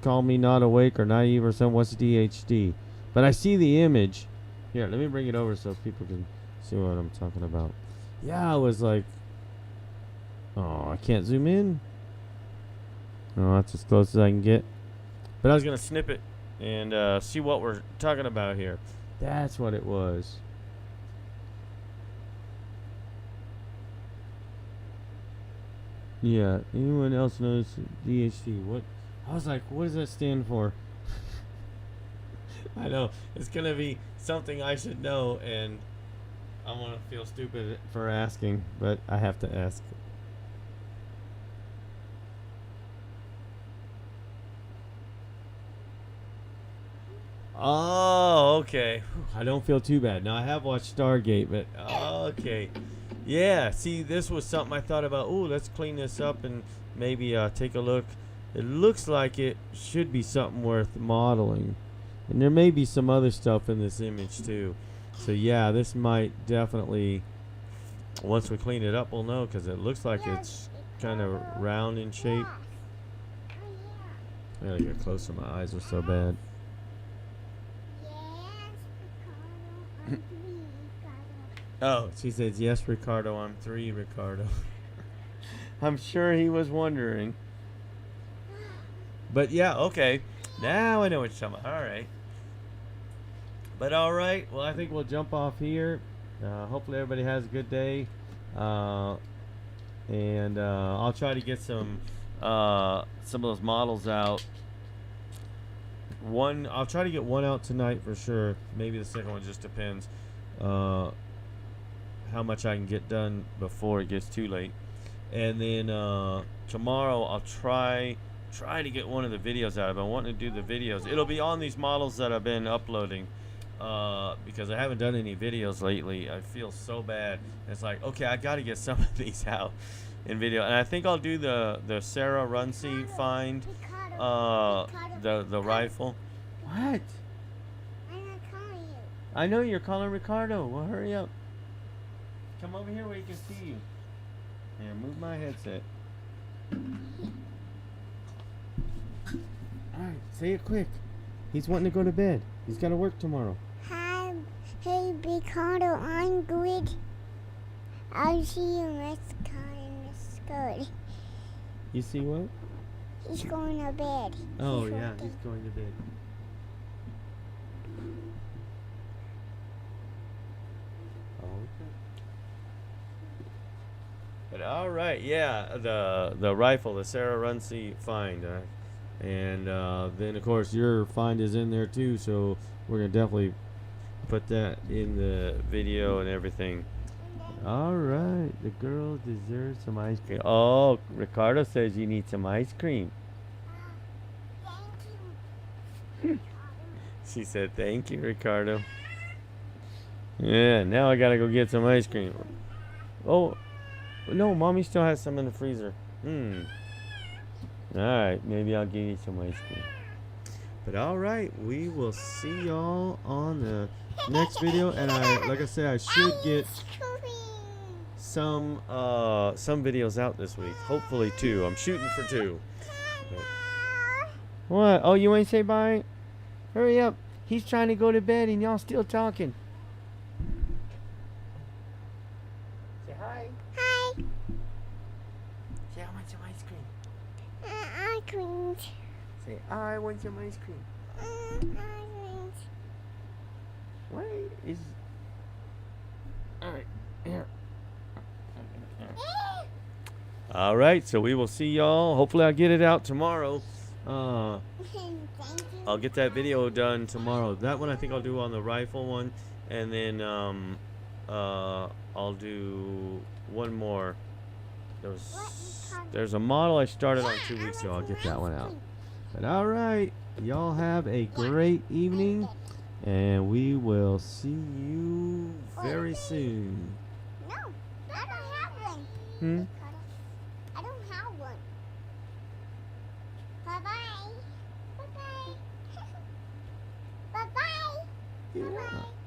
call me not awake or naive or something. What's DHD? But I see the image. Here, let me bring it over so people can see what I'm talking about. Yeah, I was like, oh, I can't zoom in. Oh, that's as close as I can get. But I was gonna snip it and see what we're talking about here. That's what it was. Yeah. Anyone else knows DHD? What? I was like, what does that stand for? I know it's gonna be something I should know, and I want to feel stupid for asking, but I have to ask. Oh, okay. I don't feel too bad. Now, I have watched Stargate, but okay. Yeah, see, this was something I thought about. Oh, let's clean this up and maybe take a look. It looks like it should be something worth modeling. And there may be some other stuff in this image, too. So, yeah, this might definitely, once we clean it up, we'll know, because it looks like it's kind of round in shape. I gotta get closer. My eyes are so bad. Oh, she says, yes, Ricardo, I'm 3, Ricardo. I'm sure he was wondering. But yeah, okay. Now I know what you're talking about. All right. But all right. Well, I think we'll jump off here. Hopefully everybody has a good day. And I'll try to get some of those models out. I'll try to get one out tonight for sure. Maybe the second one, just depends how much I can get done before it gets too late. And then tomorrow I'll try to get one of the videos out. I've been wanting to do the videos. It'll be on these models that I've been uploading because I haven't done any videos lately. I feel so bad. It's like, okay, I got to get some of these out in video. And I think I'll do the Sarah Runcie find, the rifle. What? I'm not calling you. I know you're calling Ricardo. Well, hurry up. Come over here where he can see you. Here, move my headset. Alright, say it quick. He's wanting to go to bed. He's got to work tomorrow. Hi, hey, Ricardo, I'm good. I'll see you next time. It's good. You see what? He's going to bed. Oh, He's yeah, working. he's going to bed. Okay. But all right, yeah, the rifle, the Sarah Runcie find, and then of course your find is in there too. So we're gonna definitely put that in the video and everything. All right, the girls deserve some ice cream. Oh, Ricardo says you need some ice cream. Thank you. She said, "Thank you, Ricardo." Yeah, now I gotta go get some ice cream. Oh, no, Mommy still has some in the freezer. Alright, maybe I'll give you some ice cream. But alright, we will see y'all on the next video. And like I said, I should get some videos out this week. Hopefully 2. I'm shooting for 2. But what? Oh, you want to say bye? Hurry up. He's trying to go to bed and y'all still talking. Say hi. Hi. Say, I want some ice cream. I couldn't. Say, I want some ice cream. I couldn't. What is... Alright, here. Alright, so we will see y'all. Hopefully I'll get it out tomorrow. Thank you. I'll get that video done tomorrow. That one I think I'll do on the rifle one. And then I'll do one more. There's a model I started on 2 weeks ago. I'll get that one out. But alright, y'all have a great evening. And we will see you very soon. No, I don't have one. Hmm? I don't have one. Bye-bye. Bye-bye. Bye-bye. Yeah. Bye-bye.